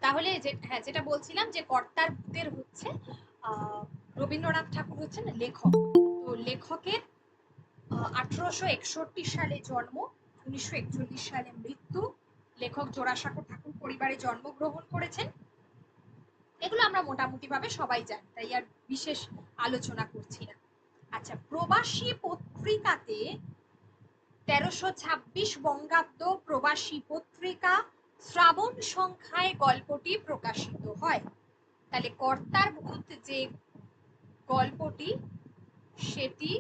তাহলে হ্যাঁ, যেটা বলছিলাম যে কর্তার ভূতের হচ্ছে রবীন্দ্রনাথ ঠাকুর হচ্ছেন লেখক। তো লেখকের 1861 সালে জন্ম, 1941 সালে মৃত্যু। লেখক জোড়াসাঁকো ঠাকুর পরিবারে জন্মগ্রহণ করেছেন। এগুলো আমরা মোটামুটি ভাবে সবাই জানি, তাই আর বিশেষ আলোচনা করছি না। আচ্ছা, প্রবাসী পত্রিকাতে 1326 বঙ্গাব্দ প্রবাসী পত্রিকা শ্রাবণ সংখ্যায় গল্পটি প্রকাশিত হয়। তাহলে কর্তার ভূত যে গল্পটি, সেটি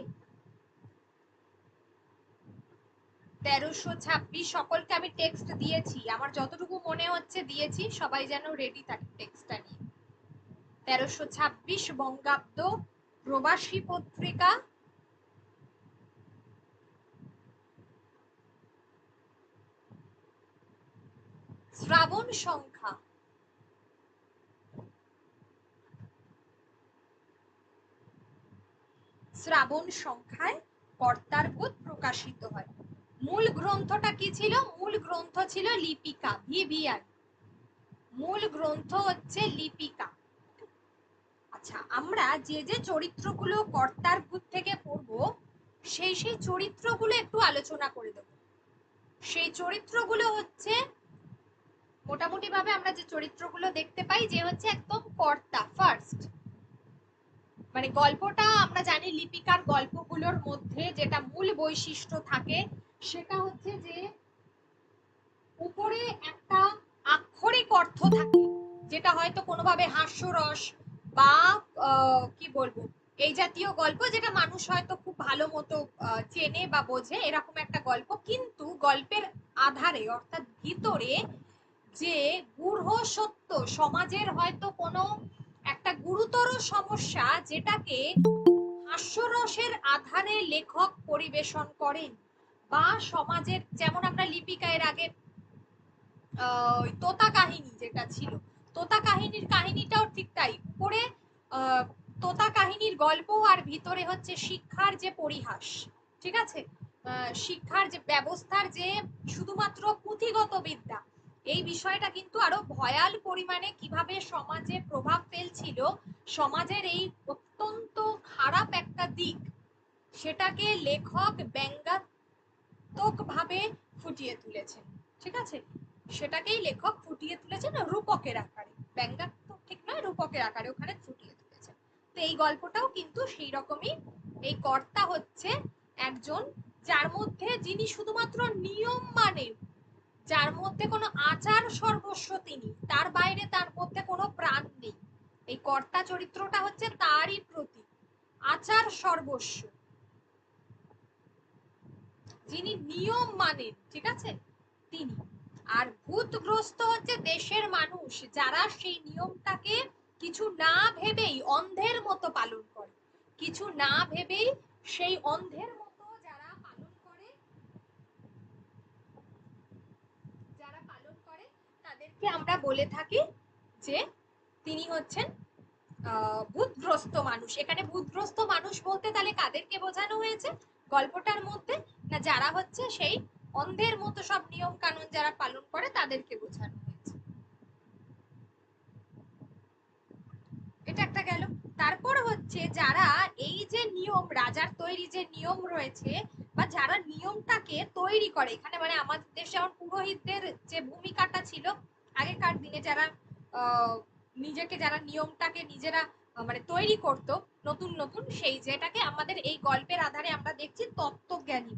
1326। সকলকে আমি টেক্সট দিয়েছি, আমার যতটুকু মনে হচ্ছে দিয়েছি, সবাই যেন রেডি থাকে টেক্সটটা নিয়ে। 1326 বঙ্গাব্দ প্রবাসী পত্রিকা শ্রাবণ সংখ্যা সংখ্যায় কর্তার ভূত প্রকাশিত হয়। মূল গ্রন্থটা কি ছিল? মূল গ্রন্থ ছিল লিপিকা, ভিভিআর। মূল গ্রন্থ হচ্ছে লিপিকা। আচ্ছা, আমরা যে যে চরিত্রগুলো কর্তার ভূত থেকে পড়বো, সেই চরিত্রগুলো একটু আলোচনা করে দেব। সেই চরিত্রগুলো হচ্ছে মোটামুটি ভাবে আমরা যে চরিত্রগুলো দেখতে পাই, যে হচ্ছে একদম কর্তা ফার্স্ট। মানে গল্পটা আমরা জানি, লিপিকার গল্পগুলোর মধ্যে যেটা মূল বৈশিষ্ট্য থাকে সেটা হচ্ছে যে উপরে একটা আক্ষরিক অর্থ থাকে, যেটা হয়তো কোনোভাবে হাস্যরস বা কি বলবো, এই জাতীয় গল্প, যেটা মানুষ হয়তো খুব ভালো মতো চেনে বা বোঝে, এরকম একটা গল্প। কিন্তু গল্পের আধারে অর্থাৎ ভিতরে যে গূঢ় সত্য, সমাজের হয়তো কোনো একটা গুরুতর সমস্যা, যেটাকে হাস্যরসের আধারে লেখক পরিবেশন করেন, বা সমাজের, যেমন আমরা লিপিকা এর আগে তোতা কাহিনী যেটা ছিল, তোতা কাহিনীর কাহিনীটাও ঠিক তাই। উপরে তোতা কাহিনীর গল্প, আর ভিতরে হচ্ছে শিক্ষার যে পরিহাস। ঠিক আছে, শিক্ষার যে ব্যবস্থার যে শুধুমাত্র পুঁথিগত বিদ্যা, এই বিষয়টা কিন্তু আরো ভয়াল পরিমাণে কিভাবে সমাজে প্রভাব ফেলছিল, সমাজের এই অত্যন্ত খারাপ একটা দিক, সেটাকে লেখক ব্যঙ্গাত্মক ভাবে ফুটিয়ে তুলেছেন। ঠিক আছে, সেটাকেই লেখক ফুটিয়ে তুলেছেন রূপকের আকারে, ব্যঙ্গাত্মক ঠিক নয়, রূপকের আকারে ওখানে ফুটিয়ে তুলেছেন। তো এই গল্পটাও কিন্তু সেই রকমই। এই কর্তা হচ্ছে একজন যার মধ্যে, যিনি শুধুমাত্র নিয়ম মানে, যার মধ্যে কোনো আচার সর্বস্ব তিনি, তার বাইরে তার মধ্যে কোনো প্রাণ নেই। এই কর্তা চরিত্রটা হচ্ছে তারই প্রতীক, আচার সর্বস্ব, যিনি নিয়ম মানেন। ঠিক আছে, তিনি। আর ভূতগ্রস্ত হচ্ছে দেশের মানুষ, যারা সেই নিয়মটাকে কিছু না ভেবেই অন্ধের মতো পালন করে, কিছু না ভেবেই সেই অন্ধের মতো যারা পালন করে, তাদেরকে আমরা বলে থাকি যে তিনি হচ্ছেন ভূতগ্রস্ত মানুষ। এখানে ভূতগ্রস্ত মানুষ বলতে তাহলে কাদেরকে বোঝানো হয়েছে গল্পটার মধ্যে? না, যারা হচ্ছে সেই অন্ধের মতো সব নিয়ম কানুন যারা পালন করে, তাদেরকে বোঝানো হয়েছে। এটা একটা গেল। তারপর হচ্ছে যারা এই যে নিয়ম, রাজার তৈরি যে নিয়ম রয়েছে, বা যারা নিয়মটাকে তৈরি করে, এখানে মানে আমাদের দেশে যেমন পুরোহিতদের যে ভূমিকাটা ছিল আগেকার দিনে, যারা নিজেকে, যারা নিয়মটাকে নিজেরা মানে তৈরি করতো নতুন নতুন, সেই যেটাকে আমাদের এই গল্পের আধারে আমরা দেখছি তত্ত্বজ্ঞানী।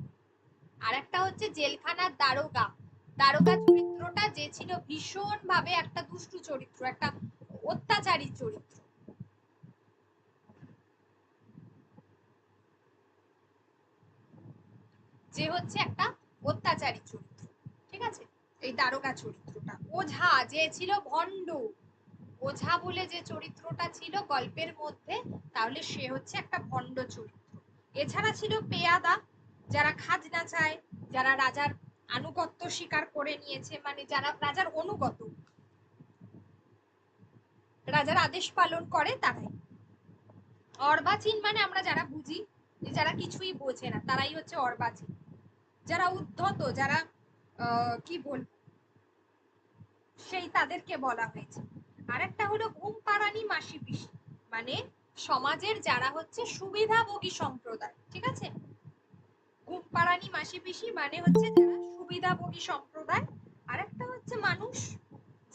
আর একটা হচ্ছে জেলখানার দারোগা। দারোগা চরিত্রটা যে ছিল ভীষণ ভাবে একটা দুষ্টু চরিত্র, একটা অত্যাচারী চরিত্র, যে হচ্ছে একটা অত্যাচারী চরিত্র। ঠিক আছে, এই দারোগা চরিত্রটা। ওঝা যে ছিল ভণ্ড, ওঝা বলে যে চরিত্রটা ছিল গল্পের মধ্যে, তাহলে সে হচ্ছে একটা ভণ্ড চরিত্র। এছাড়া ছিল পেয়াদা, যারা খাজনা চায়, যারা রাজার আনুগত্য স্বীকার করে নিয়েছে, মানে যারা রাজার অনুগত, রাজার আদেশ পালন করে, তারাই। অর্বাচীন মানে আমরা যারা বুঝি যে যারা কিছুই বোঝে না, তারাই হচ্ছে অর্বাচীন। যারা উদ্ধত, যারা কি বলবো, সেই তাদেরকে বলা হয়েছে। আরেকটা হলো ঘুম পাড়ানি মাসি পিসি, মানে সমাজের যারা হচ্ছে সুবিধাভোগী সম্প্রদায়, ঠিক আছে। ঘুম পাড়ানি মাসি পিসি মানে হচ্ছে যারা সুবিধাভোগী সম্প্রদায়। আরেকটা হচ্ছে মানুষ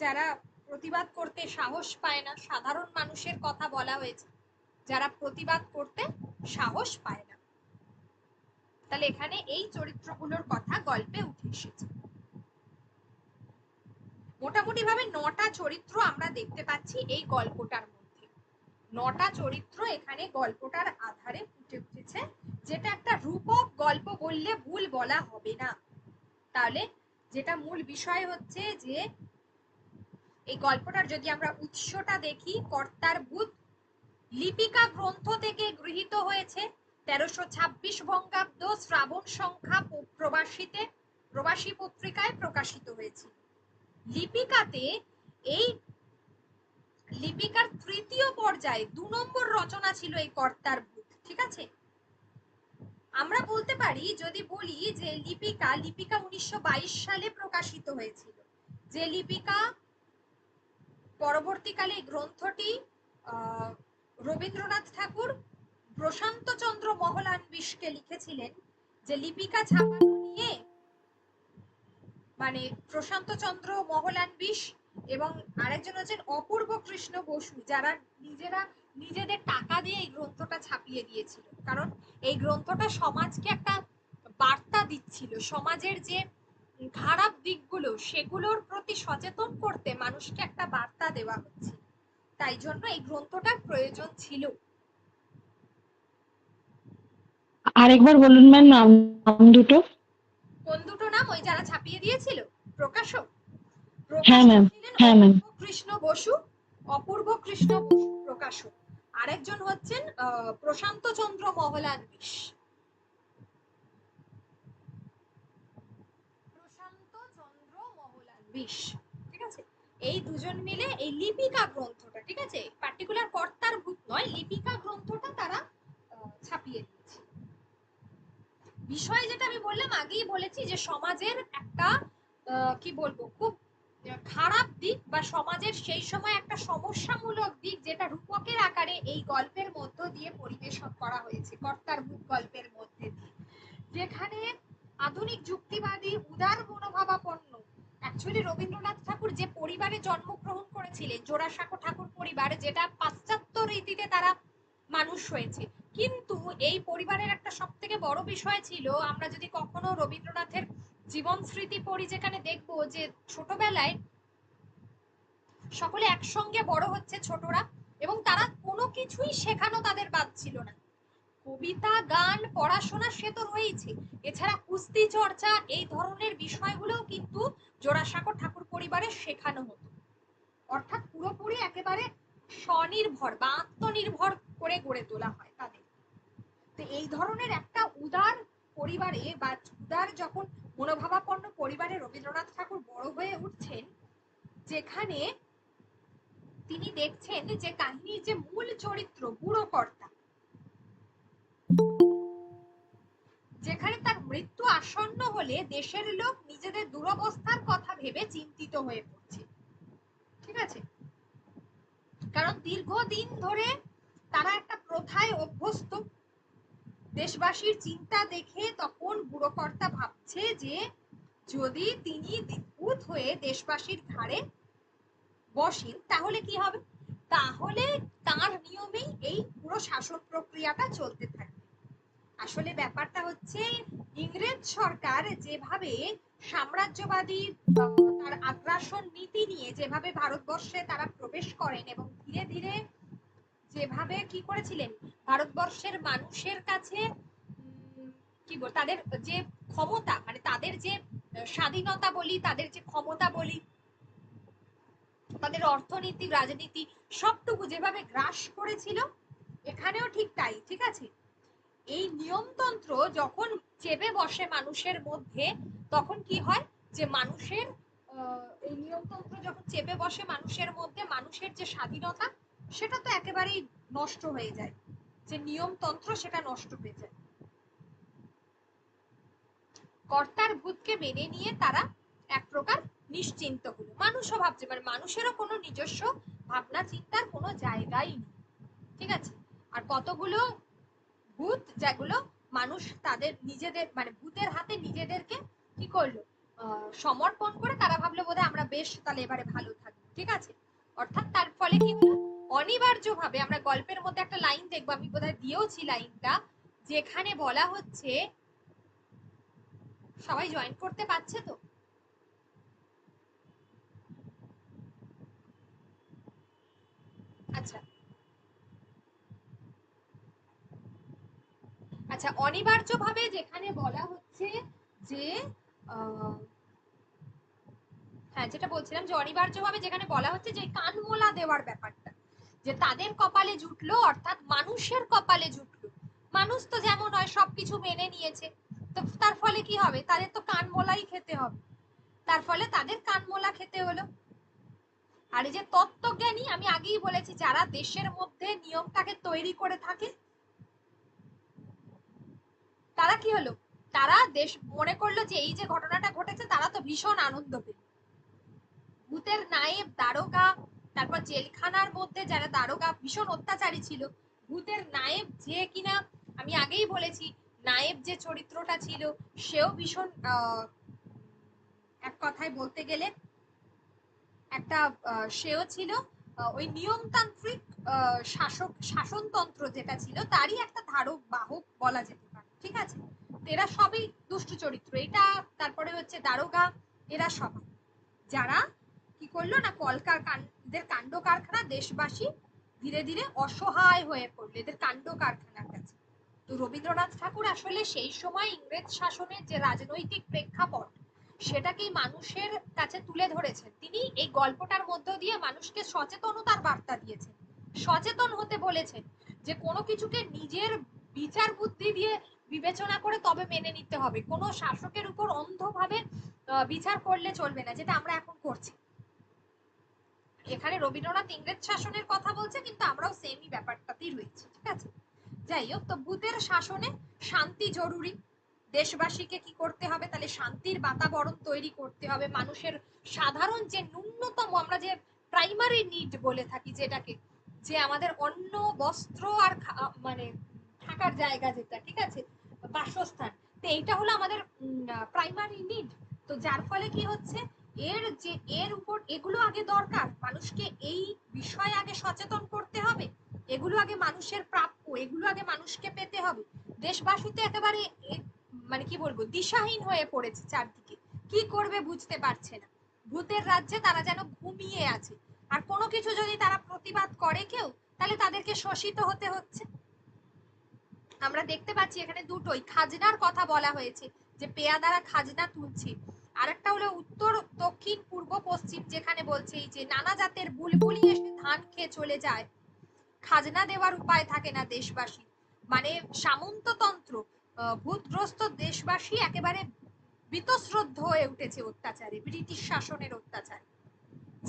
যারা প্রতিবাদ করতে সাহস পায় না, সাধারণ মানুষের কথা বলা হয়েছে, যারা প্রতিবাদ করতে সাহস পায় না। তাহলে এখানে এই চরিত্রগুলোর কথা গল্পে উঠে এসেছে। মোটামুটি ভাবে 9টা চরিত্র আমরা দেখতে পাচ্ছি এই গল্পটার মধ্যে। 9টা চরিত্র এখানে গল্পটার আধারে ফুটে উঠেছে, যেটা একটা রূপক গল্প বললে ভুল বলা হবে না। তাহলে যেটা মূল বিষয় হচ্ছে যে এই গল্পটার যদি আমরা উৎসটা দেখি, কর্তার ভূত লিপিকা গ্রন্থ থেকে গৃহীত হয়েছে। 1326 বঙ্গাব্দ শ্রাবণ সংখ্যা প্রবাসী পত্রিকায় প্রকাশিত হয়েছে। লিপিকাতে এই লিপিকার তৃতীয় পর্যায়ে 2 নম্বর রচনা ছিল এই কর্তার ভূত, ঠিক আছে। আমরা বলতে পারি, যদি বলি যে লিপিকা 1922 সালে প্রকাশিত হয়েছিল, যে লিপিকা পরবর্তীকালে গ্রন্থটি রবীন্দ্রনাথ ঠাকুর প্রশান্ত চন্দ্র মহলানবিশকে লিখেছিলেন, যে লিপিকা ছাপানো নিয়ে মানে প্রশান্ত চন্দ্র মহলানবিশ এবং আরেকজন হচ্ছেন অপূর্ব কৃষ্ণ বসু, যারা নিজেদের টাকা দিয়ে এই গ্রন্থটা ছাপিয়ে দিয়েছিল। কারণ এই গ্রন্থটা সমাজকে একটা বার্তা দিচ্ছিল, সমাজের যে খারাপ দিকগুলো সেগুলোর প্রতি সচেতন করতে মানুষকে একটা বার্তা দেওয়া হচ্ছে, তাই জন্য এই গ্রন্থটার প্রয়োজন ছিল। আরেকবার বলুন ম্যাম নাম দুটো। কোন দুটো নাম? ওই যারা ছাপিয়ে দিয়েছিল প্রকাশক। হ্যাঁ ম্যাম, হ্যাঁ ম্যাম। কৃষ্ণ বসু, অপূর্ব কৃষ্ণ বসু প্রকাশক। আরেকজন হচ্ছেন প্রশান্ত চন্দ্র মহলানবিশ। প্রশান্ত চন্দ্র মহলানবিশ, ঠিক আছে। এই দুজন মিলে এই লিপিকা গ্রন্থটা, ঠিক আছে, পার্টিকুলার কর্তার ভূত নয়, লিপিকা গ্রন্থটা তারা ছাপিয়ে দিয়েছে। বিষয় যেটা আমি বললাম, আগেই বলেছি যে সমাজের একটা কি বলবো খুব খারাপ দিক বা সমাজের সেই সময় একটা সমস্যামূলক দিক, যেটা রূপকের আকারে এই গল্পের মধ্য দিয়ে পরিবেশন করা হয়েছে কর্তার ভূত গল্পের মধ্যে দিয়ে, যেখানে আধুনিক যুক্তিবাদী উদার মনোভাবাপন্ন, অ্যাকচুয়ালি রবীন্দ্রনাথ ঠাকুর যে পরিবারে জন্মগ্রহণ করেছিলেন, জোড়াসাঁকো ঠাকুর পরিবার, যেটা পাশ্চাত্য রীতিতে তারা মানুষ হয়েছে, কিন্তু এই পরিবারের একটা সবথেকে বড় বিষয় ছিল, আমরা যদি কখনো রবীন্দ্রনাথের জীবন স্মৃতি পড়ি, যেখানে দেখবো যে ছোটবেলায় সকলে একসঙ্গে বড় হচ্ছে ছোটরা, এবং তারা কোনো কিছুই শেখানো তাদের বাদ ছিল না। কবিতা, গান, পড়াশোনা সে তো রয়েছে, এছাড়া কুস্তি চর্চা এই ধরনের বিষয়গুলোও কিন্তু জোড়াসাঁকো ঠাকুর পরিবারে শেখানো হতো। অর্থাৎ পুরোপুরি একেবারে স্বনির্ভর বা আত্মনির্ভর করে গড়ে তোলা হয় তাদের। তো এই ধরনের একটা উদার পরিবারে বা উদার যখন মনোভাবাপন্ন পরিবারে রবীন্দ্রনাথ ঠাকুর বড় হয়ে উঠছেন, যেখানে তিনি দেখছেন যে কাহিনীর যে মূল চরিত্র বুড়ো কর্তা, যেখানে তার মৃত্যু আসন্ন হলে দেশের লোক নিজেদের দুরবস্থার কথা ভেবে চিন্তিত হয়ে পড়ছে, ঠিক আছে। কারণ দীর্ঘদিন ধরে তারা একটা প্রথায় অভ্যস্ত। দেশবাসীর চিন্তা দেখে তখন বুড়ো কর্তা ভাবছে যে যদি তিনি ভূত হয়ে দেশবাসীর ঘাড়ে বসেন তাহলে কি হবে, তাহলে তার নিয়মেই এই পুরো শাসন প্রক্রিয়াটা চলতে থাকবে। আসলে ব্যাপারটা হচ্ছে, ইংরেজ সরকার যেভাবে সাম্রাজ্যবাদী তার আগ্রাসন নীতি নিয়ে যেভাবে ভারতবর্ষে তারা প্রবেশ করেন এবং ধীরে ধীরে যেভাবে কি করেছিলেন, ভারতবর্ষের মানুষের কাছে কি বল তাদের যে ক্ষমতা, মানে তাদের যে স্বাধীনতা বলি, তাদের যে ক্ষমতা বলি, তাদের অর্থনীতি, রাজনীতি সবটুকু যেভাবে গ্রাস করেছিল, এখানেও ঠিক তাই, ঠিক আছে। এই নিয়মতন্ত্র যখন চেপে বসে মানুষের মধ্যে, তখন কি হয় যে মানুষের এই নিয়মতন্ত্র যখন চেপে বসে মানুষের মধ্যে, মানুষের যে স্বাধীনতা সেটা তো একেবারেই নষ্ট হয়ে যায়, যে নিয়মতন্ত্র সেটা নষ্ট হয়ে যায়। কর্তার ভূতকে মেনে নিয়ে তারা এক প্রকার নিশ্চিন্ত হলো। মানুষও ভাবছে, মানে মানুষেরও কোনো নিজস্ব ভাবনা চিন্তার কোনো জায়গাই নেই, ঠিক আছে। আর কতগুলো ভূত, যেগুলো মানুষ তাদের নিজেদের মানে ভূতের হাতে নিজেদেরকে কি করলো, সমর্পণ করে তারা ভাবলো বোধহয় আমরা বেশ তাহলে এবারে ভালো থাকবো, ঠিক আছে। অর্থাৎ তার ফলে কি হলো, অনিবার্যভাবে আমরা গল্পের মধ্যে একটা লাইন দেখবো, আমি বোধহয় দিয়েওছি লাইনটা, যেখানে বলা হচ্ছে, সবাই জয়েন করতে পারছে তো? আচ্ছা আচ্ছা, অনিবার্যভাবে যেখানে বলা হচ্ছে যে হ্যাঁ, যেটা বলছিলাম যে অনিবার্যভাবে যেখানে বলা হচ্ছে যে কানমোলা দেওয়ার ব্যাপারটা, যে তাদের কপালে জুটলো, অর্থাৎ মানুষের কপালে জুটলো। মানুষ তো যেমন হয় সবকিছু মেনে নিয়েছে, তো তার ফলে কি হবে, তাদের তো কানমোলাই খেতে হবে, তার ফলে তাদের কানমোলা খেতে হলো। আর এই যে তত্ত্বজ্ঞানী, আমি আগেই বলেছি, যারা দেশের মধ্যে নিয়মটাকে তৈরি করে থাকে, তারা কি হলো, তারা দেশ মনে করলো যে এই যে ঘটনাটা ঘটেছে, তারা তো ভীষণ আনন্দ পেল। ভূতের নায়েব, দারোগা, তারপর জেলখানার মধ্যে যারা দারোগা ভীষণ অত্যাচারী ছিল, ভূতের নায়েব যে কিনা, আমি আগেই বলেছি, নায়েব যে চরিত্রটা ছিল সেও ভীষণ এক কথায় বলতে গেলে একটা সেও ছিল ওই নিয়মতান্ত্রিক শাসনতন্ত্র যেটা ছিল তারই একটা ধারক বাহক বলা যেতে পারে, ঠিক আছে। এরা সবই দুষ্ট চরিত্র, এটা তারপরে হচ্ছে দারোগা, এরা সবাই যারা কি করলো না, এদের কাণ্ড কারখানা, দেশবাসী ধীরে ধীরে অসহায় হয়ে পড়লো এদের কাণ্ড কারখানার কাছে। তো রবীন্দ্রনাথ ঠাকুর আসলে সেই সময় ইংরেজ শাসনের যে রাজনৈতিক প্রেক্ষাপট সেটাকেই মানুষের কাছে তুলে ধরেছেন। তিনি এই গল্পটার মধ্য দিয়ে মানুষকে সচেতনতার বার্তা দিয়েছেন, সচেতন হতে বলেছেন, যে কোনো কিছুকে নিজের বিচার বুদ্ধি দিয়ে বিবেচনা করে তবে মেনে নিতে হবে, কোনো শাসকের উপর অন্ধভাবে বিচার করলে চলবে না, যেটা আমরা এখন করছি। এখানে রবীন্দ্রনাথ ইংরেজ শাসনের কথা বলছে, কিন্তু আমরাও সেমই ব্যাপারটাতেই রয়েছি, ঠিক আছে। যাই হোক, তো ভূতের শাসনে শান্তি জরুরি, দেশবাসীকে কি করতে হবে, তাহলে শান্তির বাতাবরণ তৈরি করতে হবে, মানুষের সাধারণ যে ন্যূনতম আমরা যে প্রাইমারি নিড বলে থাকি যেটাকে, যে আমাদের অন্ন বস্ত্র আর মানে থাকার জায়গা যেটা, ঠিক আছে, বাসস্থান, তো এইটা হলো আমাদের প্রাইমারি নিড। তো যার ফলে কি হচ্ছে, এর উপর এগুলো আগে দরকার, মানুষকে এই বিষয়ে আগে সচেতন করতে হবে, এগুলো আগে মানুষের প্রাপ্য, এগুলো আগে মানুষকে পেতে হবে। দেশবাসী তো একেবারে মানে কি বলবো, দিশাহীন হয়ে পড়েছে, চারদিকে কি করবে বুঝতে পারছে না, ভূতের রাজ্যে তারা যেন ঘুমিয়ে আছে। আর কোনো কিছু যদি তারা প্রতিবাদ করে কেউ, তাহলে তাদেরকে শোষিত হতে হচ্ছে। আমরা দেখতে পাচ্ছি এখানে দুটোই খাজনার কথা বলা হয়েছে, যে পেয়াদারা খাজনা তুলছে, আর একটা হলো উত্তর দক্ষিণ পূর্ব পশ্চিম, যেখানে বলছে এই যে নানা জাতের বুলবুলি এসে ধান খেয়ে চলে যায়, খাজনা দেওয়ার উপায় থাকে না দেশবাসী, মানে সামন্ততন্ত্র, ভূতগ্রস্ত দেশবাসী একেবারে বীতশ্রদ্ধ হয়ে উঠেছে অত্যাচারে, ব্রিটিশ শাসনের অত্যাচারে,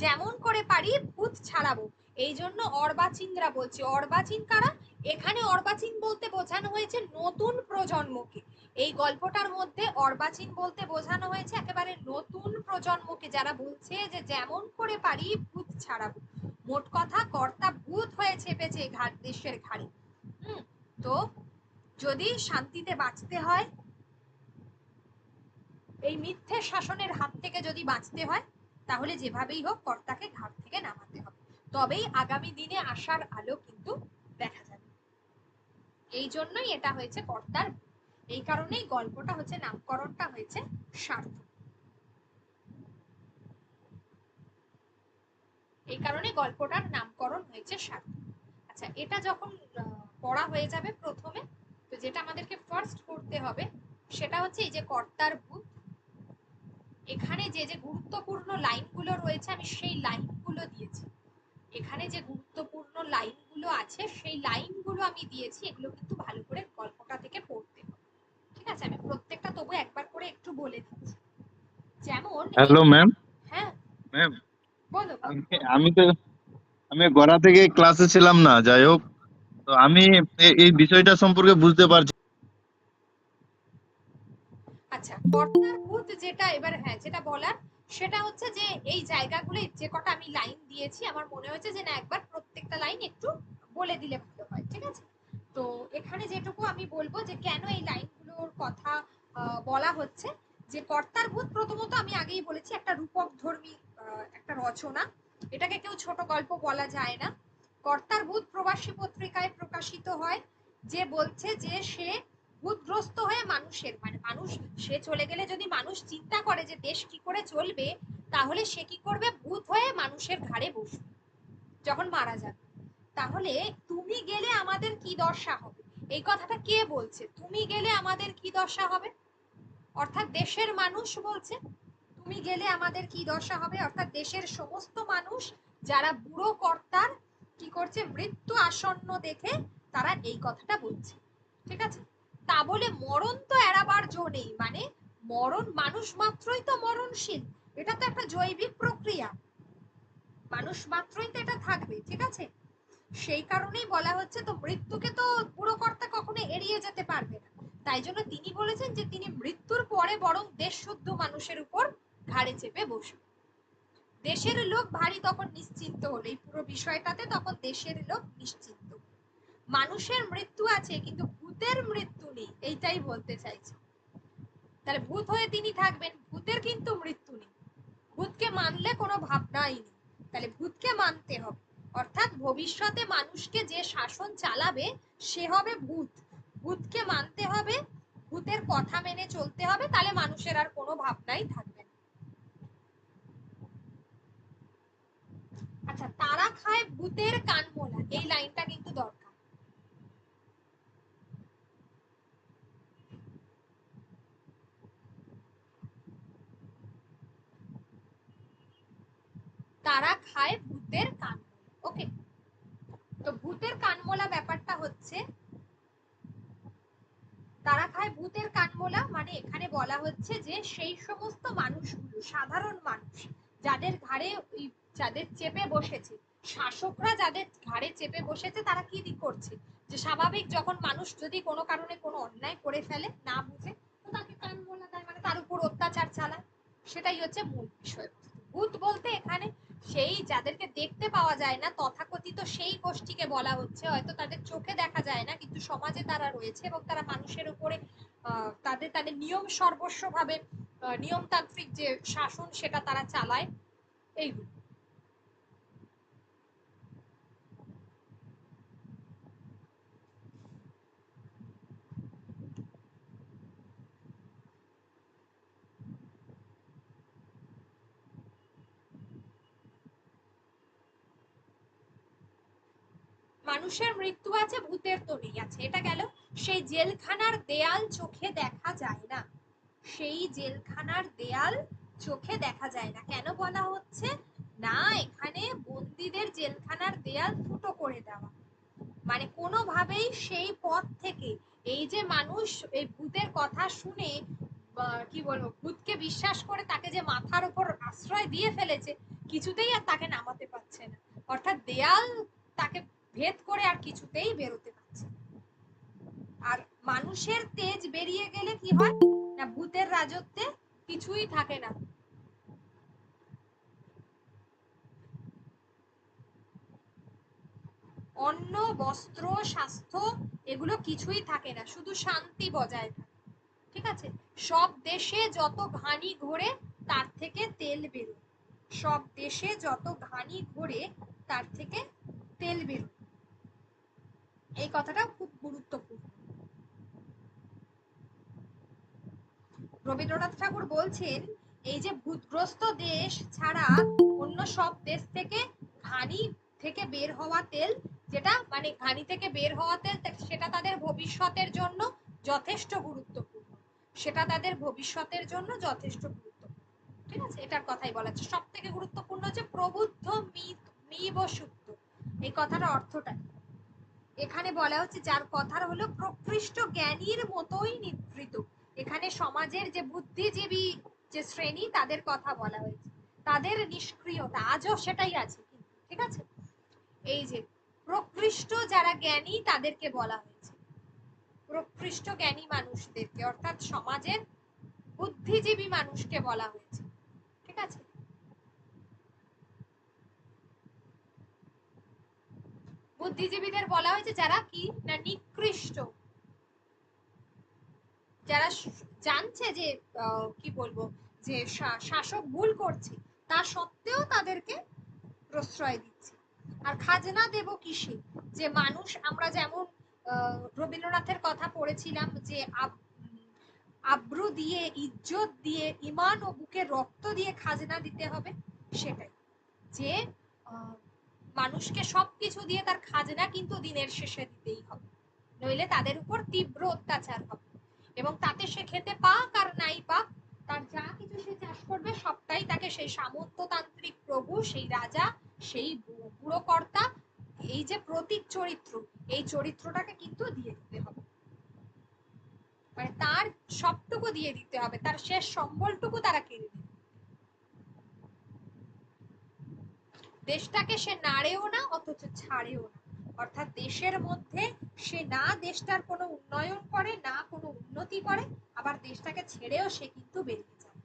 যেমন করে পারি ভূত ছাড়াবো। এই জন্য অর্বাচীনরা বলছে, অর্বাচীন কারা, এখানে অর্বাচীন বলতে বোঝানো হয়েছে নতুন প্রজন্মকে, এই গল্পটার মধ্যে অর্বাচীন বলতে বোঝানো হয়েছে একেবারে নতুন প্রজন্মকে, যারা বলছে যে যেমন করে পারি ভূত ছাড়াবো। মোট কথা কর্তা ভূত হয়ে চেপেছে দেশের ঘাড়ে। তো যদি শান্তিতে বাঁচতে হয়, এই মিথ্যে শাসনের হাত থেকে যদি বাঁচতে হয়, তাহলে যেভাবেই হোক কর্তাকে ঘাট থেকে নামাতে হবে, তবেই আগামী দিনে আসার আলো কিন্তু দেখা যাবে। এই জন্যই এটা হয়েছে কর্তার, এই কারণেই গল্পটা হচ্ছে, নামকরণটা হয়েছে স্বার্থ, এই কারণে গল্পটার নামকরণ হয়েছে স্বার্থ। আচ্ছা, এটা যখন পড়া হয়ে যাবে প্রথমে, তো যেটা আমাদেরকে ফার্স্ট করতে হবে সেটা হচ্ছে এই যে কর্তার ভূত, এখানে যে যে গুরুত্বপূর্ণ লাইনগুলো রয়েছে আমি সেই লাইনগুলো দিয়েছি, এখানে যে গুরুত্বপূর্ণ লাইনগুলো আছে সেই লাইনগুলো আমি দিয়েছি, এগুলো কিন্তু ভালো করে গল্পটা থেকে পড়তে হবে, ঠিক আছে। আমি প্রত্যেকটা তবু একবার করে একটু বলে দিচ্ছি, যেমন হ্যালো ম্যাম। হ্যাঁ ম্যাম, বলো। আমি তো আমি গড়া থেকে ক্লাসে ছিলাম না, যাই হোক, তো আমি এই বিষয়টা সম্পর্কে বুঝতে পারছি। আচ্ছা, কর্তার ভূত যেটা এবার, হ্যাঁ যেটা বলার, সেটা হচ্ছে যে এই জায়গাগুলো যে কটা আমি লাইন দিয়েছি আমার মনে হয়েছে যে না একবার প্রত্যেকটা লাইন একটু বলে দিলে ভালো হয়, ঠিক আছে? তো এখানে যেটুকু আমি বলবো যে কেন এই লাইনগুলোর কথা বলা হচ্ছে, যে কর্তার ভূত প্রথমত আমি আগেই বলেছি একটা রূপক ধর্মী একটা রচনা, এটাকে কেউ ছোট গল্প বলা যায় না। কর্তার ভূত প্রবাসী পত্রিকায় প্রকাশিত হয়, যে বলছে যে সে ভূতগ্রস্ত হয়ে মানুষের মানে মানুষ সে চলে গেলে যদি মানুষ চিন্তা করে যে দেশ কি করে চলবে, তাহলে সে কি করবে, ভূত হয়ে মানুষের ঘাড়ে বসবে যখন মারা যাবে। তাহলে তুমি গেলে আমাদের কি দশা হবে, এই কথাটা কে বলছে, তুমি গেলে আমাদের কি দশা হবে, অর্থাৎ দেশের মানুষ বলছে তুমি গেলে আমাদের কি দশা হবে, অর্থাৎ দেশের সমস্ত মানুষ যারা বুড়ো কর্তার কি করছে মৃত্যু আসন্ন দেখে তারা এই কথাটা বলছে, ঠিক আছে? তা বলে মরণ তো এড়াবার জো নেই, মানে মরণ মানুষ মাত্রই তো মরণশীল, এটা তো একটা জৈবিক প্রক্রিয়া, মানুষ মাত্রই তো এটা থাকবে, ঠিক আছে? সেই কারণেই বলা হচ্ছে তো মৃত্যুকে তো বুড়ো কর্তা কখনো এড়িয়ে যেতে পারবে না, তাই জন্য তিনি বলেছেন যে তিনি মৃত্যুর পরে বরং দেশ শুদ্ধ মানুষের উপর ঘাড়ে চেপে বসবে। দেশের লোক ভারী তখন নিশ্চিন্ত হলো, এই পুরো বিষয়টাতে তখন দেশের লোক নিশ্চিন্ত। মানুষের মৃত্যু আছে কিন্তু ভূতের মৃত্যু নেই, এইটাই বলতে চাইছে। তাহলে ভূত হয়ে তিনি থাকবেন, ভূতের কিন্তু মৃত্যু নেই, ভূতকে মানলে কোনো ভাবনাই নেই, তাহলে ভূতকে মানতে হবে, অর্থাৎ ভবিষ্যতে মানুষকে যে শাসন চালাবে সে হবে ভূত, ভূতকে মানতে হবে, ভূতের কথা মেনে চলতে হবে, তাহলে মানুষের আর কোনো ভাবনাই থাকবে না। আচ্ছা, তারা খায় ভূতের কানমোলা, এই লাইনটা কিন্তু দরকার। তারা খায় ভূতের কানমোলা, ওকে? তো ভূতের কানমোলা ব্যাপারটা হচ্ছে, তারা খায় ভূতের কানমোলা মানে এখানে বলা হচ্ছে যে সেই সমস্ত মানুষগুলো সাধারণ মানুষ যাদের ঘাড়ে যাদের চেপে বসেছে, শাসকরা যাদের ঘাড়ে চেপে বসেছে, তারা কি করছে, যে স্বাভাবিক যখন মানুষ যদি কোনো কারণে কোনো অন্যায় করে ফেলে না বুঝে, তো তাকে কানমোলা দেয়, মানে তার উপর অত্যাচার চালায়, সেটাই হচ্ছে মূল বিষয়। ভূত বলতে এখানে সেই যাদেরকে দেখতে পাওয়া যায় না তথাকথিত সেই গোষ্ঠীকে বলা হচ্ছে, হয়তো তাদের চোখে দেখা যায় না কিন্তু সমাজে তারা রয়েছে এবং তারা মানুষের উপরে তাদের তাদের নিয়ম সর্বস্বভাবে নিয়মতান্ত্রিক যে শাসন সেটা তারা চালায়, এইগুলো। মানুষের মৃত্যু আছে, ভূতের তো নেই, আছে এটা গেল। সেই জেলখানার দেয়াল চোখে দেখা যায় না, সেই জেলখানার দেয়াল চোখে দেখা যায় না, কেন বলা হচ্ছে না এখানে বন্দীদের জেলখানার দেয়াল ফুটো করে দেওয়া, মানে কোনোভাবেই সেই পথ থেকে এই যে মানুষ এই ভূতের কথা শুনে কি বলবো ভূতকে বিশ্বাস করে তাকে যে মাথার উপর আশ্রয় দিয়ে ফেলেছে, কিছুতেই আর তাকে নামাতে পারছে না, অর্থাৎ দেয়াল তাকে ভেদ করে আর কিছুতেই বেরোতে পারছে না। আর মানুষের তেজ বেরিয়ে গেলে কি হয় না, ভূতের রাজত্বে কিছুই থাকে না, অন্ন বস্ত্র স্বাস্থ্য এগুলো কিছুই থাকে না, শুধু শান্তি বজায় থাকে, ঠিক আছে? সব দেশে যত ঘানি ঘোরে তার থেকে তেল বেরোয়, সব দেশে যত ঘানি ঘোরে তার থেকে তেল বেরোয়, এই কথাটা খুব গুরুত্বপূর্ণ। রবীন্দ্রনাথ ঠাকুর বলছেন এই যে ভূতগ্রস্ত দেশ ছাড়া অন্য সব দেশ থেকে ঘানি থেকে বের হওয়া তেল, যেটা মানে ঘানি থেকে বের হওয়া তেল, সেটা তাদের ভবিষ্যতের জন্য যথেষ্ট গুরুত্বপূর্ণ, সেটা তাদের ভবিষ্যতের জন্য যথেষ্ট গুরুত্বপূর্ণ, ঠিক আছে? এটার কথাই বলা হচ্ছে সব থেকে গুরুত্বপূর্ণ হচ্ছে প্রবুদ্ধ মিব সুপ্ত, এই কথার অর্থটা এখানে বলা হচ্ছে যার কথার হলো প্রকৃষ্ট জ্ঞানীর মতোই নিভৃত, এখানে সমাজের যে বুদ্ধিজীবী যে শ্রেণী তাদের কথা বলা হয়েছে, তাদের নিষ্ক্রিয়তা আজও সেটাই আছে কিন্তু, ঠিক আছে? এই যে প্রকৃষ্ট যারা জ্ঞানী তাদেরকে বলা হয়েছে, প্রকৃষ্ট জ্ঞানী মানুষদেরকে অর্থাৎ সমাজের বুদ্ধিজীবী মানুষকে বলা হয়েছে, ঠিক ঠিক আছে? বুদ্ধিজীবীদের বলা হয়েছে যারা কি না নিকৃষ্ট, যারা জানছে যে কি বলবো যে শাসক ভুল করছে, তা সত্ত্বেও তাদেরকে প্রশ্রয় দিচ্ছে। আর খাজনা দেব কিসে? যে মানুষ, আমরা যেমন রবীন্দ্রনাথের কথা পড়েছিলাম যে আব্রু দিয়ে, ইজ্জত দিয়ে, ইমান ও বুকে রক্ত দিয়ে খাজনা দিতে হবে, সেটাই যে মানুষকে সবকিছু দিয়ে তার খাজনা কিন্তু দিনের শেষে দিতেই হবে, নইলে তাদের উপর তীব্র অত্যাচার হবে। এবং তাতে সে খেতে পাক আর নাই পাক, তার যা কিছু সে চাষ করবে সবটাই তাকে সেই সামন্ততান্ত্রিক প্রভু, সেই রাজা, সেই বুড়োকর্তা, এই যে প্রতীক চরিত্র, এই চরিত্রটাকে কিন্তু দিয়ে দিতে হবে। মানে তার সবটুকু দিয়ে দিতে হবে, তার শেষ সম্বলটুকু তারা কেড়ে নেবে। দেশটাকে সে নাড়েও না অথচ ছাড়েও না, অর্থাৎ দেশের মধ্যে সে না দেশটার কোনো উন্নয়ন করে, না কোনো উন্নতি করে, আবার দেশটাকে ছেড়েও সে কিন্তু বেরিয়ে যায়।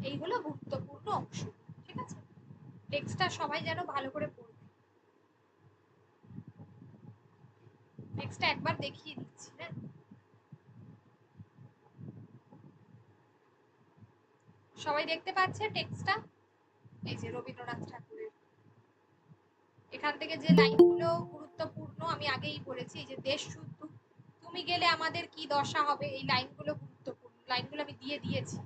এই হলো গুরুত্বপূর্ণ অংশ, ঠিক আছে? টেক্সটটা সবাই যেন ভালো করে পড়বে। টেক্সটটা একবার দেখিয়ে দিচ্ছি, হ্যাঁ? সবাই দেখতে পাচ্ছে টেক্সটটা? এই যে রবীন্দ্রনাথ ঠাকুরের এখান থেকে যে লাইনগুলো গুরুত্বপূর্ণ আমি আগেই বলেছি, যে দেশ শুদ্ধ তুমি গেলে আমাদের কি দশা হবে, এই লাইনগুলো গুরুত্বপূর্ণ, লাইনগুলো আমি দিয়ে দিয়েছি।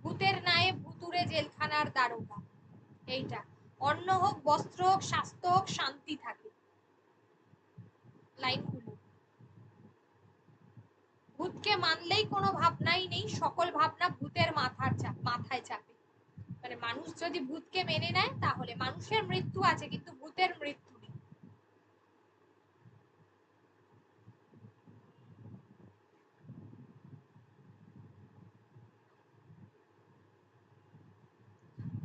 ভূতের নায়ে ভুতুরে জেলখানার দারোগা, এইটা অন্ন হোক, বস্ত্র হোক, স্বাস্থ্য হোক, শান্তি থাকে, লাইনগুলো। ভূতকে মানলেই কোনো ভাবনাই নেই, সকল ভাবনা ভূতের মাথায় চাপে। মানে মানুষ যদি ভূতকে মেনে নেয় তাহলে মানুষের মৃত্যু আছে কিন্তু ভূতের মৃত্যু নেই।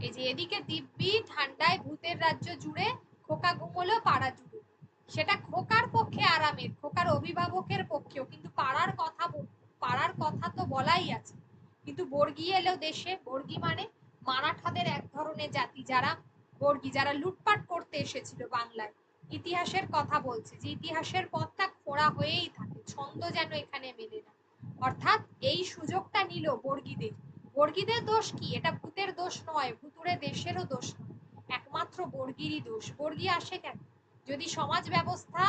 এই যে এদিকে দিব্যি ঠান্ডায় ভূতের রাজ্য জুড়ে খোকা ঘুমোলো পাড়া জুড়ে, সেটা খোকার পক্ষে আরামের, খোকার অভিভাবকের পক্ষেও, কিন্তু পাড়ার কথা তো বলাই আছে। কিন্তু বর্গী এলো দেশে, বর্গী মানে মারাঠাদের এক ধরনের জাতি, যারা বর্গী, যারা লুটপাট করতে এসেছিল বাংলায়। ইতিহাসের কথা বলছে যে ইতিহাসের পথটা খোঁড়া হয়েই থাকে, ছন্দ যেন এখানে মেলে না। অর্থাৎ এই সুযোগটা নিল বর্গীদের। বর্গীদের দোষ কি? এটা ভূতের দোষ নয়, ভুতুরে দেশেরও দোষ নয়, একমাত্র বর্গীরই দোষ। বর্গী আসে কেন? যদি সমাজ ব্যবস্থা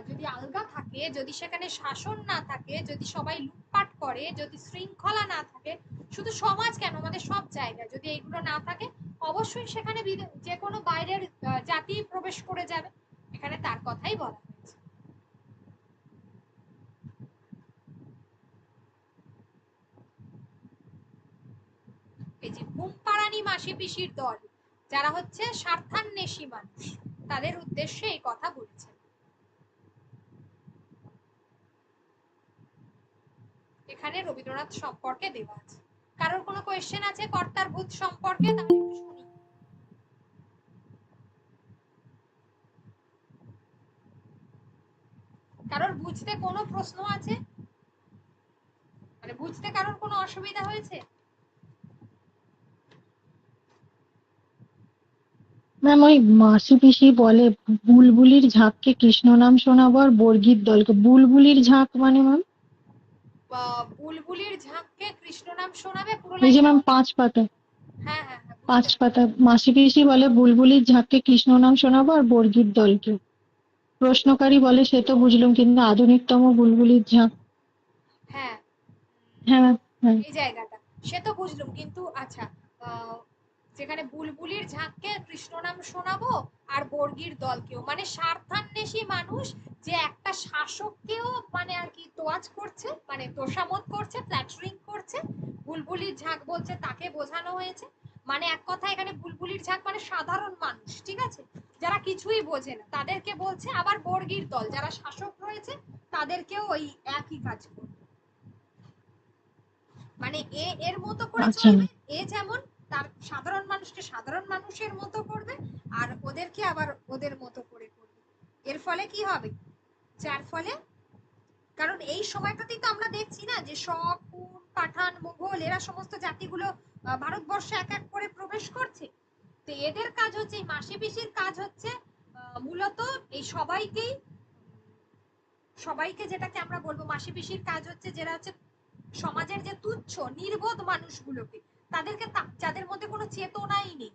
যদি আলগা থাকে, যদি সেখানে শাসন না থাকে, যদি সবাই লুটপাট করে, যদি শৃঙ্খলা না থাকে, শুধু সমাজ কেন আমাদের সব জায়গায় যদি এগুলো না থাকে, অবশ্যই সেখানে যে কোনো বাইরের জাতি প্রবেশ করে যাবে। এখানে তার কথাই বলা হয়েছে। এই যে ঘুমপাড়ানি মাসি পিসির দল, যারা হচ্ছে স্বার্থান্বেষী মানুষ, তাদের উদ্দেশ্যে এই কথা বলেছে। এখানে রবীন্দ্রনাথ সম্পর্কে দেওয়া আছে। কারোর কোনো কোয়েশ্চেন আছে কর্তার ভূত সম্পর্কে? তাহলে একটু শুনি। কারোর বুঝতে কোনো প্রশ্ন আছে? মানে বুঝতে কারোর কোনো অসুবিধা হয়েছে? ম্যাম ওই মাসি পিসি বলে বুলবুলির ঝাঁককে কৃষ্ণ নাম শোনাবো আর বর্গীর দলকে, বুলবুলির ঝাঁক মানে ম্যাম? বুলবুলির ঝাঁককে কৃষ্ণ নাম শোনাবে, পুরো এই যে লাইনটা? ম্যাম 5 পাতা, হ্যাঁ হ্যাঁ হ্যাঁ, 5 পাতা মাসি পিসি বলে বুলবুলির ঝাঁককে কৃষ্ণ নাম শোনাবো আর বর্গীর দলকে। প্রশ্নকারী বলে সে তো বুঝলাম, কিন্তু আধুনিকতম বুলবুলির ঝাঁক? হ্যাঁ হ্যাঁ ম্যাম, হ্যাঁ। এই জায়গাটা সে তো বুঝলাম, কিন্তু আচ্ছা, যেখানে বুলবুলির ঝাঁককে কৃষ্ণ নাম শোনাবো আর বর্গীর দলকেও, মানে স্বার্থান্বেষী মানুষ যে একটা শাসককেও মানে আর কি তোয়াজ করছে, মানে তোষামোদ করছে, ফ্ল্যাটারিং করছে, বুলবুলির ঝাঁক বলছে, তাকে বোঝানো হয়েছে। মানে এক কথা এখানে বুলবুলির ঝাঁক মানে সাধারণ মানুষ, ঠিক আছে, যারা কিছুই বোঝে না তাদেরকে বলছে, আবার বর্গীর দল যারা শাসক রয়েছে তাদেরকেও ওই একই কাজ করবে। মানে এর মতো করে আচ্ছা চলবে, ম্যাম। এ যেমন তার সাধারণ মানুষকে সাধারণ মানুষের মতো করবে, আর ওদেরকে আবার ওদের মতো করে করবে। এর ফলে কি হবে? যার ফলে কারণ এই সময়টাতেই তো আমরা দেখছি না যে শক, হুন, পাঠান, মুঘল এরা সমস্ত জাতিগুলো ভারতবর্ষে এক এক করে প্রবেশ করছে। তো এদের কাজ হচ্ছে, এই মাসি পিসির কাজ হচ্ছে মূলত এই সবাইকে যেটাকে আমরা বলবো মাসি পিসির কাজ হচ্ছে, যেটা হচ্ছে সমাজের যে তুচ্ছ নির্বোধ মানুষগুলোকে, তাদেরকে যাদের মধ্যে কোনো চেতনাই নেই,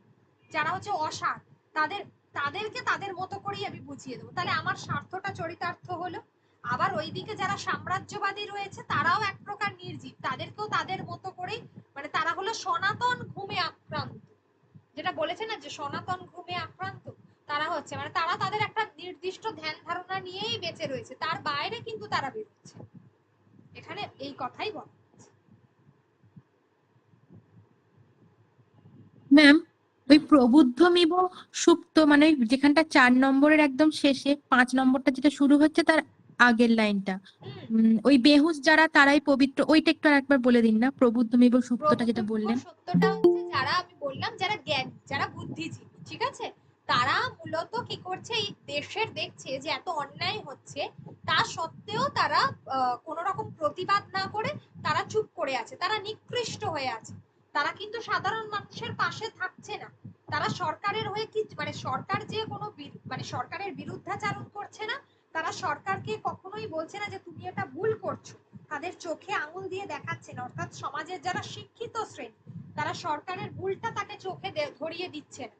যারা হচ্ছে অসার, তাদের তাদেরকে তাদের মতো করেই আমি বুঝিয়ে দেবো। তাহলে আমার স্বার্থটা চরিতার্থ হলো। আবার ওইদিকে যারা সাম্রাজ্যবাদী রয়েছে তারাও এক প্রকার নির্জীব, তাদেরকেও তাদের মতো করেই, মানে তারা হলো সনাতন ঘুমে আক্রান্ত, যেটা বলেছে না যে সনাতন ঘুমে আক্রান্ত, তারা হচ্ছে মানে তারা তাদের একটা নির্দিষ্ট ধ্যান ধারণা নিয়েই বেঁচে রয়েছে, তার বাইরে কিন্তু তারা বেরোচ্ছে। এখানে এই কথাই বলা। ম্যাম, ওই প্রবুদ্ধমিব সুপ্ত মানে ওই যেখানটা 4 নম্বরের একদম শেষে 5 নম্বরটা যেটা শুরু হচ্ছে তার আগের লাইনটা, ওই বেহুশ যারা তারাই পবিত্র, ওইটা একটু আরেকবার বলে দিন না, প্রবুদ্ধমিব সুপ্তটা যেটা বললেন। সত্যটা হচ্ছে যারা, আমি বললাম যারা জ্ঞান, যারা বুদ্ধিজীবী, ঠিক আছে, তারা মূলত কি করছে, এই দেশের দেখছে যে এত অন্যায় হচ্ছে, তা সত্ত্বেও তারা কোনো রকম প্রতিবাদ না করে তারা চুপ করে আছে, তারা নিকৃষ্ট হয়ে আছে। তারা কিন্তু সাধারণ মানুষের পাশে থাকছে না। তারা সরকারের হয়ে কি, মানে সরকার যে কোনো মানে সরকারের বিরুদ্ধাচারণ করছে না, তারা সরকারকে কখনোই বলছে না যে তুমি এটা ভুল করছো, তাদের চোখে আঙুল দিয়ে দেখাচ্ছে না। অর্থাৎ সমাজের যারা শিক্ষিত শ্রেণী, তারা সরকারের ভুলটা তাকে চোখে ধরিয়ে দিচ্ছে না,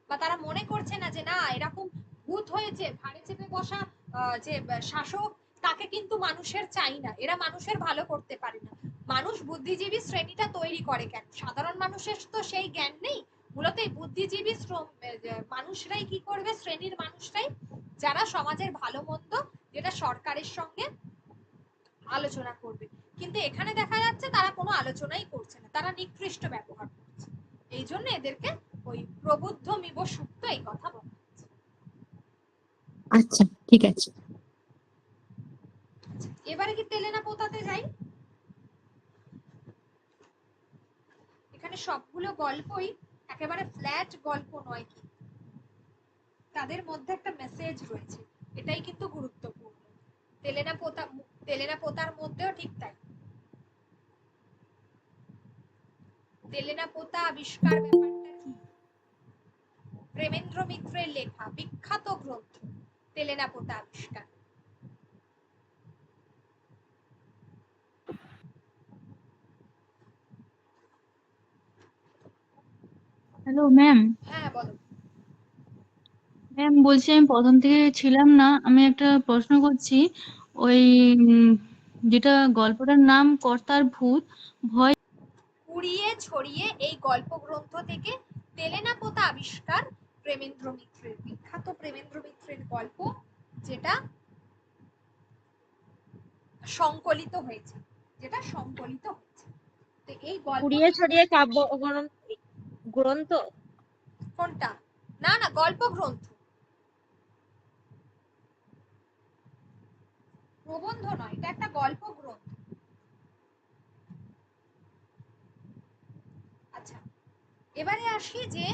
বা তারা মনে করছে না যে না এরকম ভূত হয়েছে, ভাড়ে চেপে বসা যে শাসক, তাকে কিন্তু মানুষের চাই না, এরা মানুষের ভালো করতে পারে না। মানুষ বুদ্ধিজীবী শ্রেণীটা তৈরি করে কেন? সাধারণ মানুষের তো সেই জ্ঞান নেই। মূলত এই বুদ্ধিজীবী মানুষরাই কি করবে, শ্রেণীর মানুষরাই যারা সমাজের ভালো মন্দ যেটা সরকারের সঙ্গে আলোচনা করবে। কিন্তু এখানে দেখা যাচ্ছে তারা কোনো আলোচনাই করছে না, তারা নিকৃষ্ট ব্যবহার করছে। এই জন্য এদেরকে ওই প্রবুদ্ধমিব সুপ্ত এই কথা বলা হচ্ছে। আচ্ছা, ঠিক আছে। এবারে কি তেলেনা পোতাতে যাই? এখানে সবগুলো গল্পই একেবারে ফ্ল্যাট গল্প নয়, কি তাদের মধ্যে একটা মেসেজ রয়েছে, এটাই কিন্তু গুরুত্বপূর্ণ। তেলেনা পোতার মধ্যেও ঠিক তাই। তেলেনা পোতা আবিষ্কার ব্যাপারটা কি? প্রেমেন্দ্র মিত্রের লেখা বিখ্যাত গ্রন্থ তেলেনা পোতা আবিষ্কার। Hello ma'am. হ্যাঁ বলো। ম্যাম বলছি, আমি প্রথম থেকে ছিলাম না, আমি একটা প্রশ্ন করছি। ওই যেটা গল্পটার নাম কর্তার ভূত ভয়। কুড়িয়ে ছড়িয়ে এই গল্প গ্রন্থ থেকে তেলেনা পোতা আবিষ্কার প্রেমেন্দ্র মিত্রের, বিখ্যাত প্রেমেন্দ্র মিত্রের গল্প, যেটা সংকলিত হয়েছে, তো এই গল্প কুড়িয়ে ছড়িয়ে কাব্য গ্রন্থ। কোনটা? না না, গল্প গ্রন্থ, প্রবন্ধ নয়, এটা একটা গল্প গ্রন্থ। আচ্ছা, এবারে আসি যে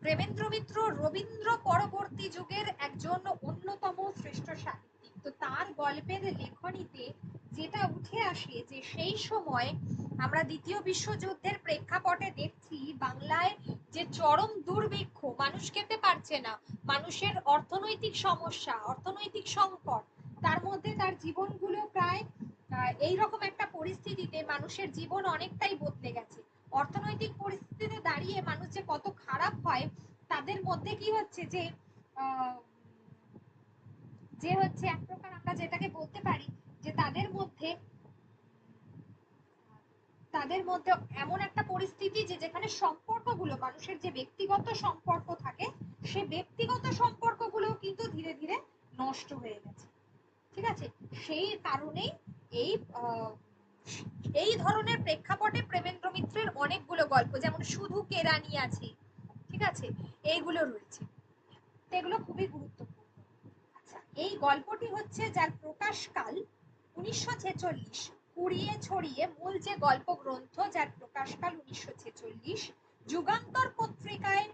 প্রেমেন্দ্র মিত্র রবীন্দ্র পরবর্তী যুগের একজন অন্যতম শ্রেষ্ঠ সাহিত্যিক। তো তার গল্পের লেখনীতে যেটা উঠে আসে যে সেই সময় আমরা দ্বিতীয় বিশ্বযুদ্ধের প্রেক্ষাপটে দেখছি বাংলায় যে চরম দুর্ভিক্ষ, মানুষ খেতে পারছে না, মানুষের অর্থনৈতিক সমস্যা, অর্থনৈতিক সংকট, তার মধ্যে তার জীবনগুলো প্রায় এইরকম একটা পরিস্থিতিতে মানুষের জীবন অনেকটাই বদলে গেছে। অর্থনৈতিক পরিস্থিতিতে দাঁড়িয়ে মানুষ যে কত খারাপ হয়, তাদের মধ্যে কি হচ্ছে যে হচ্ছে এক প্রকার আমরা যেটাকে বলতে পারি যে তাদের মধ্যে এমন একটা পরিস্থিতি যে যেখানে সম্পর্কগুলো, মানুষের যে ব্যক্তিগত সম্পর্ক থাকে, সে ব্যক্তিগত সম্পর্কগুলো কিন্তু ধীরে ধীরে নষ্ট হয়ে গেছে। ঠিক আছে, সেই কারণেই এই এই ধরনের প্রেক্ষাপটে প্রেমেন্দ্র মিত্রের অনেকগুলো গল্প, যেমন শুধু কেরানি আছে, ঠিক আছে, এইগুলো রয়েছে, এগুলো খুবই গুরুত্বপূর্ণ। আচ্ছা, এই গল্পটি হচ্ছে যার প্রকাশকাল 1946, কুড়িয়ে ছড়িয়ে মূল যে গল্প গ্রন্থ যার প্রকাশকাল 1946, যুগান্তর পত্রিকায়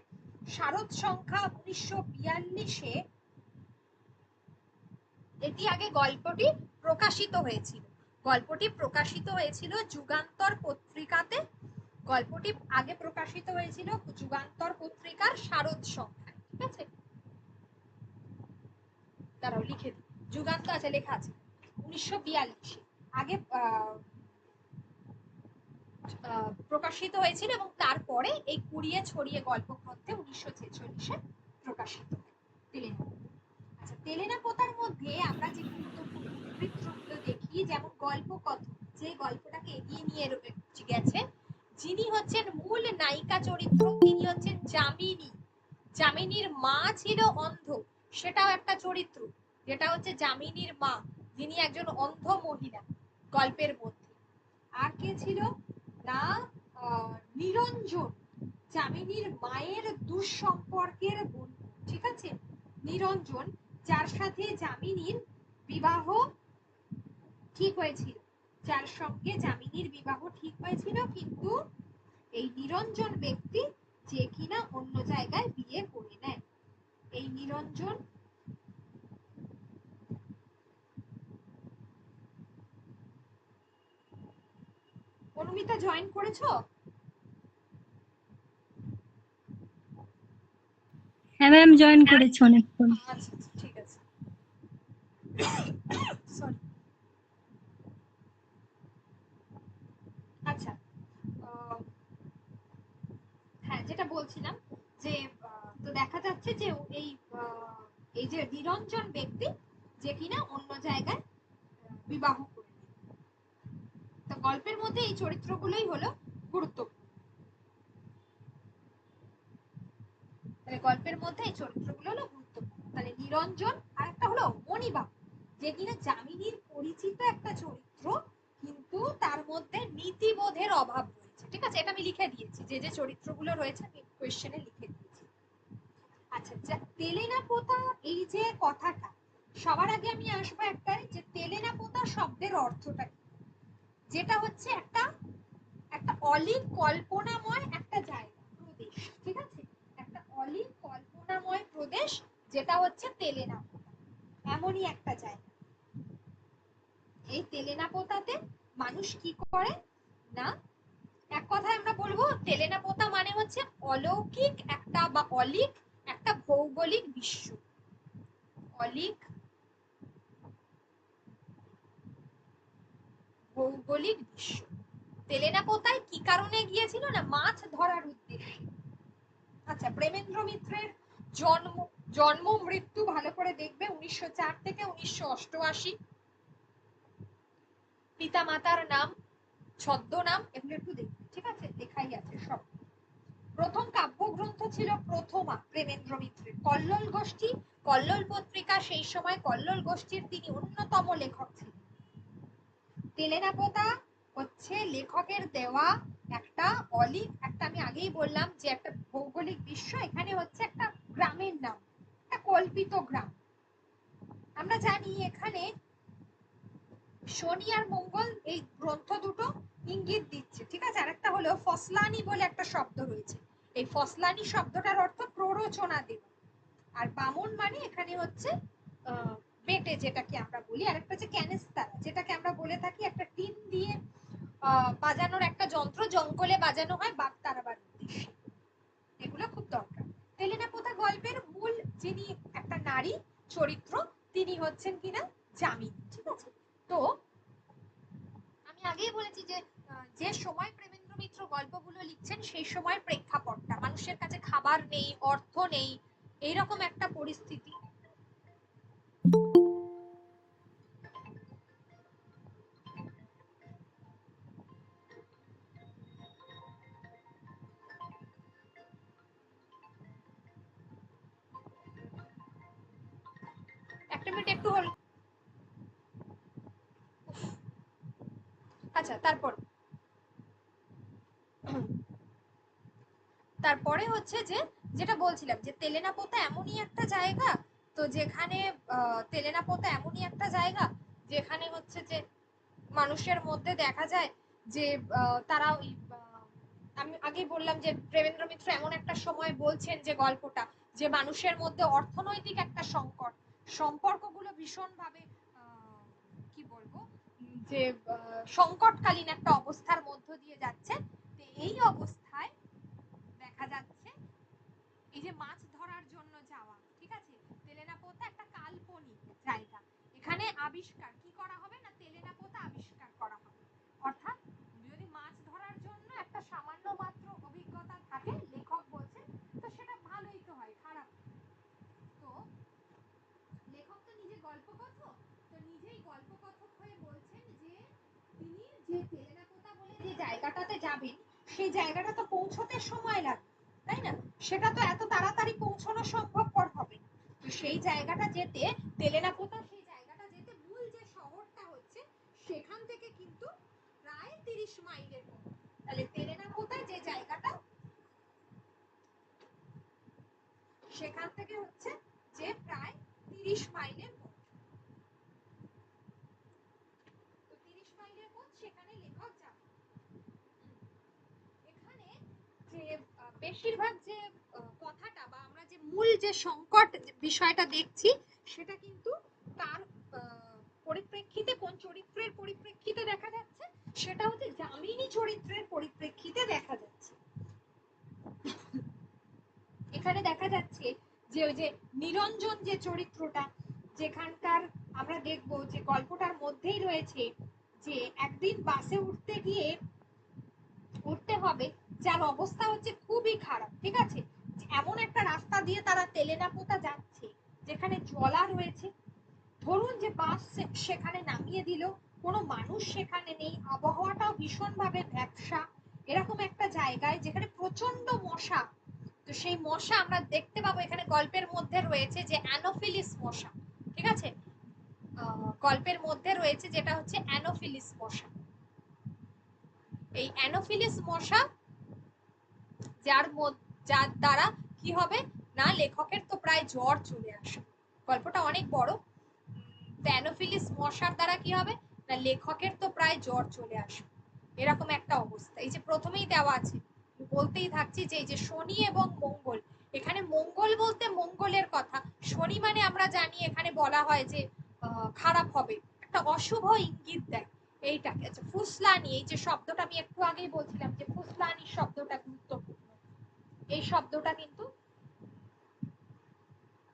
শারদ সংখ্যা 1942-এ এটি আগে গল্পটি প্রকাশিত হয়েছিল, গল্পটি প্রকাশিত হয়েছিল যুগান্তর পত্রিকাতে, গল্পটি আগে প্রকাশিত হয়েছিল যুগান্তর পত্রিকার শারদ সংখ্যায়, ঠিক আছে? দাঁড়াও লিখে দিই, যুগান্ত আছে, লেখা আছে 1942 আগে প্রকাশিত হয়েছিল এবং তারপরে এই কুড়িয়ে ছড়িয়ে গল্প গ্রন্থে 1946 প্রকাশিত হয় তেলেনা। আচ্ছা, তেলেনা পোতার মধ্যে আমরা যে গুরুত্বপূর্ণ চরিত্রগুলো দেখি, যেমন গল্প কথক, যে গল্পটাকে এগিয়ে নিয়ে গেছে, যিনি হচ্ছেন মূল নায়িকা চরিত্র, তিনি হচ্ছেন যামিনী। যামিনীর মা ছিল অন্ধ, সেটাও একটা চরিত্র, যেটা হচ্ছে যামিনীর মা, যিনি একজন অন্ধ মহিলা গল্পের মধ্যে। আর কে ছিল না, নিরঞ্জন, যামিনীর মায়ের দুঃসম্পর্কের বন্ধু, ঠিক আছে? নিরঞ্জন, যার সাথে যামিনীর বিবাহ ঠিক হয়েছিল, যার সঙ্গে যামিনীর বিবাহ ঠিক হয়েছিল, কিন্তু এই নিরঞ্জন ব্যক্তি যে কিনা অন্য জায়গায় বিয়ে করে নেয়। এই নিরঞ্জন অনুমিতা জয়েন করেছো? হ্যাঁ ম্যাম, জয়েন করেছি অনেকক্ষণ। আচ্ছা আচ্ছা, ঠিক আছে, সরি। আচ্ছা, হ্যাঁ, যেটা বলছিলাম যে তো দেখা যাচ্ছে যে এই যে নিরঞ্জন ব্যক্তি যে কিনা অন্য জায়গায় বিবাহ করে, তো গল্পের মধ্যে এই চরিত্রগুলোই হলো গুরুত্বপূর্ণ। তাহলে গল্পের মধ্যে এই চরিত্রগুলো হলো গুরুত্বপূর্ণ। তাহলে নিরঞ্জন, আর একটা হলো মণিবাবু, যে কিনা যামিনীর পরিচিত একটা চরিত্র, কিন্তু তার মধ্যে নীতিবোধের অভাব রয়েছে, ঠিক আছে? এটা আমি লিখে দিয়েছি, যে যে চরিত্রগুলো রয়েছে আমি কোয়েশ্চেনে লিখে দিয়েছি। আচ্ছা, তেলেনা পোতা, এই যে কথাটা, সবার আগে আমি আসবো একটাই, যে তেলেনা পোতা শব্দের অর্থটা কি, যেটা হচ্ছে একটা একটা অলীক কল্পনাময় একটা জায়গা, প্রদেশ, ঠিক আছে? একটা অলীক কল্পনাময় প্রদেশ, যেটা হচ্ছে তেলেনা পোতা, এমনই একটা জায়গা। এই তেলেনা পোতাতে মানুষ কি করে না, এক কথায় আমরা বলবো তেলেনা পোতা মানে হচ্ছে অলৌকিক একটা বা অলীক একটা ভৌগোলিক বিশ্ব, অলীক ভৌগোলিক বিশ্ব। তেলেনা পোতায় কি কারণে গিয়েছিল না, মাছ ধরার উদ্দেশ্যে। আচ্ছা, প্রেমেন্দ্র মিত্রের জন্ম জন্ম মৃত্যু ভালো করে দেখবে, 1904 থেকে 1988। পিতা মাতার নাম, ছদ্মনাম, এগুলো একটু দেখবে, ঠিক আছে? লেখাই আছে সব। প্রথম কাব্যগ্রন্থ ছিল প্রথমা প্রেমেন্দ্র মিত্রের, কল্লোল গোষ্ঠী, কল্লোল পত্রিকা, সেই সময় কল্লোল গোষ্ঠীর তিনি অন্যতম লেখক ছিলেন। তেলেনা পোতা হচ্ছে লেখকের দেওয়া একটা অলীক, একটা আমি আগেই বললাম যে একটা ভৌগোলিক বিশ্ব, এখানে হচ্ছে একটা গ্রামের নাম, একটা কল্পিত গ্রাম। আমরা জানি এখানে শনি আর মঙ্গল এই গ্রন্থ দুটো ইঙ্গিত দিচ্ছে, ঠিক আছে? আর একটা হলো ফসলানি বলে একটা শব্দ রয়েছে, এই ফসলানি শব্দটার অর্থ প্ররোচনা দেওয়া, আর বামন মানে এখানে হচ্ছে বেটে, যেটাকে আমরা বলি, আর একটা হচ্ছে ক্যানেস্তারা, যেটাকে আমরা বলে থাকি একটা টিন দিয়ে বাজানোর একটা যন্ত্র, জঙ্গলে বাজানো হয় বাঘ তাড়াবার উদ্দেশ্যে। এগুলো খুব দরকার। তেলেনা পোতা গল্পের মূল যিনি একটা নারী চরিত্র, তিনি হচ্ছেন কিনা যামিনী, ঠিক আছে? তো আমি আগেই বলেছি যে যে সময় প্রেমেন্দ্র মিত্র গল্পগুলো লিখছেন, সেই সময় প্রেক্ষাপটটা, মানুষের কাছে খাবার নেই, অর্থ নেই, এইরকম একটা পরিস্থিতি। একটা মিনিট একটু হল। আচ্ছা, তারপরে হচ্ছে যে যেটা বলছিলাম, যে তেলেনা পোতা এমনই একটা জায়গা, তো যেখানে তেলেনা পোতা এমনই একটা জায়গা যেখানে হচ্ছে যে মানুষের মধ্যে দেখা যায় যে তারা ওই আমি আগেই বললাম যে প্রেমেন্দ্র মিত্র এমন একটা সময় বলছেন যে গল্পটা, যে মানুষের মধ্যে অর্থনৈতিক একটা সংকট, সম্পর্কগুলো ভীষণভাবে কি বলবো যে সংকটকালীন একটা অবস্থার মধ্য দিয়ে যাচ্ছে। তো এই অবস্থায় দেখা যাচ্ছে এই যে মাছ ধরার জন্য যাওয়া, ঠিক আছে, তেলেনাপোতা একটা কাল্পনিক জায়গা, এখানে আবিষ্কার কি করা হবে না, তেলেনাপোতা আবিষ্কার করা হবে। অর্থাৎ যদি মাছ ধরার জন্য একটা সামান্য মাত্র অভিজ্ঞতা থাকে, লেখক বলছে, তো সেটা ভালোই তো হয়, খারাপ না। তো লেখক তো নিজে গল্পকথক, তো নিজেই গল্পকথক হয়ে বলছেন যে তিনি যে তেলেনাপোতা বলে যে জায়গাটাতে যাবেন, সেই জায়গাটা তো পৌঁছতে সময় লাগবে, তাই না? সেটা তো এত তাড়াতাড়ি পৌঁছানো সম্ভবপর হবে না। তো সেই জায়গাটা যেতে, তেলেনাপোতা সেই জায়গাটা যেতে মূল যে শহরটা হচ্ছে সেখান থেকে কিন্তু প্রায় 30 মাইলের মতো। তাহলে তেলেনাপোতা যে জায়গাটা, সেখান থেকে হচ্ছে যে প্রায় 30 মাইলের পথ। তো 30 মাইলের পথ সেখানে লেখক যাবে। এখানে যে বেশিরভাগ যে কথাটা বা আমরা যে মূল যে সংকট বিষয়টা দেখছি, সেটা কিন্তু তার পরিপ্রেক্ষিতে, কোন চরিত্রের পরিপ্রেক্ষিতে দেখা যাচ্ছে, সেটা হচ্ছে যামিনী চরিত্রের পরিপ্রেক্ষিতে দেখা যাচ্ছে। এখানে দেখা যাচ্ছে যে ওই যে নিরঞ্জন যে চরিত্রটা, যেখানকার আমরা দেখব যে গল্পটার মধ্যেই রয়েছে যে একদিন বাসে উঠতে হবে, যার অবস্থা হচ্ছে খুবই খারাপ, ঠিক আছে, এমন একটা রাস্তা দিয়ে তারা তেলেনাপোতা যাচ্ছে যেখানে জলা রয়েছে। ধরুন যে বাস সেখানে নামিয়ে দিল, কোনো মানুষ সেখানে নেই, আবহাওয়াটাও ভীষণভাবে ভ্যাপসা, এরকম একটা জায়গায় যেখানে প্রচন্ড মশা। তো সেই মশা আমরা দেখতে পাবো এখানে গল্পের মধ্যে রয়েছে যে অ্যানোফিলিস মশা, ঠিক আছে, গল্পের মধ্যে রয়েছে যেটা হচ্ছে অ্যানোফিলিস মশা। এই অ্যানোফিলিস মশা যার দ্বারা কি হবে না, লেখকের তো প্রায় জ্বর চলে আসে, গল্পটা অনেক বড়। অ্যানোফিলিস মশার দ্বারা কি হবে না, লেখকের তো প্রায় জ্বর চলে আসে, এরকম একটা অবস্থা। এই যে প্রথমেই দেওয়া আছে, বলতেই থাকছি যে এই যে শনি এবং মঙ্গল, এখানে মঙ্গল বলতে মঙ্গলের কথা, শনি মানে আমরা জানি এখানে বলা হয় যে খারাপ হবে, একটা অশুভ ইঙ্গিত দেয় এইটাকে। আচ্ছা, ফুসলানি, এই যে শব্দটা আমি একটু আগেই বলছিলাম যে ফুসলানি শব্দটা গুরুত্বপূর্ণ, এই শব্দটা কিন্তু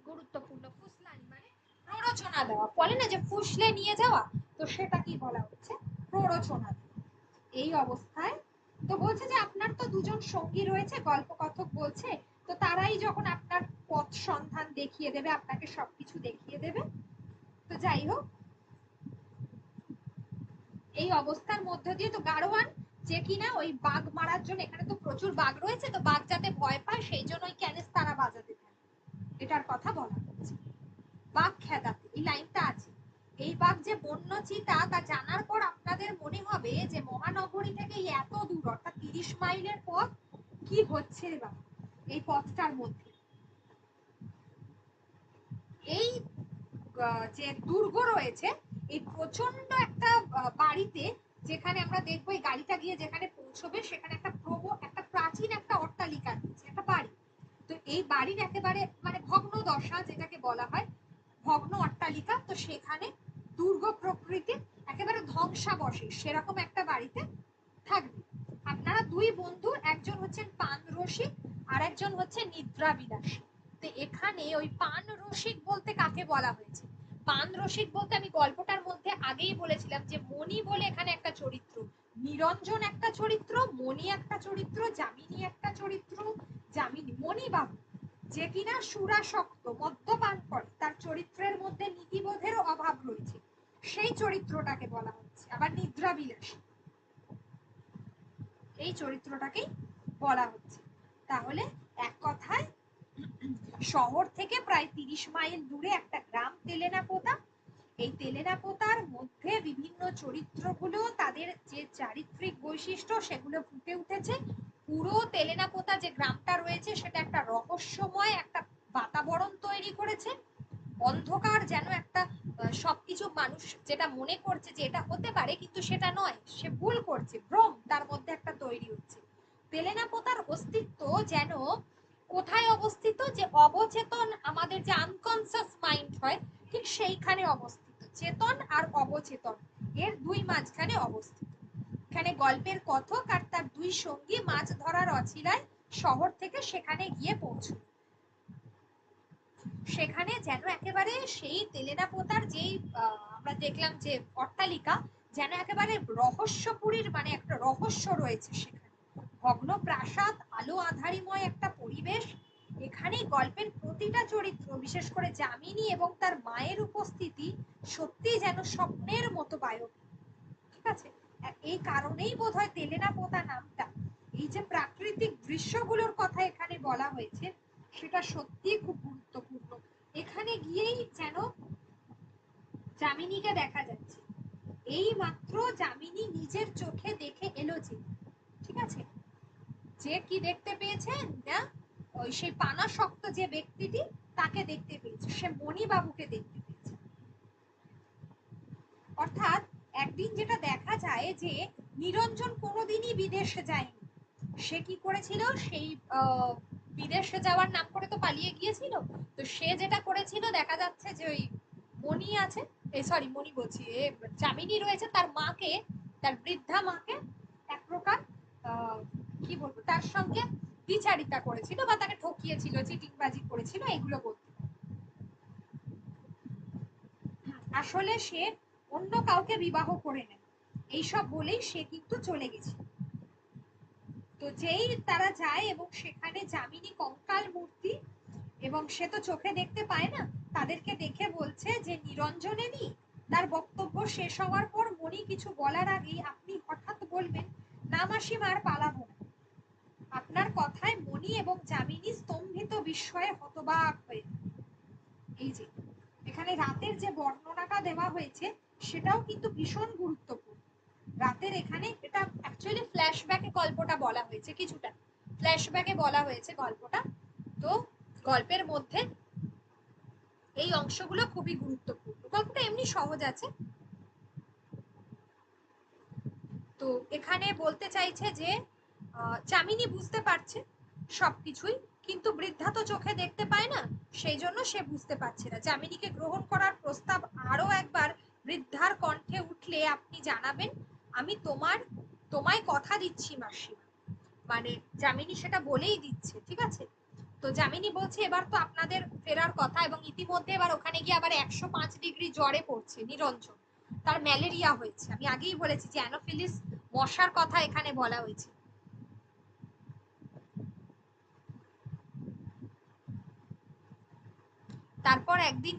গুরুত্বপূর্ণ। ফুসলানি মানে প্ররোচনা দেওয়া, বলে না যে ফুসলে নিয়ে যাওয়া, তো সেটা কি বলা হচ্ছে, প্ররোচনা দেওয়া। এই অবস্থায় তো বলছে যে আপনার তো দুজন সঙ্গী রয়েছে, গল্পকথক বলছে, তো তারাই যখন আপনার পথ সন্ধান দেখিয়ে দেবে, আপনাকে সবকিছু দেখিয়ে দেবে। তো যাই হোক, এই অবস্থার মধ্য দিয়ে তো গাড়োয়ান যে কিনা ওই বাঘ মারার জন্য, এখানে তো প্রচুর বাঘ রয়েছে, তো বাঘ যাতে ভয় পায় সেই জন্য ওই ক্যানেস তারা বাজাতে থাকে, এটার কথা বলা হচ্ছে। বাঘ খেদাতে, এই লাইনটা আছে। এই বাঘ যে বন্য চিতা তা জানার পর আপনাদের মনে হবে যে মহানগরী থেকে এত দূর, অর্থাৎ 30 মাইলের পথ, কি হচ্ছে রে বাবা এই পথটার মধ্যে। এই যে দুর্গ রয়েছে, এই প্রচন্ড একটা বাড়িতে, যেখানে আমরা দেখবো এই গাড়িটা গিয়ে যেখানে পৌঁছবে সেখানে একটা প্রাচীন একটা অট্টালিকা রয়েছে, একটা বাড়ি। তো এই বাড়ির একেবারে মানে ভগ্ন দশা যেটাকে বলা হয়, ভগ্ন অট্টালিকা, তো সেখানে দুর্গ প্রকৃতির একেবারে ধ্বংসাবশেষ সেরকম একটা বাড়িতে থাকবে। আপনারা দুই বন্ধু, একজন হচ্ছেন পান রসিক আর একজন হচ্ছে নিদ্রা বিলাসী। তো এখানে ওই পান রসিক বলতে কাকে বলা হয়েছে, পান রসিক বলতে আমি গল্পটার মধ্যে আগেই বলেছিলাম যে মণি বলে এখানে একটা চরিত্র, নিরঞ্জন একটা চরিত্র, মণি একটা চরিত্র, যামিনী একটা চরিত্র। যামিনী মণি বাবু যে কিনা সুরাসক্ত, মদ্যপান করে, তার চরিত্রের মধ্যে নীতিবোধেরও অভাব রয়েছে, সেই চরিত্রটাকে বলা হচ্ছে। আবার নিদ্রা বিলাসী, এই চরিত্রটাকেই বলা হচ্ছে। তাহলে এক কথায় শহর থেকে প্রায় 30 মাইল দূরে একটা গ্রাম তেলেনাপোতা। এই তেলেনাপোতার মধ্যে বিভিন্ন চরিত্রগুলো, তাদের যে চারিত্রিক বৈশিষ্ট্য সেগুলো ফুটে উঠেছে। পুরো তেলেনাপোতা যে গ্রামটা রয়েছে সেটা একটা রহস্যময় একটা বাতাবরণ তৈরি করেছে, অন্ধকার, যেন একটা সবকিছু মানুষ যেটা মনে করছে যে এটা হতে পারে কিন্তু সেটা নয়, সে ভুল করছে, ভ্রম তার মধ্যে একটা তৈরি হচ্ছে। তেলেনাপোতার অস্তিত্ব যেন কোথায় অবস্থিত, যে অবচেতন আমাদের যে আনকনসিয়াস মাইন্ড হয় ঠিক সেইখানে অবস্থিত, চেতন আর অবচেতন এর দুই মাঝখানে অবস্থিত। এখানে গল্পের কথক আর তার দুই সঙ্গী মাছ ধরার অছিলায় শহর থেকে সেখানে গিয়ে পৌঁছল। সেখানে যেন একেবারে সেই তেলেনাপোতার যেই আমরা দেখলাম যে অট্টালিকা, যেন একেবারে রহস্যপুরীর মানে একটা রহস্য রয়েছে সেখানে, ভগ্ন প্রাসাদ, আলো আঁধারিময় একটা পরিবেশ। এখানে গল্পের প্রতিটা চরিত্র, বিশেষ করে যামিনী এবং তার মায়ের উপস্থিতি সত্যি যেন স্বপ্নের মতো বায়ক। ঠিক আছে, এই কারণেই বোধহয় তেলেনাপোতা নামটা, এই যে প্রাকৃতিক দৃশ্যগুলোর কথা এখানে বলা হয়েছে সেটা সত্যিই খুব গুরুত্বপূর্ণ। এখানে গিয়েই যেন যামিনীকে দেখা যাচ্ছে, এই মাত্র যামিনী নিজের চোখে দেখে এলো যে, ঠিক আছে, যে কি দেখতে পেয়েছে না, ওই সেই পানাসক্ত যে ব্যক্তিটি তাকে দেখতে পেয়েছে, সে মণিবাবুকে দেখতে পেয়েছে। অর্থাৎ একদিন যেটা দেখা যায় যে নিরঞ্জন কোনোদিনই বিদেশে যায়নি। সে কি করেছিল, সেই বিদেশে যাওয়ার নাম করে তো পালিয়ে গিয়েছিল। তো সে যেটা করেছিল, দেখা যাচ্ছে যে ওই মণি আছে, সরি মণি বলছি, যামিনী রয়েছে, তার মাকে, তার বৃদ্ধা মাকে এক প্রকার কি বলবো, তার সঙ্গে বিচারিতা করেছিল বা তাকে ঠকিয়েছিল, চিটিংবাজি করেছিল, এগুলো বলতে। আসলে সে অন্য কাউকে বিবাহ করে নেয়, এইসব বলেই সে কিন্তু চলে গেছে। তো যেই তারা যায় এবং সেখানে যামিনী কঙ্কাল মূর্তি, এবং সে তো চোখে দেখতে পায় না, তাদেরকে দেখে বলছে যে নিরঞ্জনেনি। তার বক্তব্য শেষ হওয়ার পর মণি কিছু বলার আগেই আপনি হঠাৎ বলবেন, না মাসিমা আর পালাবো না। আপনার কথায় মণি এবং যামিনী স্তম্ভিত বিস্ময়ে হতবাক হয়ে। এই যে এখানে রাতের যে বর্ণনাটা দেওয়া হয়েছে সেটাও কিন্তু ভীষণ গুরুত্বপূর্ণ। রাতের এখানে এটা অ্যাকচুয়ালি ফ্ল্যাশব্যাকে গল্পটা বলা হয়েছে, কিছুটা ফ্ল্যাশব্যাকে বলা হয়েছে গল্পটা। তো গল্পের মধ্যে এই অংশগুলো খুবই গুরুত্বপূর্ণ। গল্পটা এমনি সহজ আছে। তো এখানে বলতে চাইছে যে যামিনী বুঝতে পারছে সবকিছুই, কিন্তু বৃদ্ধা তো চোখে দেখতে পায় না, সেই জন্য সে বুঝতে পারছে না। যামিনীকে গ্রহণ করার প্রস্তাব আরো একবার বৃদ্ধার কণ্ঠে উঠলে আপনি জানাবেন, আমি তোমায় কথা দিচ্ছি মাসিমা। মানে যামিনী সেটা বলেই দিচ্ছে, ঠিক আছে। তো যামিনী বলছে এবার তো আপনাদের ফেরার কথা, এবং ইতিমধ্যে এবার ওখানে গিয়ে আবার 105 ডিগ্রি জ্বরে পড়ছে নিরঞ্জন, তার ম্যালেরিয়া হয়েছে। আমি আগেই বলেছি যে অ্যানোফিলিস মশার কথা এখানে বলা হয়েছে। তারপর একদিন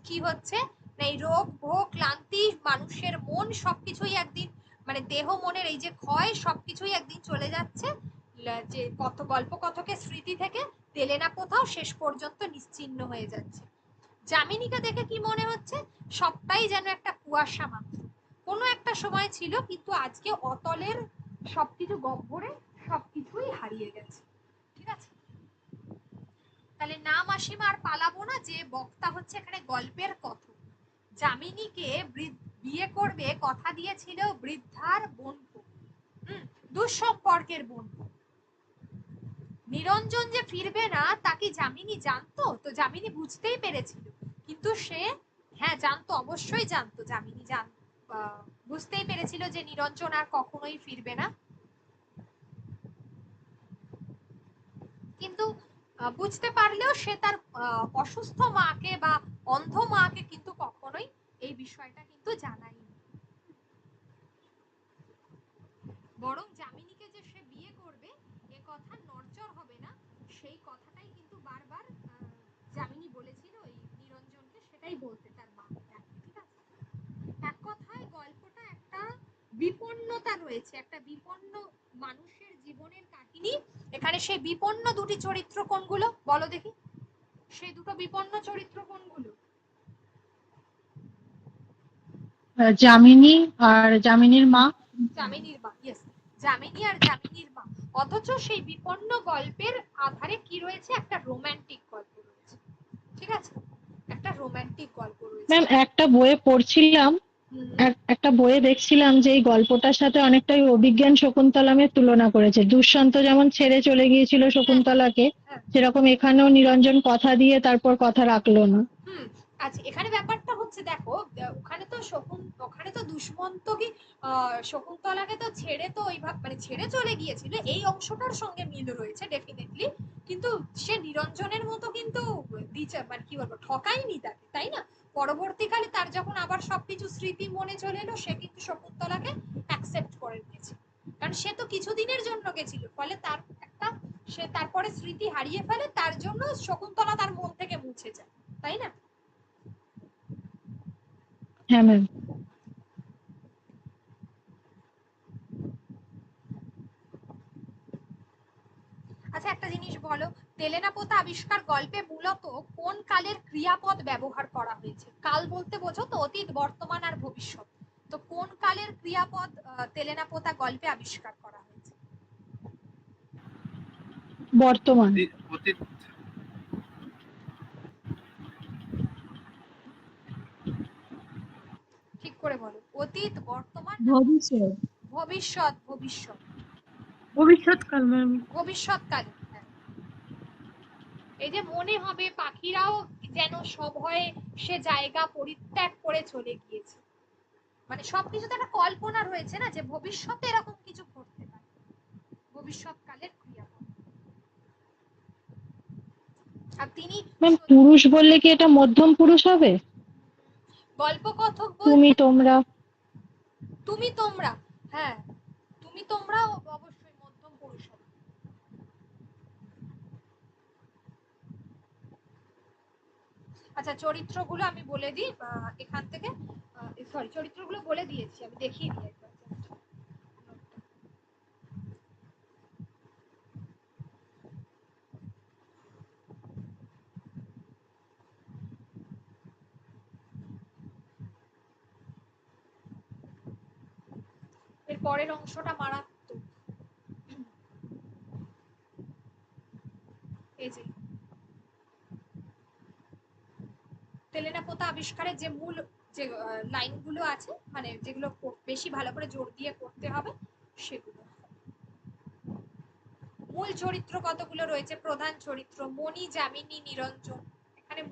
কি হচ্ছে না, এই রোগ ভোগ ক্লান্তি মানুষের মন সবকিছুই একদিন, মানে দেহ মনের এই যে ক্ষয় সবকিছুই একদিন চলে যাচ্ছে। যে কত গল্প কথকের স্মৃতি থেকে তেলেনাপোতাও শেষ পর্যন্ত নিশ্চিহ্ন হয়ে যাচ্ছে। যামিনীকে দেখে কি মনে হচ্ছে, সবটাই যেন একটা কুয়াশা মাত্র, কোনো একটা সময় ছিল, কিন্তু আজকে অতলের সবকিছু গহ্বরে সবকিছুই হারিয়ে গেছে। ঠিক আছে, তাহলে না মাসিমা আর পালাবো না, যে বক্তা হচ্ছে এখানে গল্পের কথক। যামিনীকে বিয়ে করবে কথা দিয়েছিল বৃদ্ধার বোনপো, দুঃসম্পর্কের বোনপো। নিরঞ্জন যে ফিরবে না তা কি যামিনী জানতো? তো যামিনী বুঝতেই পেরেছিল, কিন্তু সে, হ্যাঁ জানতো, অবশ্যই জানতো, যামিনী বুঝতেই পেরেছিল যে নিরঞ্জন আর কখনোই ফিরবে না। কিন্তু বুঝতে পারলেও সে তার অসুস্থ মাকে বা অন্ধ মাকে কিন্তু কখনোই এই বিষয়টা কিন্তু জানায়নি। বরং যামিনীকে যে সে বিয়ে করবে এ কথা নড়চড় হবে না, সেই কথাটাই কিন্তু বারবার যামিনী বলেছিল এই নিরঞ্জনকে, সেটাই বলতে তার মাকে। ঠিক আছে, এক কথায় গল্পটা একটা বিপন্নতা রয়েছে, একটা বিপন্ন মানুষের জীবনের কাহিনী। এখানে সেই বিপন্ন দুটি চরিত্র কোনগুলো বলো দেখি, সেই দুটো বিপন্ন চরিত্র কোনগুলো? যামিনী আর যামিনীর মা। যামিনীর মা, ইয়েস, যামিনী আর যামিনীর মা। অথচ সেই বিপন্ন গল্পের আধারে কি রয়েছে, একটা রোমান্টিক গল্প রয়েছে। ঠিক আছে, একটা রোমান্টিক গল্প রয়েছে। ম্যাম একটা বইয়ে পড়ছিলাম, একটা বইয়ে দেখছিলাম যে এই গল্পটার সাথে অনেকটাই অভিজ্ঞান শকুন্তলামের তুলনা করেছে। দুষ্যন্ত যেমন ছেড়ে চলে গিয়েছিল শকুন্তলাকে, সেরকম এখানেও নিরঞ্জন কথা দিয়ে তারপর কথা রাখলো না। আচ্ছা, এখানে ব্যাপারটা হচ্ছে দেখো, ওখানে তো দুষ্মন্ত কি শকুন্তলাকে তো ছেড়ে তো ওইভাবে মানে ছেড়ে চলে গিয়েছিল, এই অংশটার সঙ্গে মিল রয়েছে ডেফিনেটলি। কিন্তু সে নিরঞ্জনের মতো কিন্তু মানে কি বলবো, ঠকায়নি তাকে, তাই না? পরবর্তীকালে তার যখন আবার সবকিছু স্মৃতি মনে চলে এলো, সে কিন্তু শকুন্তলাকে অ্যাকসেপ্ট করে নিয়েছে, কারণ সে তো কিছুদিনের জন্য গেছিল, ফলে তার একটা সে তারপরে স্মৃতি হারিয়ে ফেলে, তার জন্য শকুন্তলা তার মন থেকে মুছে যায়, তাই না? হ্যাঁ ম্যাম। আচ্ছা, একটা জিনিস বলো, তেলেনাপোতা আবিষ্কার গল্পে মূলত কোন কালের ক্রিয়াপদ ব্যবহার করা হয়েছে? কাল বলতে বোঝো তো অতীত, বর্তমান আর ভবিষ্যৎ। তো কোন কালের ক্রিয়াপদ তেলেনাপোতা গল্পে আবিষ্কার করা হয়েছে? বর্তমান। অতীত। ঠিক করে বলো, অতীত, বর্তমান, ভবিষ্যৎ। ভবিষ্যৎ? ভবিষ্যৎ, ভবিষ্যৎকাল ম্যাম। ভবিষ্যৎকালে। হ্যাঁ। এই যে মনে হবে পাখিরাও যেন সভয়ে সে জায়গা পরিত্যাগ করে চলে গিয়েছে, মানে সবকিছুতে একটা কল্পনা রয়েছে না, যে ভবিষ্যতে এরকম কিছু ঘটতে পারে, ভবিষ্যৎকালের ক্রিয়াপদ। আর তিনি ম্যাম পুরুষ বললে কি এটা মধ্যম পুরুষ হবে? গল্পকথক তুমি বলতে তোমরা। তুমি তোমরা, হ্যাঁ, তুমি তোমরা অবশ্যই মধ্যম পুরুষ হবে। আচ্ছা, চরিত্রগুলো আমি বলে দিই এখান থেকে, সরি, চরিত্রগুলো বলে দিয়েছি, আমি দেখিয়ে দিই একবার just। এর পরের অংশটা মারাত্মক। এই যে তেলেনাপোতা আবিষ্কারের যে মূল যে লাইনগুলো আছে, মানে যেগুলো বেশি ভালো করে জোর দিয়ে করতে হবে সেগুলো। মূল চরিত্র কতগুলো রয়েছে? প্রধান চরিত্র মণি, যামিনী, নিরঞ্জন। এখানে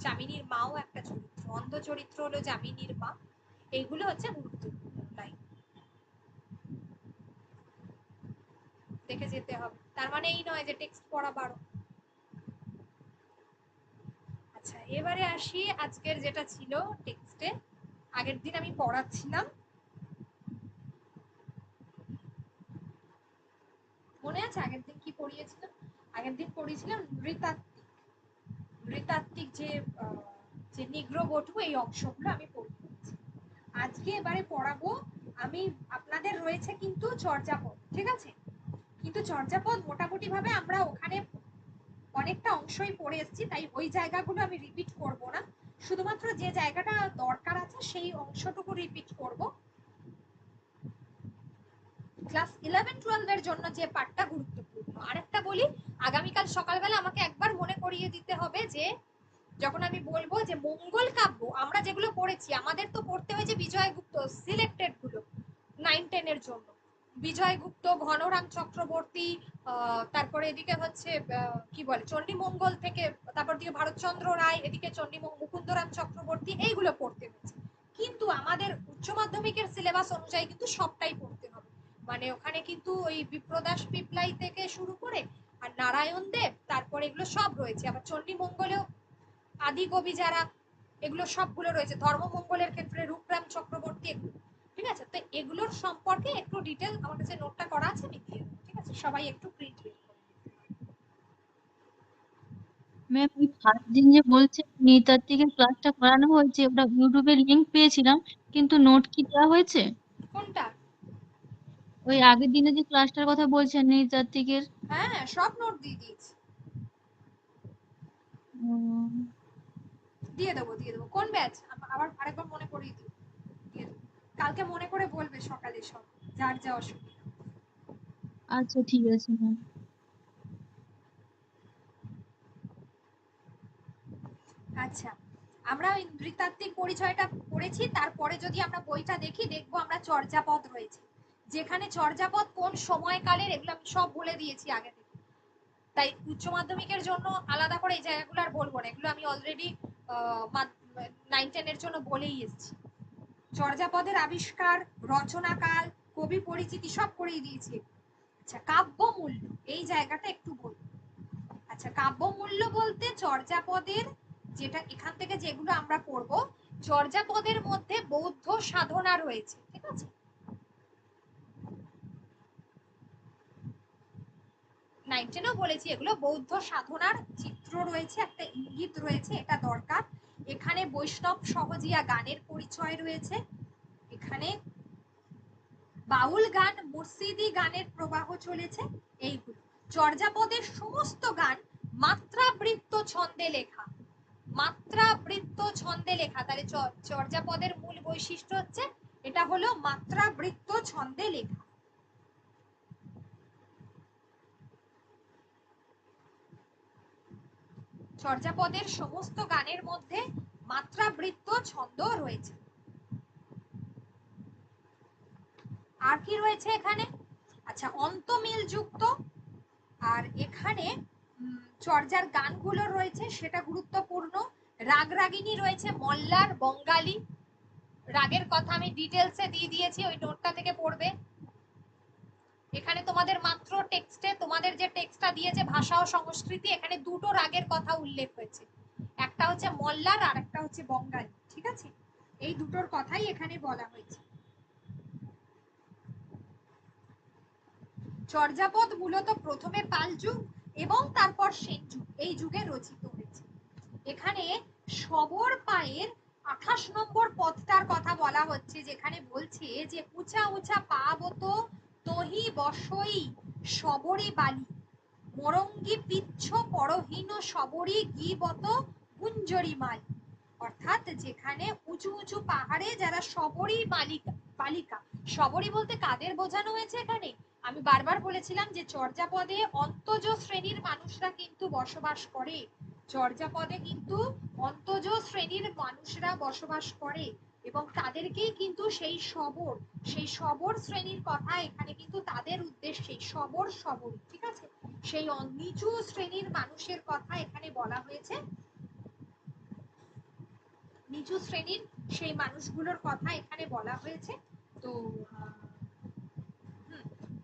যামিনীর মাও একটা চরিত্র, অন্ধ চরিত্র হলো যামিনীর মা। এইগুলো হচ্ছে গুরুত্বপূর্ণ লাইন, দেখে যেতে হবে। তার মানে এই নয় যে টেক্সট পড়া বারো। আচ্ছা, এবারে আসি আজকের যেটা ছিল টেক্সটে, আগের দিন আমি পড়াচ্ছিলাম, মনে আছে আগের দিন কি পড়িয়েছিলাম? আগের দিন পড়িয়েছিলাম নৃতাত্ত্বিক। নৃতাত্ত্বিক যে যে নিগ্রবটু, এই অংশগুলো আমি পড়িয়েছি। আজকে এবারে পড়াবো আমি, আপনাদের রয়েছে কিন্তু চর্যাপদ, ঠিক আছে? কিন্তু চর্যাপদ মোটামুটি ভাবে আমরা ওখানে অনেকটা অংশই পড়ে এসেছি, তাই ওই জায়গাগুলো আমি রিপিট করব না, শুধুমাত্র যে জায়গাটা দরকার আছে সেই অংশটুকু রিপিট করব। ক্লাস 11-12 এর জন্য যে পার্টটা গুরুত্বপূর্ণ। আরেকটা বলি, আগামীকাল সকালবেলা আমাকে একবার মনে করিয়ে দিতে হবে যে যখন আমি বলবো যে মঙ্গল কাব্য আমরা যেগুলো পড়েছি, আমাদের তো পড়তে হয়েছে বিজয়গুপ্ত সিলেক্টেড গুলো 9-10 এর জন্য, বিজয়গুপ্ত, ঘনরাম চক্রবর্তী, তারপরে এদিকে হচ্ছে কি বলে চণ্ডীমঙ্গল থেকে, তারপর দিকে ভারতচন্দ্র রায়, এদিকে মুকুন্দরাম চক্রবর্তী, এইগুলো পড়তে হয়েছে। কিন্তু আমাদের উচ্চ মাধ্যমিকের সিলেবাস অনুযায়ী কিন্তু সবটাই পড়তে হবে, মানে ওখানে কিন্তু ওই বিপ্রদাস পিপলাই থেকে শুরু করে আর নারায়ণ দেব, তারপরে এগুলো সব রয়েছে। আবার চণ্ডীমঙ্গলেও আদি কবি যারা, এগুলো সবগুলো রয়েছে। ধর্মমঙ্গলের ক্ষেত্রে রূপরাম চক্রবর্তী, এগুলো ঠিক আছে। তো এগুলোর সম্পর্কে একটু ডিটেল আমার কাছে নোটটা করা আছে, আমি দিয়ে দেবো, ঠিক আছে? সবাই একটু প্রিন্ট বের করে। ম্যাম ওই ফার্স্ট দিন যে বলছে নৃতাত্ত্বিকের ক্লাসটা করানো হয়েছে, ওটা ইউটিউবে লিংক পেয়েছিলাম, কিন্তু নোট কি দেওয়া হয়েছে? কোনটা? ওই আগের দিনে যে ক্লাসটার কথা বলছেন নৃতাত্ত্বিকের। হ্যাঁ, সব নোট দিয়ে দিয়েছি, উম, দিয়ে দেবো দিয়ে দেবো। কোন ব্যাচ আবার আরেকবার মনে করিয়ে দিই, দিয়ে দেবো। কালকে মনে করে বলবে সকালে সব, যার যা অসুবিধা। আচ্ছা ঠিক আছে ম্যাম। আচ্ছা, আমরা ওই নৃতাত্ত্বিক পরিচয়টা পড়েছি, তারপরে যদি আমরা বইটা দেখি, দেখবো আমরা চর্যাপদ রয়েছে, যেখানে চর্যাপদ কোন সময়কালের, এগুলো আমি সব বলে দিয়েছি আগে থেকে। তাই উচ্চ মাধ্যমিকের জন্য আলাদা করে এই জায়গাগুলো আর বলবো না, এগুলো আমি অলরেডি নাইন টেনের জন্য বলেই এসেছি। চর্যাপদের আবিষ্কার, রচনাকাল, কবি পরিচিতি সব করেই দিয়েছি। আচ্ছা, কাব্যমূল্য এই জায়গাটা একটু বলি। আচ্ছা, কাব্যমূল্য বলতে চর্যাপদের, যেটা এখান থেকে যেগুলো আমরা পড়বো, চর্যাপদের মধ্যে বৌদ্ধ সাধনা রয়েছে, ঠিক আছে। নাইন টেনেও বলেছি এগুলো বৌদ্ধ সাধনার চিত্র রয়েছে, একটা ইঙ্গিত রয়েছে, এটা দরকার। এখানে বৈষ্ণব সহজিয়া গানের পরিচয় রয়েছে, এখানে বাউল গান, মুর্শিদি গানের প্রবাহ চলেছে, এইগুলো। চর্যাপদের সমস্ত গান মাত্রাবৃত্ত ছন্দে লেখা, মাত্রাবৃত্ত ছন্দে লেখা। তাহলে চর্যাপদের মূল বৈশিষ্ট্য হচ্ছে এটা হলো মাত্রাবৃত্ত ছন্দে লেখা। চর্যাপদের সমস্ত গানের মধ্যে মাত্রাবৃত্ত ছন্দ রয়েছে। আর কি রয়েছে এখানে? আচ্ছা, অন্তমিল যুক্ত। আর এখানে চর্যার গানগুলো রয়েছে, সেটা গুরুত্বপূর্ণ। রাগ রাগিনী রয়েছে, মল্লার, বঙ্গালী। রাগের কথা আমি ডিটেলসে দিয়ে দিয়েছি, ওই নোটটা থেকে পড়বে। এখানে তোমাদের মাত্র টেক্সটে, তোমাদের যে টেক্সটটা দিয়েছে ভাষা ও সংস্কৃতি, এখানে দুটো রাগের কথা উল্লেখ হয়েছে, একটা হচ্ছে মল্লার আর একটা হচ্ছে বঙ্গালী, ঠিক আছে। এই দুটোর কথাই এখানে বলা হয়েছে। চর্যাপদ মূলত প্রথমে পাল যুগ এবং তারপর সেন যুগ, এই যুগে রচিত হয়েছে। এখানে সবর পায়ের 28 নম্বর পদটার কথা বলা হচ্ছে, যেখানে বলছে যে উঁচা উঁচা পাবত তহি বসই সবরি বালি মরঙ্গি পিচ্ছ পরহীন সবরি গিবত গুঞ্জরি মাল। অর্থাৎ যেখানে উঁচু উঁচু পাহাড়ে যারা সবরি বালিকা, সবরি বলতে কাদের বোঝানো হয়েছে এখানে? আমি বারবার বলেছিলাম যে চর্যাপদে অন্তজ শ্রেণীর মানুষরা কিন্তু বসবাস করে, চর্যাপদে কিন্তু অন্তজ শ্রেণীর মানুষরা বসবাস করে, এবং তাদেরকেই কিন্তু সেই সবর শ্রেণীর কথা এখানে কিন্তু তাদের উদ্দেশ্যে সবর, ঠিক আছে। সেই নিচু শ্রেণীর মানুষের কথা এখানে বলা হয়েছে, নিচু শ্রেণীর সেই মানুষগুলোর কথা এখানে বলা হয়েছে। তো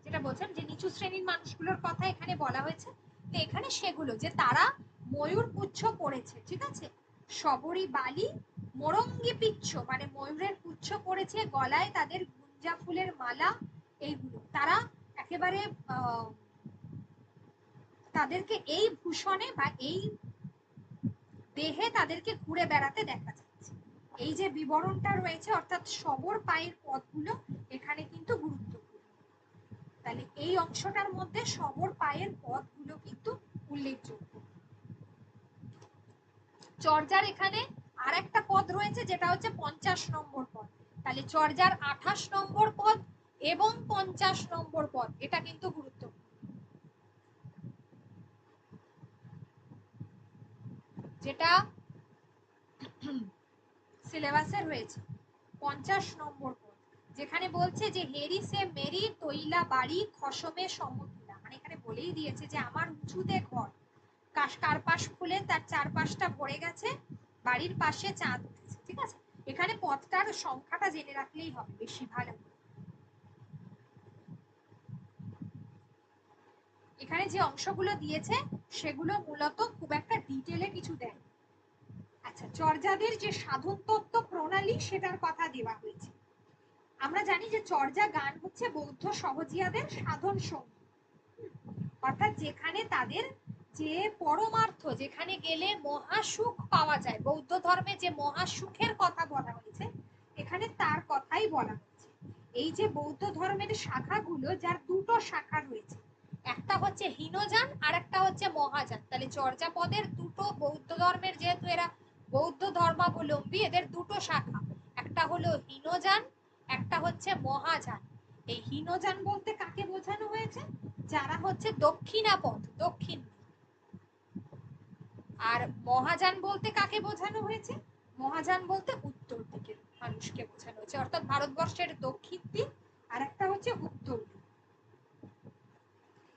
যেটা বলছেন যে নিচু শ্রেণীর মানুষগুলোর কথা এখানে বলা হয়েছে, তো এখানে সেগুলো যে তারা ময়ূর পুচ্ছ পড়েছে, ঠিক আছে। সবরি বালি মোরঙ্গি পিচ্ছ মানে ময়ূরের পুচ্ছ পড়েছে, গলায় তাদের গুঞ্জা ফুলের মালা, এইগুলো তারা একেবারে তাদেরকে এই ভূষণে বা এই দেহে তাদেরকে ঘুরে বেড়াতে দেখা যাচ্ছে। এই যে বিবরণটা রয়েছে, অর্থাৎ সবর পায়ের পদগুলো এখানে কিন্তু গুরুত্বপূর্ণ। তাহলে এই অংশটার মধ্যে সবর পায়ের পদগুলো কিন্তু উল্লেখযোগ্য। চর্যার এখানে আর একটা পদ রয়েছে, যেটা হচ্ছে 50 নম্বর পদ। তাহলে চর্যার 28 নম্বর পদ এবং 50 নম্বর পদ, এটা কিন্তু গুরুত্বপূর্ণ, যেটা সিলেবাসে রয়েছে। 50 নম্বর পদ যেখানে বলছে যে হেরি সে মেরি তৈলা বাড়ি খসমে সমতুলা, মানে এখানে বলেই দিয়েছে যে আমার উঁচুতে ঘর, কার্পাস ফুলে তার চারপাশটা ভরে গেছে, বাড়ির পাশে চাঁদ উঠেছে, ঠিক আছে। এখানে পদটার সংখ্যাটা জেনে রাখলেই হবে, বেশি ভালো। এখানে যে অংশগুলো দিয়েছে সেগুলো মূলত খুব একটা ডিটেলে কিছু দেয়। আচ্ছা, চর্যাদের যে সাধন তত্ত্ব প্রণালী সেটার কথা দেওয়া হয়েছে। আমরা জানি যে চর্যা গান হচ্ছে বৌদ্ধ সহজিয়াদের সাধন সঙ্গী, অর্থাৎ যেখানে তাদের যে পরমার্থ, যেখানে গেলে মহাসুখ পাওয়া যায়, বৌদ্ধ ধর্মে যে মহাসুখের কথা বলা হয়েছে এখানে তার কথাই বলা হচ্ছে। এই যে বৌদ্ধ ধর্মের শাখাগুলো, যার দুটো শাখা রয়েছে, একটা হচ্ছে হীনযান আর একটা হচ্ছে মহাযান। তাহলে চর্যাপদের দুটো, বৌদ্ধ ধর্মের যেহেতু এরা বৌদ্ধ ধর্মাবলম্বী, এদের দুটো শাখা, একটা হলো হীনযান, একটা হচ্ছে মহাযান। এই হীনযান বলতে কাকে বোঝানো হয়েছে? যারা হচ্ছে দক্ষিণাপথ, দক্ষিণ। আর মহাযান বলতে কাকে বোঝানো হয়েছে? মহাযান বলতে উত্তর দিকের মানুষকে বোঝানো হয়েছে, অর্থাৎ ভারতবর্ষের দক্ষিণ দিক আর একটা হচ্ছে উত্তর দিক।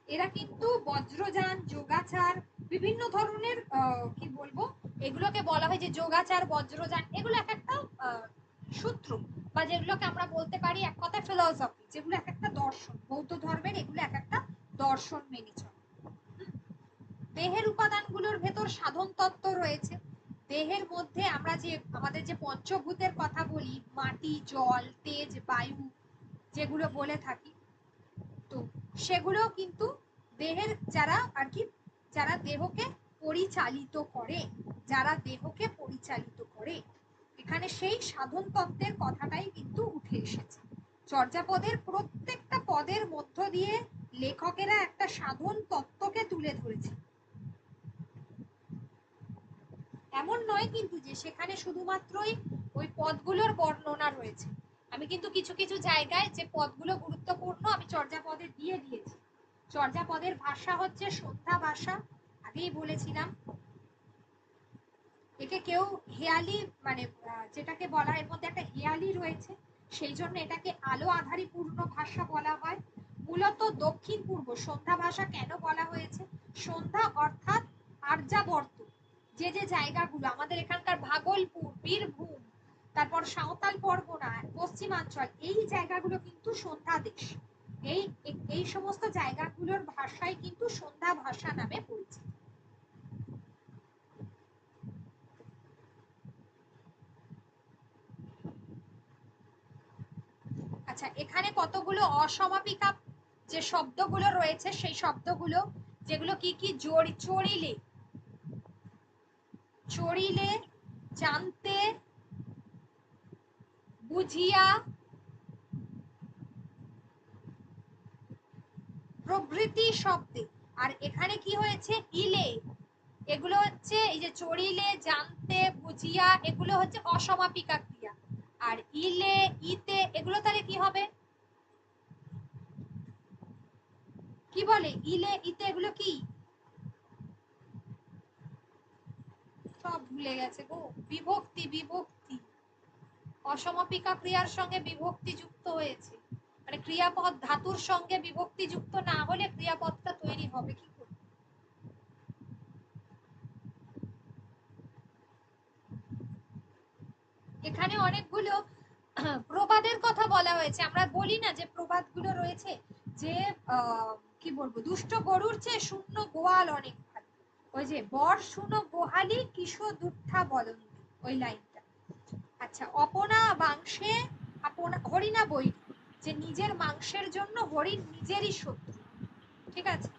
এরা কিন্তু বজ্রযান, যোগাচার, বিভিন্ন ধরনের কি বলবো এগুলোকে বলা হয় যে যোগাচার, বজ্রযান, এগুলো এক একটা সূত্র, বা যেগুলোকে আমরা বলতে পারি এক কথায় ফিলসফি, যেগুলো এক একটা দর্শন। বৌদ্ধ ধর্মের এগুলো এক একটা দর্শন মেনে চলে। দেহের উপাদানগুলোর ভেতর সাধন তত্ত্ব রয়েছে। দেহের মধ্যে আমরা যে আমাদের যে পঞ্চভূতের কথা বলি, মাটি, জল, তেজ, বায়ু যেগুলো বলে থাকি, তো সেগুলো কিন্তু দেহের যারা আর কি, যারা দেহকে পরিচালিত করে, যারা দেহকে পরিচালিত করে, এখানে সেই সাধন তত্ত্বের কথাটাই কিন্তু উঠে এসেছে। চর্যাপদের প্রত্যেকটা পদের মধ্য দিয়ে লেখকেরা একটা সাধন তত্ত্বকে তুলে ধরেছে। এমন নয় কিন্তু যে সেখানে শুধুমাত্রই ওই পদগুলোর বর্ণনা রয়েছে। আমি কিন্তু কিছু কিছু জায়গায় যে পদগুলো গুরুত্বপূর্ণ আমি চর্যাপদে দিয়ে দিয়েছি। চর্যাপদের ভাষা হচ্ছে সন্ধ্যা ভাষা, আগেই বলেছিলাম। একে কেউ হেয়ালি, মানে যেটাকে বলা হয় এর মধ্যে একটা হেয়ালি রয়েছে, সেই জন্য এটাকে আলো আধারী পূর্ণ ভাষা বলা হয়। মূলত দক্ষিণ পূর্ব সন্ধ্যা ভাষা কেন বলা হয়েছে? সন্ধ্যা অর্থাৎ আর্যাবর্ত, যে যে জায়গাগুলো আমাদের এখানকার ভাগলপুর, বীরভূম, তারপর সাঁওতাল পরগনা, পশ্চিমাঞ্চল, এই জায়গাগুলো কিন্তু সন্ধ্যা দেশ। এই এই সমস্ত জায়গাগুলোর ভাষাই কিন্তু সন্ধ্যা ভাষা নামে পরিচিত। আচ্ছা, এখানে কতগুলো অসমাপিকা যে শব্দগুলো রয়েছে, সেই শব্দগুলো যেগুলো কি কি? চড়িলে, চড়িলে, জানতে, বুঝিয়া প্রভৃতি শব্দে। আর এখানে কি হয়েছে? ইলে, এগুলো হচ্ছে এই যে চড়িলে, জানতে, বুঝিয়া, এগুলো হচ্ছে অসমাপিকা ক্রিয়া। আর ইলে, ইতে, এগুলো তাহলে কি হবে? কি বলে? ইলে, ইতে, এগুলো কি? সব ভুলে গেছে গো। বিভক্তি, বিভক্তি। অসমাপিকা ক্রিয়ার সঙ্গে বিভক্তি যুক্ত হয়েছে, মানে ক্রিয়াপদ ধাতুর সঙ্গে বিভক্তি যুক্ত না হলে ক্রিয়াপদটা তৈরি হবে কি করে? এখানে অনেকগুলো প্রবাদের কথা বলা হয়েছে। আমরা বলি না যে প্রবাদগুলো রয়েছে যে কি বলবো, দুষ্ট গরুর চেয়ে শূন্য গোয়াল অনেক ভালো। ওই যে বর শুনো গোহালি, কিশোর দুঃখা বলন্তি, ওই লাইনটা। আচ্ছা, অপনা মাংসে আপনা হরিণা বই, যে নিজের মাংসের জন্য হরিণ নিজেরই শত্রু। ঠিক আছে,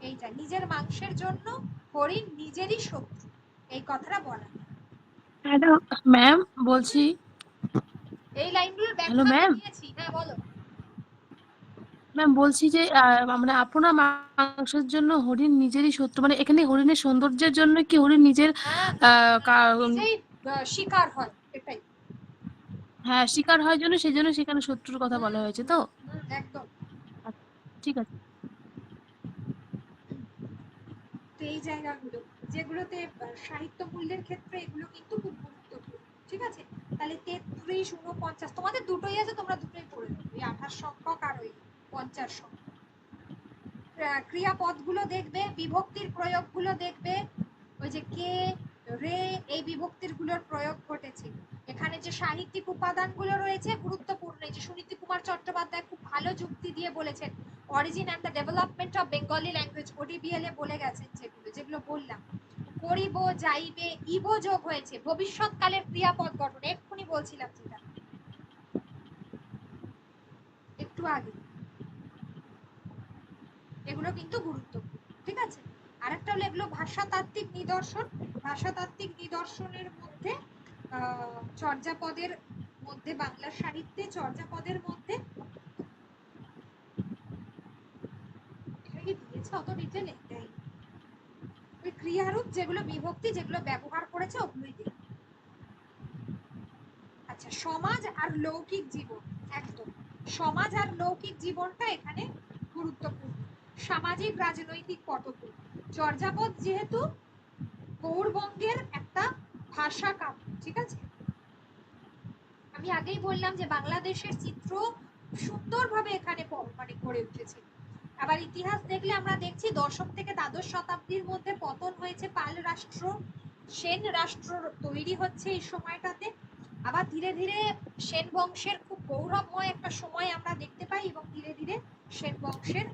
এইটা নিজের মাংসের জন্য হরিণ নিজেরই শত্রু, এই কথাটা বলা। ম্যাডাম, ম্যাম বলছি। এই লাইনগুলোর হ্যালো ব্যাখ্যা আমি ম্যাম। দিয়েছি। হ্যাঁ বলো। ম্যাম বলছি যে আমরা আপনার মাংসের জন্য হরিণ নিজেরই শত্রু, মানে এখানে হরিণের সৌন্দর্যের জন্য কি হরিণ নিজের হ্যাঁ, নিজেই শিকার হয়, এটাই। হ্যাঁ শিকার হয় জন্য সেই জন্য সেখানে শত্রুর কথা বলা হয়েছে তো। একদম। আচ্ছা, ঠিক আছে। তো এই জায়গাগুলো যেগুলোতে সাহিত্য মূল্যের ক্ষেত্রে এগুলো কিন্তু খুব গুরুত্বপূর্ণ। ঠিক আছে, তাহলে 33, 49 তোমাদের দুটোই আছে, তোমরা দুটোই পড়ে নেবে, ওই 28 সংখ্যক আর ওই 50 সংখ্যক। ক্রিয়াপদগুলো দেখবে, বিভক্তির প্রয়োগগুলো দেখবে, ওই যে কে, রে, এই বিভক্তির গুলোর প্রয়োগ ঘটেছে। এখানে যে সাহিত্যিক উপাদানগুলো রয়েছে গুরুত্বপূর্ণ, এই যে সুনীতি কুমার চট্টোপাধ্যায় খুব ভালো যুক্তি দিয়ে বলেছেন, origin and the development of Bengali language, ODBL এ বলে গেছেন, যেগুলো যেগুলো বললাম। করিব, যাইবে, ইব যোগ হয়েছে, ভবিষ্যৎকালের ক্রিয়াপদ গঠন, এক্ষুনি বলছিলাম যেটা একটু আগে, এগুলো কিন্তু গুরুত্বপূর্ণ। ঠিক আছে, আরেকটা হলো এগুলো ভাষাতাত্ত্বিক নিদর্শন। ভাষাতাত্ত্বিক নিদর্শনের মধ্যে চর্যাপদের মধ্যে, বাংলা সাহিত্যে চর্যাপদের মধ্যে এটা কি দিয়েছে, অত ডিটেল দেয়, ওই ক্রিয়ারূপ যেগুলো বিভক্তি যেগুলো ব্যবহার করেছে ওগুলোই দেয়। আচ্ছা, সমাজ আর লৌকিক জীবন, একদম সমাজ আর লৌকিক জীবনটা এখানে গুরুত্বপূর্ণ। সামাজিক রাজনৈতিক পটভূমি, চর্যাপদ যেহেতু গৌড়বঙ্গের একটা ভাষা কাব্য। ঠিক আছে, আমি আগেই বললাম যে বাংলাদেশের চিত্র সুন্দরভাবে এখানে মানে গড়ে উঠেছে। আবার ইতিহাস দেখলে আমরা দেখছি দশম থেকে দ্বাদশ শতাব্দীর মধ্যে পতন হয়েছে পাল রাষ্ট্র, সেন রাষ্ট্র তৈরি হচ্ছে এই সময়টাতে। আবার ধীরে ধীরে সেন বংশের খুব গৌরবময় একটা সময় আমরা দেখতে পাই এবং ধীরে ধীরে সেন বংশের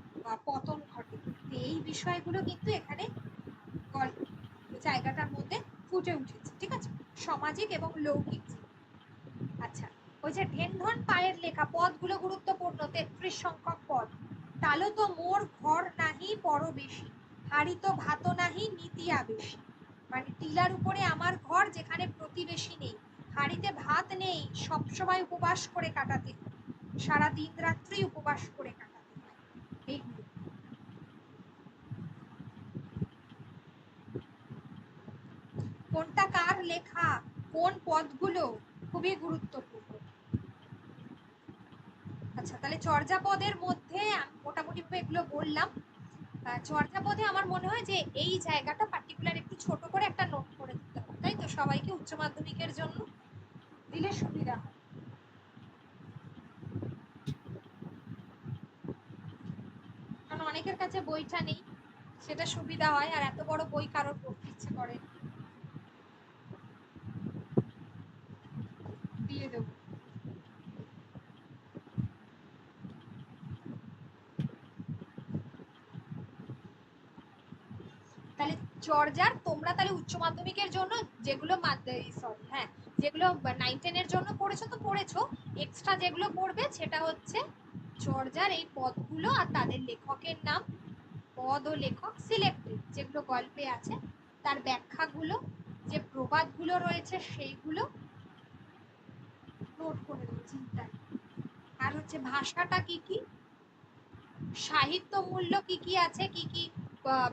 পতন ঘটে। এই বিষয়গুলো কিন্তু এখানে জায়গাটার মধ্যে ফুটে উঠেছে, ঠিক আছে, সামাজিক এবং লৌকিক জীবন। আচ্ছা, ওই যে ঢেনঢন পায়ের লেখা পদগুলো গুরুত্বপূর্ণ, 33 সংখ্যক পদ। তালো তো মোর ঘর নাহি পর বেশি, হাড়ি তো ভাত নাহি নীতি আবেশি। মানে টিলার উপরে আমার ঘর, যেখানে প্রতিবেশী নেই, হাড়িতে ভাত নেই, সবসময় উপবাস করে কাটাতে হয়, সারা দিন রাত্রি উপবাস করে কাটাতে হয়। এইগুলো কোনটা কার লেখা, কোন পদগুলো, খুবই গুরুত্বপূর্ণ। আচ্ছা, তাহলে চর্যাপদের মধ্যে মোটামুটি এগুলো বললাম। চর্যাপদে আমার মনে হয় যে এই জায়গাটা পার্টিকুলার একটু ছোট করে একটা নোট করে দিতে হবে, তাই তো? সবাইকে উচ্চ মাধ্যমিকের জন্য দিলে সুবিধা হয়। কারণ অনেকের কাছে বইটা নেই, সেটা সুবিধা হয়, আর এত বড় বই কারোর পড়তে ইচ্ছে করে, দিয়ে দেবো। তাহলে চর্যার তোমরা তাহলে উচ্চ মাধ্যমিকের জন্য যেগুলো সরি, হ্যাঁ, যেগুলো 9-10 এর জন্য পড়েছো তো পড়েছো, এক্সট্রা যেগুলো পড়বে সেটা হচ্ছে চর্যার এই পদগুলো আর তাদের লেখকের নাম, পদ ও লেখক সিলেক্টেড যেগুলো গল্পে আছে, তার ব্যাখ্যাগুলো, যে প্রবাদগুলো রয়েছে সেইগুলো নোট করে দেবো চিন্তায়। আর হচ্ছে ভাষাটা কি কি, সাহিত্য মূল্য কি কি আছে, কি কি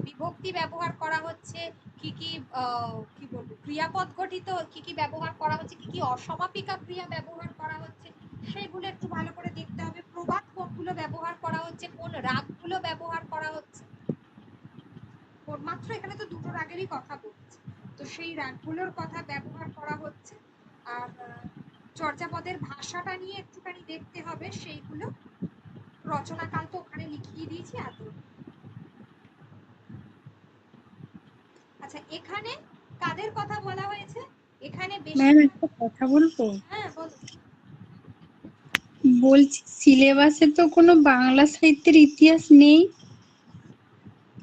বিভক্তি ব্যবহার করা হচ্ছে, কি কি কি বলবো ক্রিয়াপদ গঠিত কি কি ব্যবহার করা হচ্ছে, কি কি অসমাপিকা ক্রিয়া ব্যবহার করা হচ্ছে, সেগুলো একটু ভালো করে দেখতে হবে। প্রবাদ কোনগুলো ব্যবহার করা হচ্ছে, কোন রাগগুলো ব্যবহার করা হচ্ছে, মাত্র এখানে তো দুটো রাগেরই কথা বলছে, তো সেই রাগগুলোর কথা ব্যবহার করা হচ্ছে। আর চর্যাপদের ভাষাটা নিয়ে একটুখানি দেখতে হবে, সেইগুলো রচনাকাল তো ওখানে লিখিয়ে দিয়েছি আদৌ। আচ্ছা, এখানে কাদের কথা বলা হয়েছে? এখানে বেশি, ম্যাম একটা কথা বলবো? হ্যাঁ বলো। বলছি সিলেবাসে তো কোনো বাংলা সাহিত্যের ইতিহাস নেই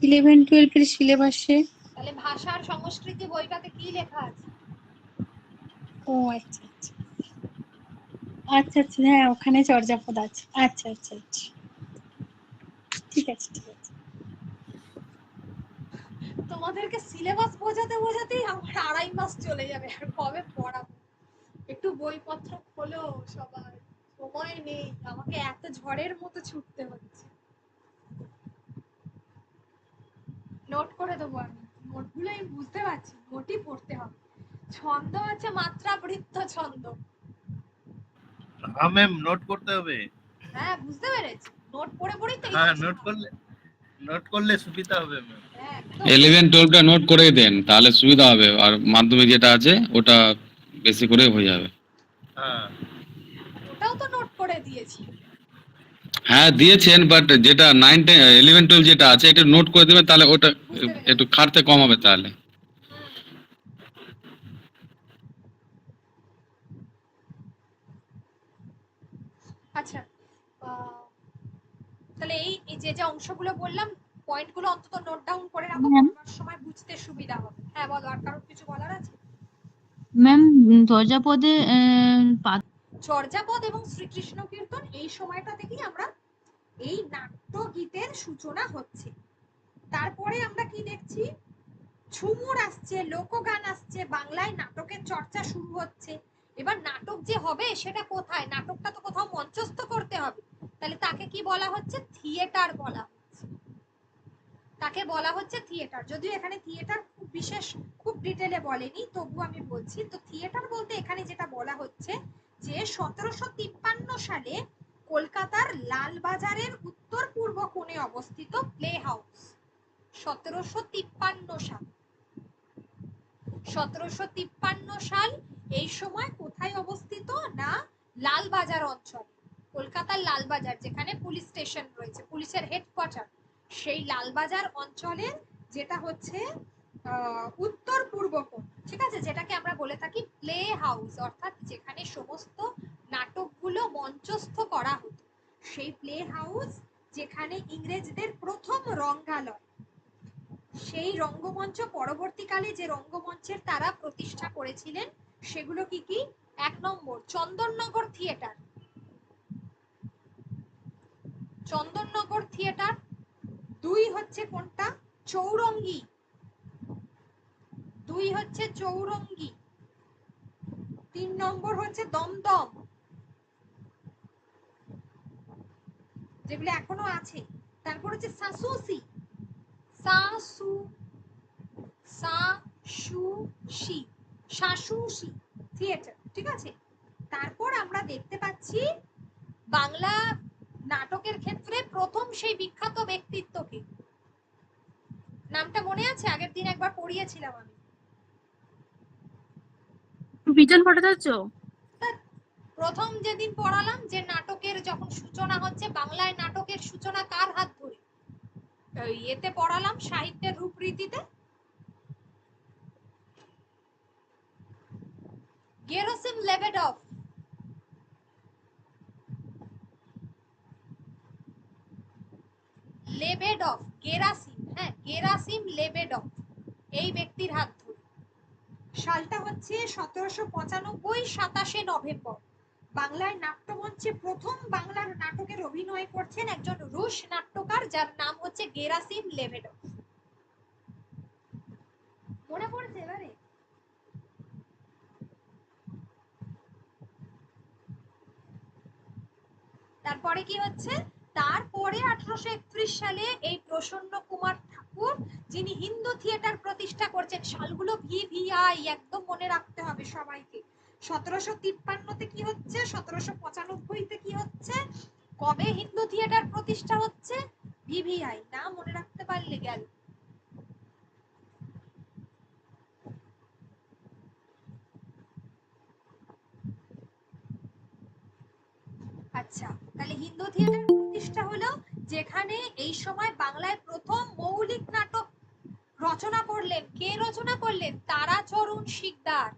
11-12 এর সিলেবাসে। তাহলে ভাষা আর সংস্কৃতি বইটাতে কি লেখা আছে? ও আচ্ছা আচ্ছা আচ্ছা আচ্ছা, হ্যাঁ ওখানে চর্যাপদ আছে। আচ্ছা আচ্ছা আচ্ছা, ঠিক আছে ঠিক আছে। তোমাদেরকে সিলেবাস বোঝাতে বোঝাতেই আমার 2.5 মাস চলে যাবে, আর কবে পড়াবো? একটু বইপত্র খোলো সবাই, সময় নেই, আমাকে এত ঝড়ের মতো ছুটতে হচ্ছে। নোট করে দেবো আমি, নোটগুলো আমি বুঝতে পারছি, নোটই পড়তে হবে। ছন্দ আছে, মাত্রা বৃত্ত ছন্দ। হ্যাঁ ম্যাম, নোট করতে হবে। হ্যাঁ বুঝতে পেরেছি, নোট পড়ে পড়েই তো হ্যাঁ, নোট করলে সুবিধা হবে ম্যাম। 11-12টা নোট করে দেন, তাহলে সুবিধা হবে, আর মাধ্যমিক যেটা আছে ওটা বেশি করে হয়ে যাবে। হ্যাঁ ওটাও তো নোট করে দিয়েছি। হ্যাঁ দিয়েছেন, বাট যেটা 9-10 11-12 যেটা আছে এটা নোট করে দেবেন, তাহলে ওটা একটু খাটতে কম হবে তাহলে। আচ্ছা, তাহলে এই যে যে অংশগুলো বললাম, পয়েন্টগুলো অন্তত নোট ডাউন করে রাখো, ম্যাম পড়ার সময় বুঝতে সুবিধা হবে। হ্যাঁ বলো, আর কারোর কিছু বলার আছে? ম্যাম চর্যাপদে চর্যাপদ এবং শ্রীকৃষ্ণ কীর্তন এই সময়টা থেকেই আমরা এই নাট্য গীতের সূচনা হচ্ছে। তারপরে আমরা কি দেখছি, ঝুমুর আসছে, লোকগান আসছে, বাংলায় নাটকের চর্চা শুরু হচ্ছে। এবার নাটক যে হবে সেটা কোথায়, নাটকটা তো কোথাও মঞ্চস্থ করতে হবে, তাহলে তাকে কি বলা হচ্ছে, থিয়েটার বলা হচ্ছে। তাকে বলা হচ্ছে থিয়েটার, যদিও এখানে থিয়েটার খুব বিশেষ খুব ডিটেলে বলেনি, তবু আমি বলছি। তো থিয়েটার বলতে এখানে যেটা বলা হচ্ছে যে 1753 সালে কলকাতার লালবাজারের উত্তর পূর্ব কোণে অবস্থিত প্লে হাউস। 1753 সাল, 1753 সাল, এই সময় কোথায় অবস্থিত না, লালবাজার অঞ্চল, কলকাতার লালবাজার, যেখানে পুলিশ স্টেশন রয়েছে, পুলিশের হেডকোয়ার্টার, সেই লালবাজার অঞ্চলের যেটা হচ্ছে উত্তর পূর্ব কোণ, ঠিক আছে, যেটাকে আমরা বলে থাকি প্লে হাউস, অর্থাৎ যেখানে সমস্ত নাটকগুলো মঞ্চস্থ করা হতো, সেই প্লে হাউস যেখানে ইংরেজদের প্রথম রঙ্গালয়, সেই রঙ্গমঞ্চ পরবর্তীকালে যে রঙ্গমঞ্চের তারা প্রতিষ্ঠা করেছিলেন সেগুলো কি কি? 1 নম্বর চন্দননগর থিয়েটার, চন্দননগর থিয়েটার। 2 হচ্ছে কোনটা? চৌরঙ্গি, 2 হচ্ছে চৌরঙ্গি। 3 নম্বর হচ্ছে দমদম, যেগুলো এখনো আছে। তারপর হচ্ছে সাসুসি, সাসু সাসুসি, শাশুসি থিয়েটার। ঠিক আছে, তারপর আমরা দেখতে পাচ্ছি বাংলা নাটকের ক্ষেত্রে প্রথম সেই বিখ্যাত ব্যক্তিত্বকে, নামটা মনে আছে? আগের দিন একবার পড়িয়েছিলাম আমি। বিজন ভট্টাচার্য। প্রথম যেদিন পড়ালাম যে নাটকের যখন সূচনা হচ্ছে, বাংলায় নাটকের সূচনা কার হাত ধরে, এতে পড়ালাম সাহিত্যের রূপরীতিতে, গেরাসিম লেবেডভ। লেবেডভ, গেরাসিম, হ্যাঁ গেরাসিম লেবেডভ, এই ব্যক্তির হাত ধরে। সালটা হচ্ছে 1795, 27শে নভেম্বর। বাংলায় নাট্যমঞ্চে প্রথম বাংলার নাটকের অভিনয় করছেন একজন রুশ নাট্যকার, যার নাম হচ্ছে গেরাসিম লেবেডভ। মনে পড়ছে এবারে? তারপরে কি হচ্ছে? তারপরে 1831 সালে এই প্রসন্ন কুমার ঠাকুর, যিনি হিন্দু থিয়েটার প্রতিষ্ঠা করছেন, সালগুলো ভিভিআই একদম মনে রাখতে হবে সবাইকে। 1753-তে কি হচ্ছে, 1795-তে কি হচ্ছে, কবে হিন্দু থিয়েটার প্রতিষ্ঠা হচ্ছে, ভিভিআই না মনে রাখতে পারলে গেল। আচ্ছা, তাহলে হিন্দু থিয়েটার প্রতিষ্ঠা হলো যেখানে এই সময় বাংলায় প্রথম মৌলিক নাটক রচনা করলেন। কে রচনা করলেন? তারাচরণ শিকদার।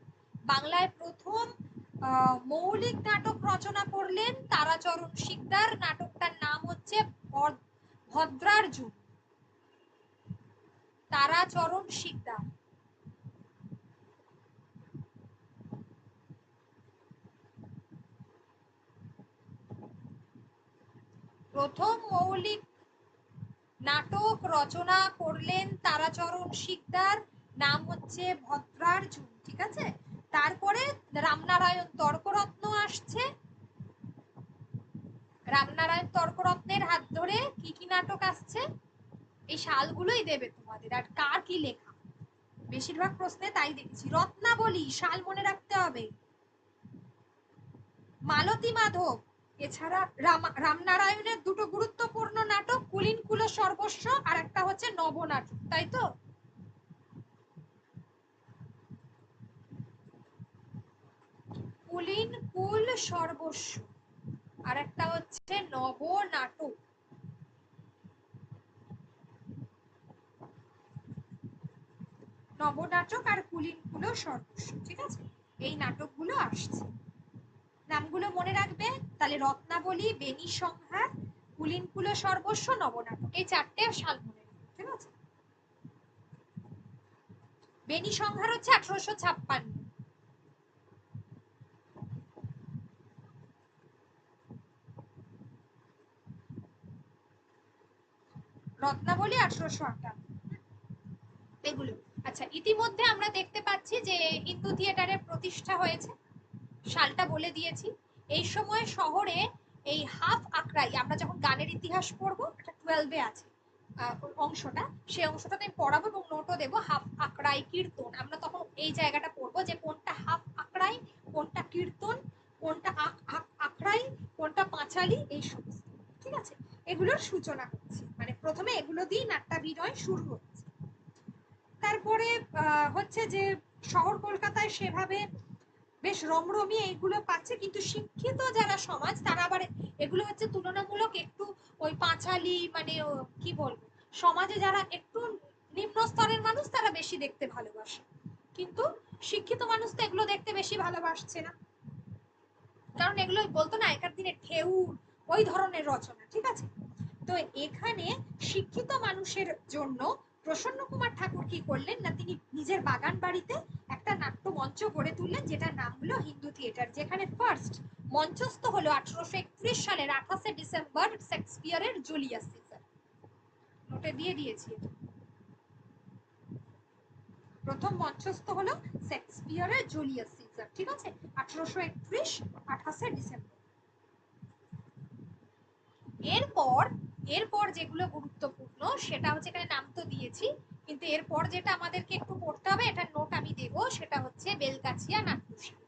বাংলায় প্রথম মৌলিক নাটক রচনা করলেন তারাচরণ শিকদার। নাটকটার নাম হচ্ছে ভদ্রার্জুন। তারাচরণ শিকদার। প্রথম মৌলিক নাটক রচনা করলেন তারাচরণ শিকদার, নাম হচ্ছে ভদ্রার্জুন। ঠিক আছে, তারপরে রামনারায়ণ তর্করত্ন আসছে। রামনারায়ণ তর্করত্নের হাত ধরে কি কি নাটক আসছে, এই সালগুলোই দেবে তোমাদের, আর কার কি লেখা। বেশিরভাগ প্রশ্নে তাই দেখেছি। রত্নাবলী, সাল মনে রাখতে হবে। মালতী মাধব, এছাড়া রামনারায়ণের দুটো গুরুত্বপূর্ণ নাটক, কুলীন কুল সর্বস্ব, আর একটা হচ্ছে নবনাটক, তাই তো? কুলীন কুল সর্বস্ব, আর একটা হচ্ছে নবনাটক। নবনাটক আর কুলীন কুল সর্বস্ব। ঠিক আছে, এই নাটকগুলো আসছে, নামগুলো মনে রাখবে। তাহলে রত্নাবলী, বেনি সংহার, কুলীন কুল সর্বস্ব, নবনাটক, এই 4টে সাল মনে রাখবে। ঠিক আছে, বেনি সংহার হচ্ছে 1856, রত্নাবলী 1858, এগুলো। আচ্ছা, ইতিমধ্যে আমরা দেখতে পাচ্ছি যে হিন্দু থিয়েটারের প্রতিষ্ঠা হয়েছে, সালটা বলে দিয়েছি। এই সময় শহরে এই হাফ আখড়াই, আমরা যখন গানের ইতিহাস পড়বো, এটা 12-এ আছে অংশটা, সেই অংশটাতে আমি পড়াবো এবং নোটও দেবো। হাফ আখড়াই কীর্তন, আমরা তখন এই জায়গাটা পড়বো যে কোনটা হাফ আখড়াই, কোনটা কীর্তন, কোনটা আখড়াই, কোনটা পাঁচালি, এই সমস্ত। ঠিক আছে, এগুলোর সূচনা হচ্ছে, মানে প্রথমে এগুলো দিয়ে নাট্যাভিনয় শুরু হচ্ছে। তারপরে হচ্ছে যে শহর কলকাতায় সেভাবে বেশ রমরমি এইগুলো পাচ্ছে, কিন্তু শিক্ষিত যারা সমাজ তারা আবার এগুলো হচ্ছে তুলনামূলক একটু ওই পাঁচালি, মানে কি বলবো, সমাজে যারা একটু নিম্ন স্তরের মানুষ তারা বেশি দেখতে ভালোবাসে। কিন্তু শিক্ষিত মানুষ তো এগুলো দেখতে বেশি ভালোবাসছে না, কারণ এগুলো বলতো না একার দিনে ঢেউ, ওই ধরনের রচনা, ঠিক আছে। তো এখানে শিক্ষিত মানুষের জন্য প্রসন্ন কুমার ঠাকুর কি করলেন না, তিনি নিজের বাগান বাড়িতে একটা নাট্য মঞ্চ গড়ে তুললেন, যেটার নাম হলো হিন্দু থিয়েটার, যেখানে ফার্স্ট মঞ্চস্থ হলো 1831 সালের 28 ডিসেম্বর শেক্সপিয়ারের জুলিয়াস সিজার। নোটে দিয়ে দিয়েছি এটা। প্রথম মঞ্চস্থ হলো শেক্সপিয়ারের জুলিয়াস সিজার, ঠিক আছে, 1831 28 ডিসেম্বর। এরপর যেগুলো গুরুত্বপূর্ণ সেটা হচ্ছে, এখানে নাম তো দিয়েছি, কিন্তু এরপর যেটা আমাদেরকে একটু পড়তে হবে, এটার নোট আমি দেব, সেটা হচ্ছে বেলগাছিয়া নাট্যশালা।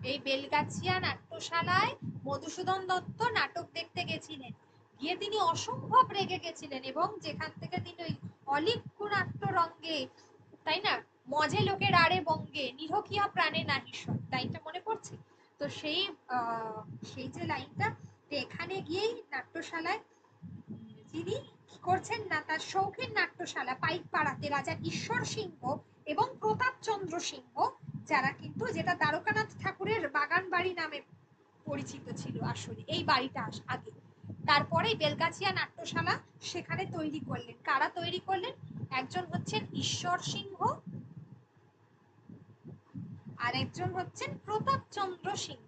এই বেলগাছিয়া নাট্যশালায় মধুসূদন দত্ত নাটক দেখতে গেছিলেন, গিয়ে তিনি অসম্ভব রেগে গেছিলেন, এবং যেখান থেকে তিনি ওই অলিখ্য নাট্য রঙ্গে, তাই না, মজে লোকের আড়ে বঙ্গে নিরখিয়া প্রাণে নাহি সয়, লাইনটা মনে পড়ছে তো? সেই যে লাইনটা, এখানে গিয়েই নাট্যশালায় তিনি কি করছেন না, তার শৌখিন নাট্যশালা পাইকপাড়াতে রাজা ঈশ্বর সিংহ এবং প্রতাপচন্দ্র সিংহ, যারা কিন্তু, যেটা দ্বারকানাথ ঠাকুরের বাগান বাড়ি নামে পরিচিত ছিল আসলে এই বাড়িটা আগে, তারপরে বেলগাছিয়া নাট্যশালা সেখানে তৈরি করলেন। কারা তৈরি করলেন? একজন হচ্ছেন ঈশ্বর সিংহ, আর একজন হচ্ছেন প্রতাপচন্দ্র সিংহ।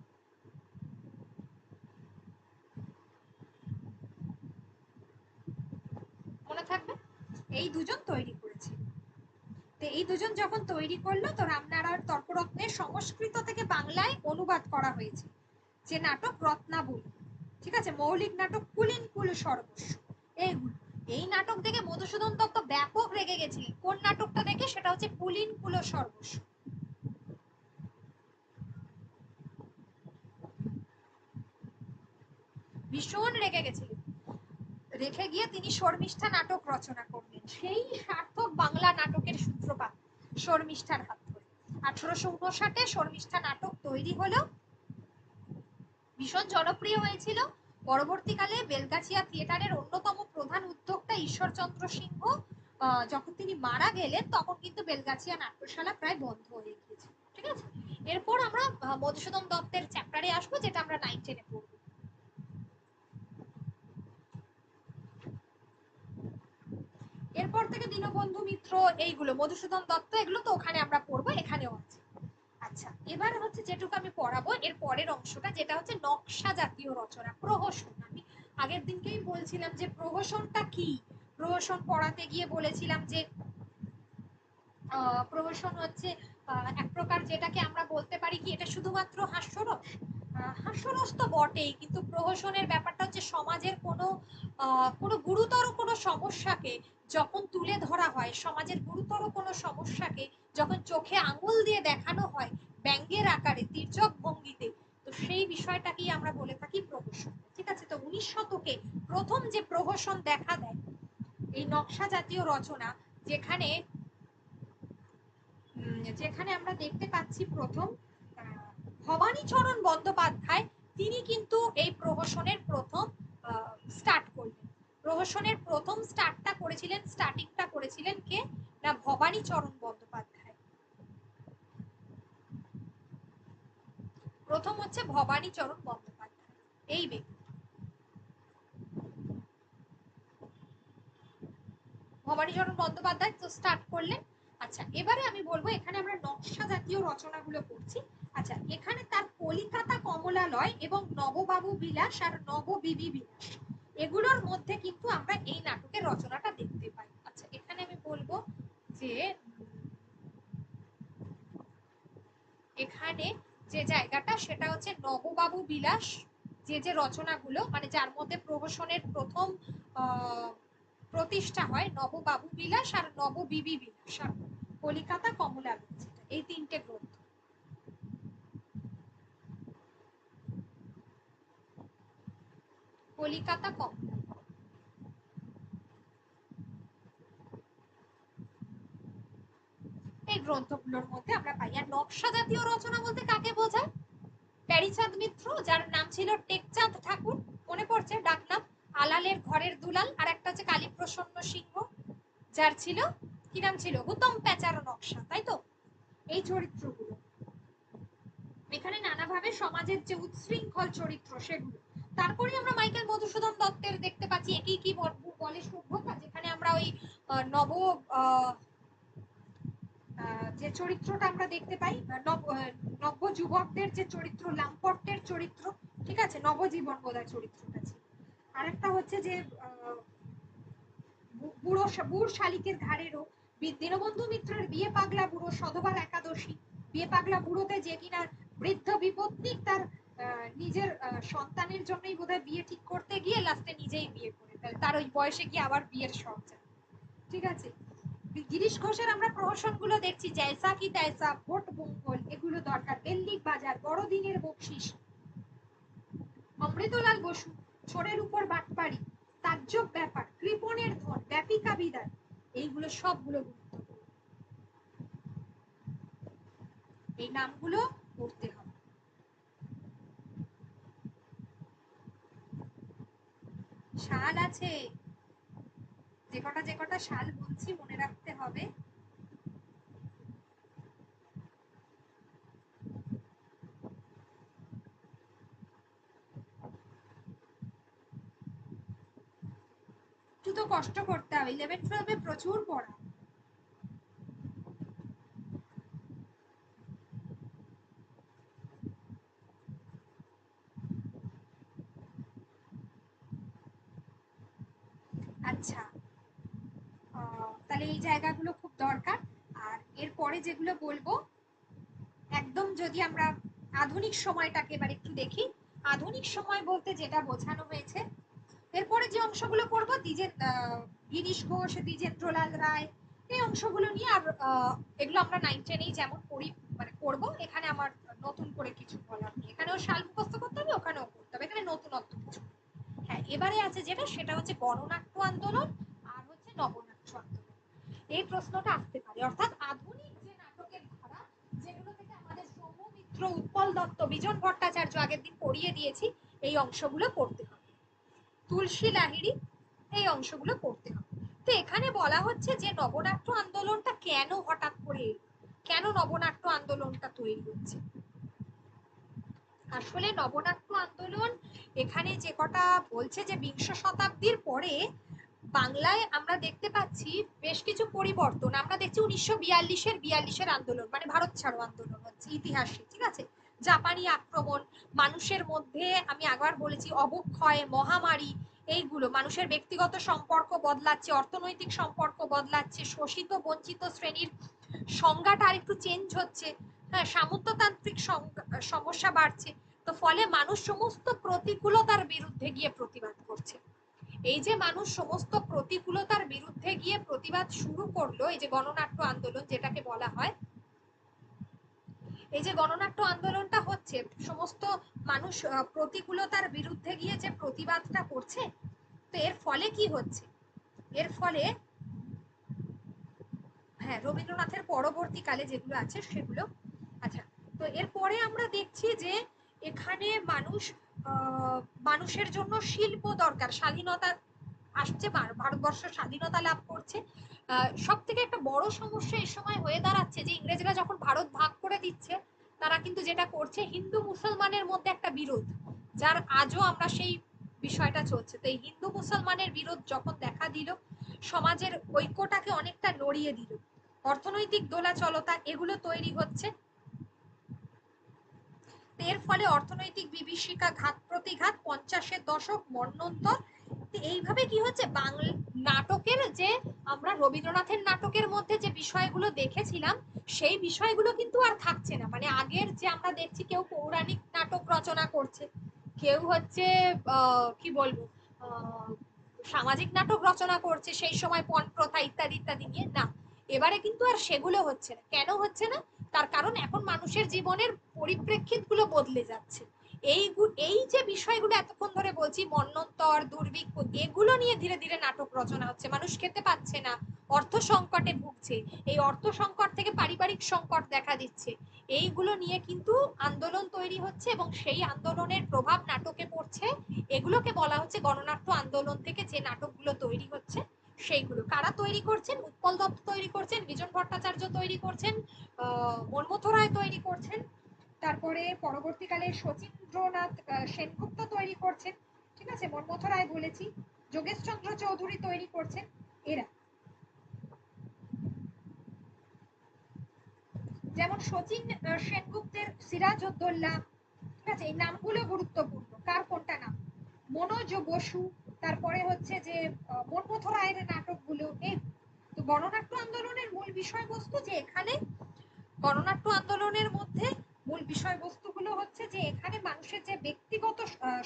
মনে থাকবে, এই দুজন তৈরি করেছে। তো এই দুজন যখন তৈরি করলো, তো রামনারায়ণ তর্করত্নের সংস্কৃত থেকে বাংলায় অনুবাদ করা হয়েছে যে নাটক রত্নাবলী, ঠিক আছে, মৌলিক নাটক কুলীন কুল সর্বস্ব, এইগুলো। এই নাটক দেখে মধুসূদন দত্ত ব্যাপক রেগে গেছিলেন। কোন নাটকটা দেখে? সেটা হচ্ছে কুলীন কুল সর্বস্ব। ভীষণ রেগে গেছিলেন, রেখে গিয়ে তিনি শর্মিষ্ঠা নাটক রচনা করলেন। সেই সার্থক বাংলা নাটকের সূত্রপাত শর্মিষ্ঠার হাত ধরে। 1859 শর্মিষ্ঠা নাটক তৈরি হলো, ভীষণ জনপ্রিয় হয়েছিল। পরবর্তীকালে বেলগাছিয়া থিয়েটারের অন্যতম প্রধান উদ্যোক্তা ঈশ্বরচন্দ্র সিংহ যখন তিনি মারা গেলেন, তখন কিন্তু বেলগাছিয়া নাট্যশালা প্রায় বন্ধ হয়ে গিয়েছে, ঠিক আছে। এরপর আমরা মধুসূদন দত্তের চ্যাপ্টারে আসবো, যেটা আমরা 9, 10 এ পড়বো। এরপর থেকে দীনবন্ধু মিত্র, এইগুলো মধুসূদন দত্ত, এগুলো তো ওখানে আমরা পড়বো, এখানেও আছে। আচ্ছা, এবার হচ্ছে যেটুকু আমি পড়াবো এর পরের অংশটা, যেটা হচ্ছে নকশা জাতীয় রচনা, প্রহসন। আমি আগের দিনকেই বলছিলাম যে প্রহসনটা কি, প্রহসন পড়াতে গিয়ে বলেছিলাম যে প্রহসন হচ্ছে এক প্রকার, যেটাকে আমরা বলতে পারি কি, এটা শুধুমাত্র হাস্যরস। হাস্যরস তো বটেই, কিন্তু প্রহসনের ব্যাপারটা হচ্ছে সমাজের কোনো গুরুতর কোনো সমস্যাকে যখন তুলে ধরা হয়, সমাজের গুরুতর কোনো সমস্যাকে যখন চোখে আঙুল দিয়ে দেখানো হয় ব্যঙ্গের আকারে, তির্যক ভঙ্গিতে, তো সেই বিষয়টাকেই আমরা বলে থাকি প্রহসন, ঠিক আছে। তো 19 শতকে প্রথম যে প্রহসন দেখা দেয়, এই নকশা জাতীয় রচনা, যেখানে আমরা দেখতে পাচ্ছি প্রথম ভবানীচরণ বন্দ্যোপাধ্যায়, তিনি কিন্তু এই প্রহসনের প্রথম স্টার্ট করলেন। প্রহসনের প্রথম স্টার্টিংটা করেছিলেন কে না, ভবানীচরণ বন্দ্যোপাধ্যায়। প্রথম হচ্ছে ভবানীচরণ বন্দ্যোপাধ্যায়, এই ব্যক্তি ভবানীচরণ বন্দ্যোপাধ্যায় তো স্টার্ট করলেন। আচ্ছা, এবারে আমি বলবো, এখানে আমরা নকশা জাতীয় রচনাগুলো পড়ছি। আচ্ছা, এখানে তার কলিকাতা কমলালয় এবং নববাবু বিলাস আর নববিবি বিলাস, এগুলোর মধ্যে কিন্তু আমরা এই নাটকের রচনাটা দেখতে পাই। আচ্ছা, এখানে আমি বলবো যে এখানে যে জায়গাটা, সেটা হচ্ছে নববাবু বিলাস, যে রচনাগুলো, মানে যার মধ্যে প্রহসনের প্রথম প্রতিষ্ঠা হয়, নববাবু বিলাস আর নববিবি বিলাস আর কলিকাতা কমলালয়, এই 3টে গ্রন্থ। কলিকাতা কমলালয়, এই গ্রন্থগুলোর মধ্যে আমরা পাই। আর নকশা জাতীয় রচনা বলতে কাকে বোঝায়? প্যারীচাঁদ মিত্র, যার নাম ছিল টেকচাঁদ ঠাকুর, মনে পড়ছে ডাকনাম, আলালের ঘরের দুলাল, আর একটা হচ্ছে কালীপ্রসন্ন যার ছিল কি নাম ছিল, হুতম প্যাচার নকশা, তাই তো? এই চরিত্রগুলো এখানে নানাভাবে সমাজের যে উচ্ছৃঙ্খল চরিত্র সেগুলো। তারপরে আমরা মাইকেল মধুসূদন দত্তের দেখতে পাচ্ছি একই কি বলে সভ্যতা, যেখানে আমরা ওই নব যে চরিত্রটা আমরা দেখতে পাই, নব্য যুবকদের যে চরিত্র, লাম্পটের চরিত্র, ঠিক আছে, নবজীবন বোধহয় চরিত্রটা ছিল। আরেকটা হচ্ছে যে বুড়ো শালিকের ঘাড়েরও, দীনবন্ধু মিত্রের বিয়ে পাগলা বুড়ো, সধবার একাদশী, বিয়ে পাগলা বুড়োতে যে কিনা বৃদ্ধ বিপত্নিক তার নিজের সন্তানের জন্যই বোধহয় বিয়ে ঠিক করতে গিয়ে লাস্টে নিজেই বিয়ে করে ফেলে, তার ওই বয়সে গিয়ে আবার বিয়ের শখ যায়, ঠিক আছে। গিরিশ ঘোষের আমরা প্রহসন গুলো দেখছি, জয়সা কি তৈসা, ভোট মঙ্গল, এগুলো দরকার, দিল্লি বাজার, বড়দিনের বকশিস, অমৃতলাল বসু, ছোড়ের উপর বাটপাড়ি, তাজ্জব ব্যাপার, কৃপণের ধন, ব্যাপিকা বিদায়, এইগুলো সবগুলো গুরুত্বপূর্ণ, এই নামগুলো পড়তে হবে। শাল আছে, যে কটা শাল বলছি মনে রাখতে হবে। একটু তো কষ্ট করতে হবে, 11-12 প্রচুর পড়া। আচ্ছা, তাহলে এই জায়গাগুলো খুব দরকার। আর এরপরে যেগুলো বলবো, একদম যদি আমরা আধুনিক সময়টাকে এবার একটু দেখি, আধুনিক সময় বলতে যেটা বোঝানো হয়েছে, এরপরে যে অংশগুলো করবো, গিরিশ ঘোষ, দ্বিজেন্দ্রলাল রায়, এই অংশগুলো নিয়ে আর এগুলো আমরা 9-10 যেমন পড়ি মানে করবো, এখানে আমার নতুন করে কিছু বলার নেই, এখানেও শাল মুখস্থ করতে হবে, ওখানেও করতে হবে, এখানে নতুনত্ব কিছু। হ্যাঁ, এবারে আছে যেটা, সেটা হচ্ছে গণনাট্য আন্দোলন আর হচ্ছে নবনাট্য আন্দোলন। এই প্রশ্নটা আসতে পারে, অর্থাৎ আধুনিক যে নাটকের ধারা, যেগুলো থেকে আমাদের সৌমিত্র, উৎপল দত্ত, বিজন ভট্টাচার্য আগের দিন পড়িয়ে দিয়েছি, এই অংশগুলো পড়তে হবে, তুলসী লাহিড়ী, এই অংশগুলো পড়তে হবে। তো এখানে বলা হচ্ছে যে নবনাট্য আন্দোলনটা কেন হঠাৎ করে, কেন নবনাট্য আন্দোলনটা তৈরি হচ্ছে। আসলে নবনাট্য আন্দোলন এখানে যে কটা বলছে যে বিংশ শতাব্দীর পরে বাংলায় আমরা দেখতে পাচ্ছি বেশ কিছু পরিবর্তন। আমরা দেখছি 1942-এর আন্দোলন, মানে ভারত ছাড়ো আন্দোলন হচ্ছে ইতিহাসে, ঠিক আছে, জাপানি আক্রমণ, মানুষের মধ্যে আমি আগের বলেছি অবক্ষয়, মহামারী, এইগুলো, মানুষের ব্যক্তিগত সম্পর্ক বদলাচ্ছে, অর্থনৈতিক সম্পর্ক বদলাচ্ছে, শোষিত বঞ্চিত শ্রেণীর সংজ্ঞাটা আরেকটু চেঞ্জ হচ্ছে, হ্যাঁ, সামন্ততান্ত্রিক সমস্যা বাড়ছে, তো ফলে মানুষ সমস্ত প্রতিকূলতার বিরুদ্ধে গিয়ে প্রতিবাদ করছে। এই যে মানুষ সমস্ত প্রতিকূলতার বিরুদ্ধে গিয়ে প্রতিবাদ শুরু করলো, এই যে গণনাট্য আন্দোলন যেটাকে বলা হয়, এই যে গণনাট্য আন্দোলনটা হচ্ছে, সমস্ত মানুষ প্রতিকূলতার বিরুদ্ধে গিয়ে যে প্রতিবাদটা করছে, তো এর ফলে কি হচ্ছে, এর ফলে হ্যাঁ, রবীন্দ্রনাথের পরবর্তীকালে যেগুলো আছে সেগুলো। আচ্ছা, তো এরপরে আমরা দেখছি যে এখানে মানুষের জন্য শিল্প দরকার, স্বাধীনতা আসছে, ভারতবর্ষ স্বাধীনতা লাভ করছে। সব থেকে একটা বড় সমস্যা এই সময় হয়ে দাঁড়াচ্ছে যে ইংরেজরা যখন ভারত ভাগ করে দিচ্ছে, তারা কিন্তু যেটা করছে, হিন্দু মুসলমানের মধ্যে একটা বিরোধ, যার আজও আমরা সেই বিষয়টা চলছে। তো এই হিন্দু মুসলমানের বিরোধ যখন দেখা দিল, সমাজের ঐক্যটাকে অনেকটা নড়িয়ে দিল, অর্থনৈতিক দোলাচলতা এগুলো তৈরি হচ্ছে, এর ফলে অর্থনৈতিক বিভীষিকা, ঘাত প্রতিঘাত, 50-এর দশক, মন্বন্তর, এইভাবে কি হচ্ছে, বাংলা নাটকের যে আমরা রবীন্দ্রনাথের নাটকের মধ্যে যে বিষয়গুলো দেখেছিলাম, সেই বিষয়গুলো কিন্তু আর থাকছে না। মানে আগের যে আমরা দেখছি, কেউ পৌরাণিক নাটক রচনা করছে, কেউ হচ্ছে কি বলবো, সামাজিক নাটক রচনা করছে সেই সময় পণ প্রথা ইত্যাদি ইত্যাদি নিয়ে, না, এবারে কিন্তু আর সেগুলো হচ্ছে না। কেন হচ্ছে না? তার কারণ এখন মানুষের জীবনের পরিপ্রেক্ষিত গুলো বদলে যাচ্ছে। এই যে বিষয়গুলো এতক্ষণ ধরে বলছি, মন্বন্তর, দুর্ভিক্ষ, এগুলো নিয়ে ধীরে ধীরে নাটক রচনা হচ্ছে। মানুষ খেতে পাচ্ছে না, অর্থ সংকটে ভুগছে, এই অর্থ সংকট থেকে পারিবারিক সংকট দেখা দিচ্ছে, এইগুলো নিয়ে কিন্তু আন্দোলন তৈরি হচ্ছে, এবং সেই আন্দোলনের প্রভাব নাটকে পড়ছে। এগুলোকে বলা হচ্ছে গণনাট্য আন্দোলন থেকে যে নাটকগুলো তৈরি হচ্ছে সেইগুলো কারা তৈরি করছেন? উৎপল দত্ত তৈরি করছেন, বিজন ভট্টাচার্য তৈরি করছেন, মন্মথ রায় তৈরি করছেন, তারপরে পরবর্তীকালে শচীন্দ্রনাথ সেনগুপ্ত তৈরি করছেন, ঠিক আছে, মন্মথ রায় বলেছি, যোগেশচন্দ্র চৌধুরী তৈরি করছেন, এরা। যেমন শচীন সেনগুপ্তের সিরাজউদ্দৌলা, ঠিক আছে, এই নামগুলো গুরুত্বপূর্ণ। কার কোনটা নাম? মনোজ বসু, তারপরে হচ্ছে যে মন্মথ রায়ের নাটকগুলো। এই তো গণনাট্য আন্দোলনের মূল বিষয়বস্তু যে এখানে গণনাট্য আন্দোলনের মধ্যে মূল বিষয়বস্তুগুলো হচ্ছে যে এখানে মানুষের যে ব্যক্তিগত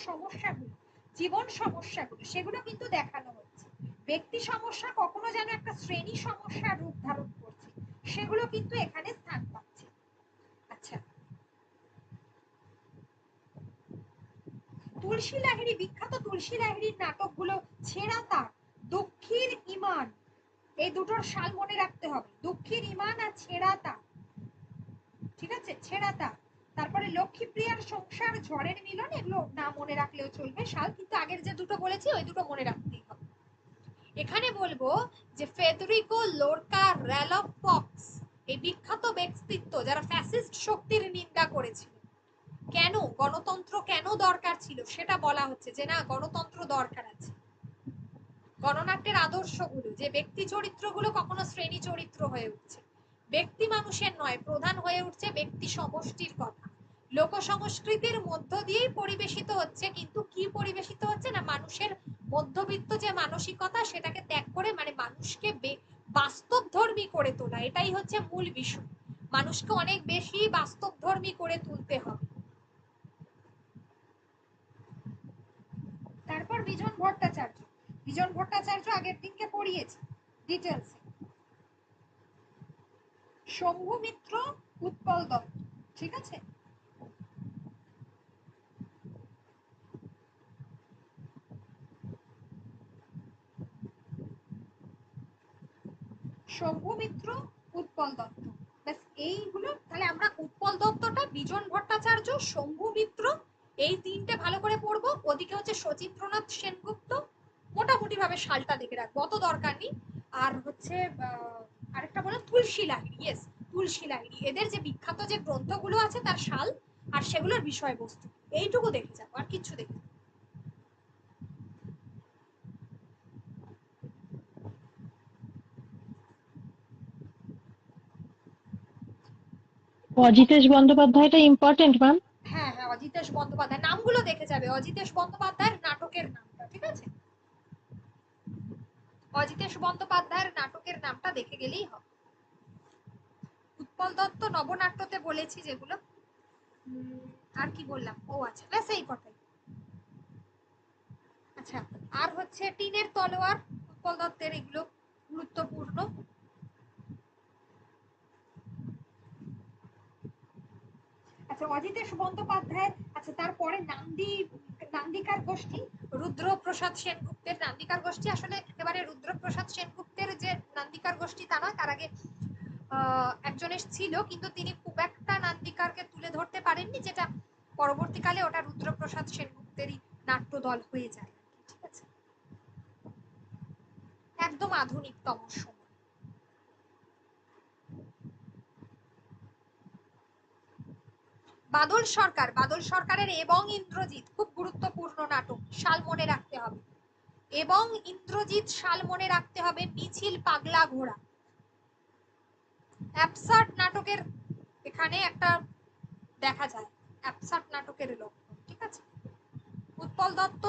সমস্যাগুলো, জীবন সমস্যাগুলো, সেগুলো কিন্তু দেখানো হচ্ছে। ব্যক্তি সমস্যা কখনো যেন একটা শ্রেণী সমস্যার রূপ ধারণ করছে, সেগুলো কিন্তু এখানে স্থান পাচ্ছে। আচ্ছা, তুলসী লাহিড়ী, বিখ্যাত তুলসী লাহিড়ীর নাটকগুলো ছেঁড়া তার, দুঃখীর ইমান, এই দুটোর সাল মনে রাখতে হবে। দুঃখীর ইমান আর ছেঁড়া তার, ঠিক আছে, ছেঁড়া তার। তারপরে লক্ষ্মীপ্রিয়ার সংসার, ঝড়ের মিলন, এগুলো না মনে রাখলেও চলবে সাল, কিন্তু আগের যে দুটো বলেছি ওই দুটো মনে রাখতেই হবে। এখানে বলবো যে ফেদেরিকো লোরকা, র্যালফ ফক্স, এই বিখ্যাত ব্যক্তিত্ব যারা ফ্যাসিস্ট শক্তির নিন্দা করেছিল। কেন গণতন্ত্র কেন দরকার ছিল সেটা বলা হচ্ছে যে না, গণতন্ত্র দরকার আছে। গণনাট্যের আদর্শগুলো, যে ব্যক্তি চরিত্রগুলো কখনো শ্রেণী চরিত্র হয়ে উঠছে, ব্যক্তি মানুষের নয়, প্রধান হয়ে উঠছে ব্যক্তি সমষ্টির কথা। লোক সংস্কৃতির মধ্য দিয়েই পরিবেশিত হচ্ছে, কিন্তু কি পরিবেশিত হচ্ছে না, মানুষের মধ্যবিত্ত যে মানসিকতা সেটাকে ত্যাগ করে মানে মানুষকে বাস্তবধর্মী করে তোলা, এটাই হচ্ছে মূল বিষয়। মানুষকে অনেক বেশি বাস্তবধর্মী করে তুলতে হবে। তারপর বিজন ভট্টাচার্য, বিজন ভট্টাচার্য আগের দিনকে পড়িয়েছি ডিটেলসে। শম্ভু মিত্র, উৎপল দত্ত, ঠিক আছে। শম্ভু মিত্র, উৎপল দত্ত, ব্যাস এইগুলো। তাহলে আমরা উৎপল দত্তটা, বিজন ভট্টাচার্য, শম্ভু মিত্র, এই তিনটে ভালো করে পড়বো। ওদিকে হচ্ছে শচীন্দ্রনাথ সেনগুপ্ত, মোটামুটি ভাবে সালটা দেখে রাখবো, অত দরকার নেই। আর হচ্ছে আরেকটা বললাম তুলসী লাহিড়ী, ইয়েস, তুলসী লাহিড়ী, এদের যে বিখ্যাত যে গ্রন্থগুলো আছে তার সাল আর সেগুলোর বিষয়বস্তু, এইটুকু দেখে যাবো, আর কিচ্ছু দেখে যাবো। অজিতেশ বন্দ্যোপাধ্যায়টা ইম্পর্টেন্ট ম্যাম। হ্যাঁ হ্যাঁ, অজিতেশ বন্দ্যোপাধ্যায়, নামগুলো দেখে যাবে, অজিতেশ বন্দ্যোপাধ্যায়ের নাটকের নামটা, ঠিক আছে, অজিতেশ বন্দ্যোপাধ্যায়ের নাটকের নামটা দেখে গেলেই হবে। উৎপল দত্ত নবনাট্যতে বলেছি যেগুলো। আর কি বললাম? ও আচ্ছা, ব্যাস এই কথাই। আচ্ছা, আর হচ্ছে টিনের তলোয়ার, উৎপল দত্তের, এগুলো গুরুত্বপূর্ণ। আচ্ছা, অজিতেশ বন্দ্যোপাধ্যায়, আচ্ছা, তারপরে নান্দিকার গোষ্ঠী, রুদ্রপ্রসাদ সেনগুপ্তের নান্দিকার গোষ্ঠী। আসলে একেবারে রুদ্রপ্রসাদ সেনগুপ্তের যে নান্দিকার গোষ্ঠী তা নয়, তার আগে একজনের ছিল, কিন্তু তিনি খুব একটা নান্দিকারকে তুলে ধরতে পারেননি, যেটা পরবর্তীকালে ওটা রুদ্রপ্রসাদ সেনগুপ্তেরই নাট্যদল হয়ে যায়, ঠিক আছে, একদম আধুনিকতম সময়। বাদল সরকার, বাদল সরকারের এবং ইন্দ্রজিৎ খুব গুরুত্বপূর্ণ নাটক, সাল মনে রাখতে হবে। এবং ইন্দ্রজিৎ সাল মনে রাখতে হবে। মিছিল পাগলা ঘোড়া, অ্যাবসার্ড নাটকের এখানে একটা দেখা যায়, অ্যাবসার্ড নাটকের লক্ষণ, ঠিক আছে। Utpal Dutt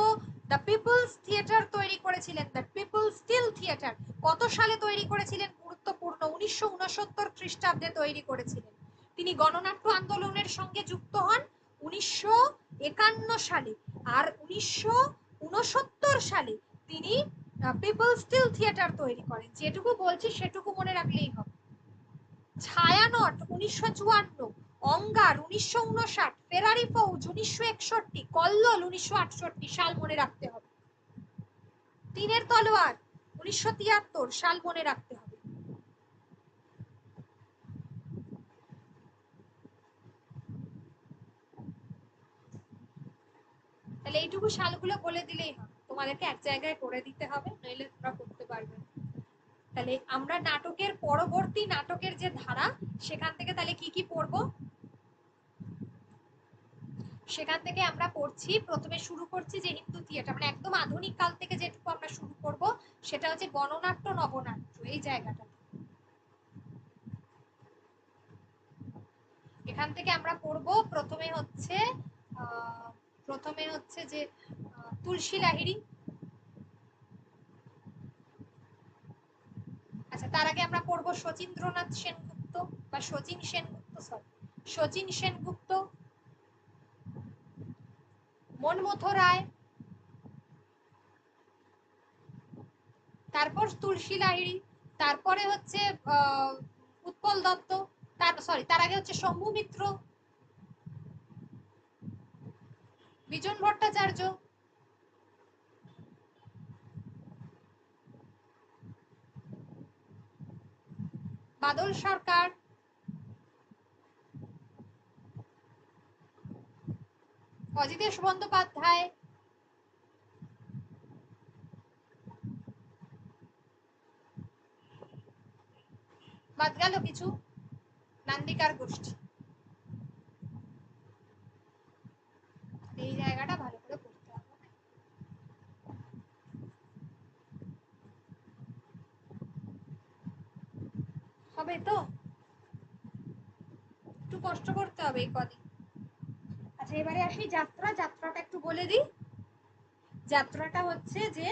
the People's theatre তৈরি করেছিলেন, দ্য পিপল স্টিল থিয়েটার কত সালে তৈরি করেছিলেন? গুরুত্বপূর্ণ, 1969 খ্রিস্টাব্দে তৈরি করেছিলেন। তিনি গণনাট্য আন্দোলনের সঙ্গে যুক্ত হন 1951 সালে, আর 1969 সালে তিনি পিপল স্টিল থিয়েটার তৈরি করেন। যেটুকু বলছি সেটুকু মনে রাখলেই হবে। ছায়ানট 1954, অঙ্গার 1959, ফেরারি ফৌজ 1961, কল্লোল 1968 সাল মনে রাখতে হবে। টিনের তলোয়ার 1973 সাল মনে রাখতে হবে। তাহলে এইটুকু সালগুলো বলে দিলেই হবে, তোমাদেরকে এক জায়গায় করে দিতে হবে, নইলে তোমরা করতে পারবে না। তাহলে আমরা নাটকের পরবর্তী নাটকের যে ধারা সেখান থেকে তাহলে কি কি পড়বো? সেখান থেকে আমরা পড়ছি, প্রথমে শুরু করছি যে হিন্দু থিয়েটার, মানে একদম আধুনিক কাল থেকে যেটুকু আমরা শুরু করব সেটা হচ্ছে গণনাট্য নবনাট্য, এই জায়গাটা। এখান থেকে আমরা পড়ব প্রথমে হচ্ছে যে তুলসী লাহিড়ী। আচ্ছা, তার আগে আমরা পড়ব শচীন্দ্রনাথ সেনগুপ্ত বা শচীন সেনগুপ্ত, মনমথ রায়, তারপর তুলসী লাহিড়ী, তারপরে হচ্ছে উৎপল দত্ত, তার আগে হচ্ছে শম্ভু মিত্র, বিজন ভট্টাচার্য, বাদল সরকার, অজিতেশ বন্দ্যোপাধ্যায়, বাদ গেল কিছু, নান্দিকার গোষ্ঠী। এই জায়গাটা ভালো করে পড়তে হবে। হবে তো, একটু কষ্ট করতে হবে এই কদিন। আচ্ছা, এবারে আসি যাত্রাটা একটু বলে দিই। যাত্রাটা হচ্ছে যে,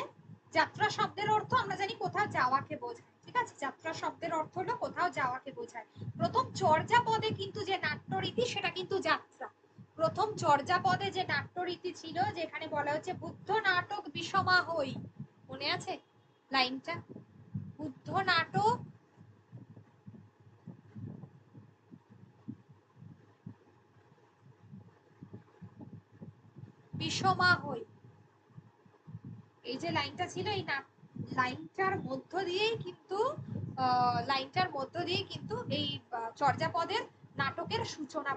যাত্রা শব্দের অর্থ আমরা জানি কোথাও যাওয়াকে বোঝায়, ঠিক আছে? যাত্রা শব্দের অর্থ হলো কোথাও যাওয়াকে বোঝায়। প্রথম চর্যাপদে কিন্তু যে নাট্যরীতি সেটা কিন্তু যাত্রা। প্রথম চর্যাপদে যে নাট্যরীতি ছিল, যেখানে বলা হচ্ছে বুদ্ধ নাটক বিষমা হই, মনে আছে লাইনটা? বুদ্ধ নাটক বিষমা হই, এই যে লাইনটা ছিল, এই লাইনটার মধ্য দিয়েই কিন্তু এই চর্যাপদের নাটকের সূচনা,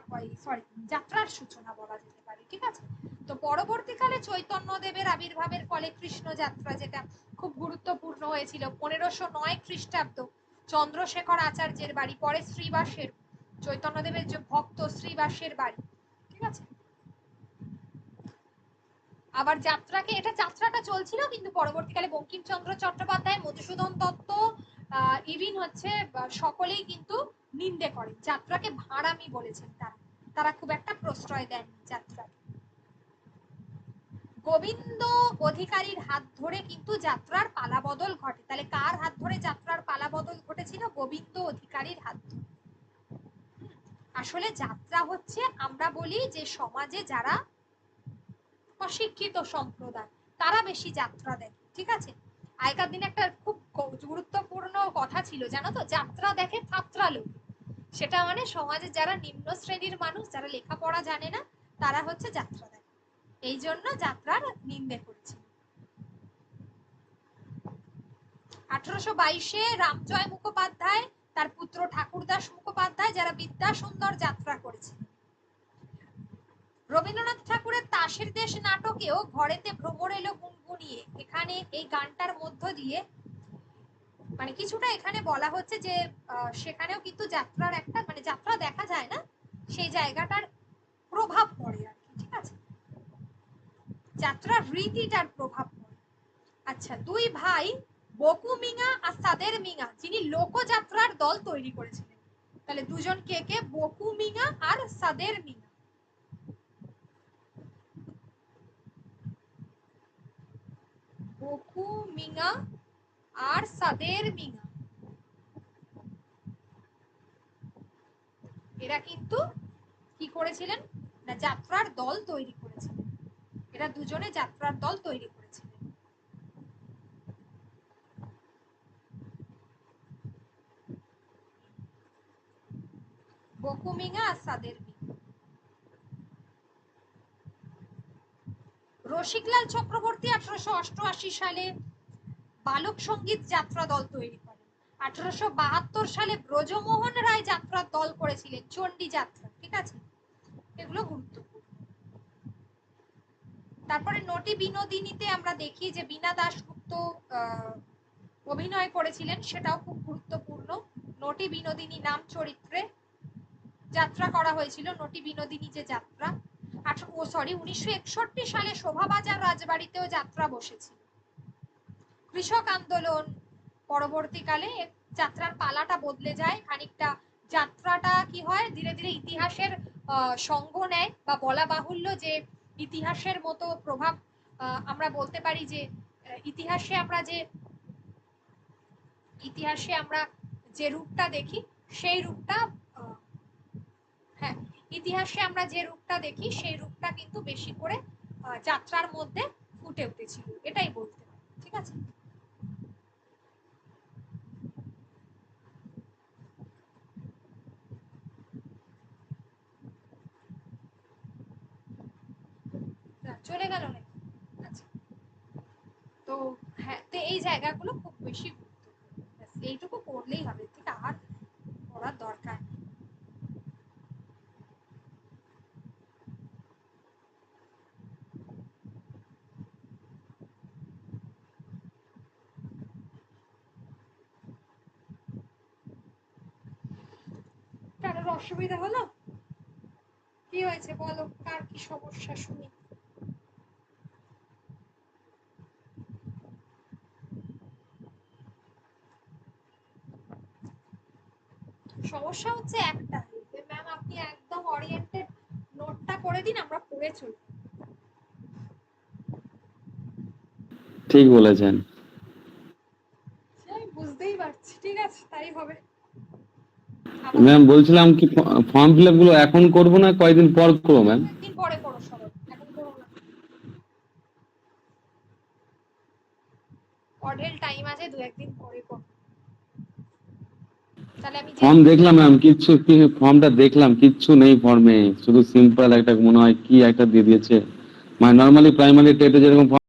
যাত্রার সূচনা বলা যেতে পারে, ঠিক আছে? তো পরবর্তীকালে চৈতন্যদেবের আবির্ভাবের ফলে কৃষ্ণ যাত্রা, যেটা খুব গুরুত্বপূর্ণ হয়েছিল, 1509 খ্রিস্টাব্দ, চন্দ্রশেখর আচার্যের বাড়ি, পরে শ্রীবাসের, চৈতন্যদেবের যে ভক্ত শ্রীবাসের বাড়ি, ঠিক আছে? আবার যাত্রাটা চলছিল, কিন্তু পরবর্তীকালে বঙ্কিমচন্দ্র চট্টোপাধ্যায়, মধুসূদন দত্ত, ইভিন হচ্ছে সকলেই কিন্তু নিন্দে করেন, যাত্রাকে ভাঁড়ামি বলেছেন। তারা খুব একটা প্রশ্রয় দেননি যাত্রাকে। গোবিন্দ অধিকারীর হাত ধরে কিন্তু যাত্রার পালাবদল ঘটে। তাহলে কার হাত ধরে যাত্রার পালাবদল ঘটেছিল? গোবিন্দ অধিকারীর হাত ধরে। আসলে যাত্রা হচ্ছে, আমরা বলি যে সমাজে যারা অশিক্ষিত সম্প্রদায় তারা বেশি যাত্রা দেখে, ঠিক আছে? আগেকার দিনে একটা খুব গুরুত্বপূর্ণ কথা ছিল, জানো তো, যাত্রা দেখে ফাত্রা লোক। সেটা মানে সমাজে যারা নিম্ন শ্রেণীর মানুষ, যারা লেখাপড়া জানে না, তারা হচ্ছে যাত্রা দেখে, এই জন্য যাত্রার নিন্দে করেছিল। 1822-এ রামজয় মুখোপাধ্যায়, তার পুত্র ঠাকুরদাস মুখোপাধ্যায়, যারা বিদ্যাসুন্দর যাত্রা করেছিলেন। রবীন্দ্রনাথ ঠাকুরের তাসের দেশ নাটকেও ঘরেতে ভ্রমর এলো গুনগুনিয়ে, এখানে এই গানটার মধ্য দিয়ে মানে কিছুটা এখানে বলা হচ্ছে যে সেখানেও কিন্তু যাত্রার একটা, মানে যাত্রা দেখা যায় না, সেই জায়গাটার প্রভাব পড়ে আর কি, ঠিক আছে? যাত্রার রীতিটার প্রভাব পড়ে। আচ্ছা, দুই ভাই বকু মিঙা আর সাদের মিঙা, যিনি লোকযাত্রার দল তৈরি করেছিলেন, তাহলে দুজন কে? বকু মিঙা আর সাদের মিঙা। বকু মিঙা আর সাদের মিঙা, এরা কিন্তু কি করেছিলেন না, যাত্রার দল তৈরি করেছিলেন। এরা দুজনে যাত্রার দল তৈরি করেছিলেন। বকু মিঙা আর সাদের মিঙা। রসিকলাল চক্রবর্তী 1888 সালে বালক সঙ্গীত যাত্রা দল তৈরি করেন। 1872 সালে ব্রজমোহন রায় যাত্রার দল করেছিলেন, চণ্ডী যাত্রা, ঠিক আছে? এগুলো গুরুত্বপূর্ণ। তারপরে নটি বিনোদিনীতে আমরা দেখি যে বীণা দাশগুপ্ত অভিনয় করেছিলেন, সেটাও খুব গুরুত্বপূর্ণ। নটি বিনোদিনী নাম চরিত্রে যাত্রা করা হয়েছিল, নটি বিনোদিনী যে যাত্রা। 1961 সালে শোভাবাজার রাজবাড়িতেও যাত্রা বসেছিল। কৃষক আন্দোলন পরবর্তীকালে যাত্রার পালাটা বদলে যায় খানিকটা, যাত্রাটা কি হয় ধীরে ধীরে ইতিহাসের সঙ্গ নেয়, বা বলা বাহুল্য যে ইতিহাসের মতো প্রভাব আমরা বলতে পারি যে ইতিহাসে আমরা যে রূপটা দেখি সেই রূপটা হ্যাঁ, ইতিহাসে আমরা যে রূপটা দেখি সেই রূপটা কিন্তু বেশি করে যাত্রার মধ্যে ফুটে উঠেছিল, এটাই বলতে পারি। ঠিক আছে, চলে গেল নাকি? আচ্ছা, তো হ্যাঁ, তো এই জায়গাগুলো খুব বেশি গুরুত্বপূর্ণ, ব্যাস এইটুকু পড়লেই হবে, ঠিক আর পড়ার দরকার নেই। কারোর অসুবিধা হলো? কি হয়েছে বলো, কার কি সমস্যা শুনি। সমস্যা হচ্ছে একটা, যে ম্যাম আপনি একদম ওরিয়েন্টেড নোটটা করে দিন, আমরা পড়ে চলি। ঠিক বলেছেন। আমি বুঝতেই পারছি, ঠিক আছে তাই হবে। ম্যাম বলছিলাম কি ফর্ম ফিল আপ গুলো এখন করবো না কয়েকদিন পর করবো ম্যাম? একদিন পরে করো সবাই, এখন করো না। অঢেল টাইম আছে, দু একদিন পরে করো। তাহলে আমি ফর্ম দেখলাম ম্যাম, ফর্মটা দেখলাম কিচ্ছু নেই ফর্মে, শুধু সিম্পল একটা মনে হয় কি একটা দিয়ে দিয়েছে, মানে নর্মালি প্রাইমারি টেটে যেরকম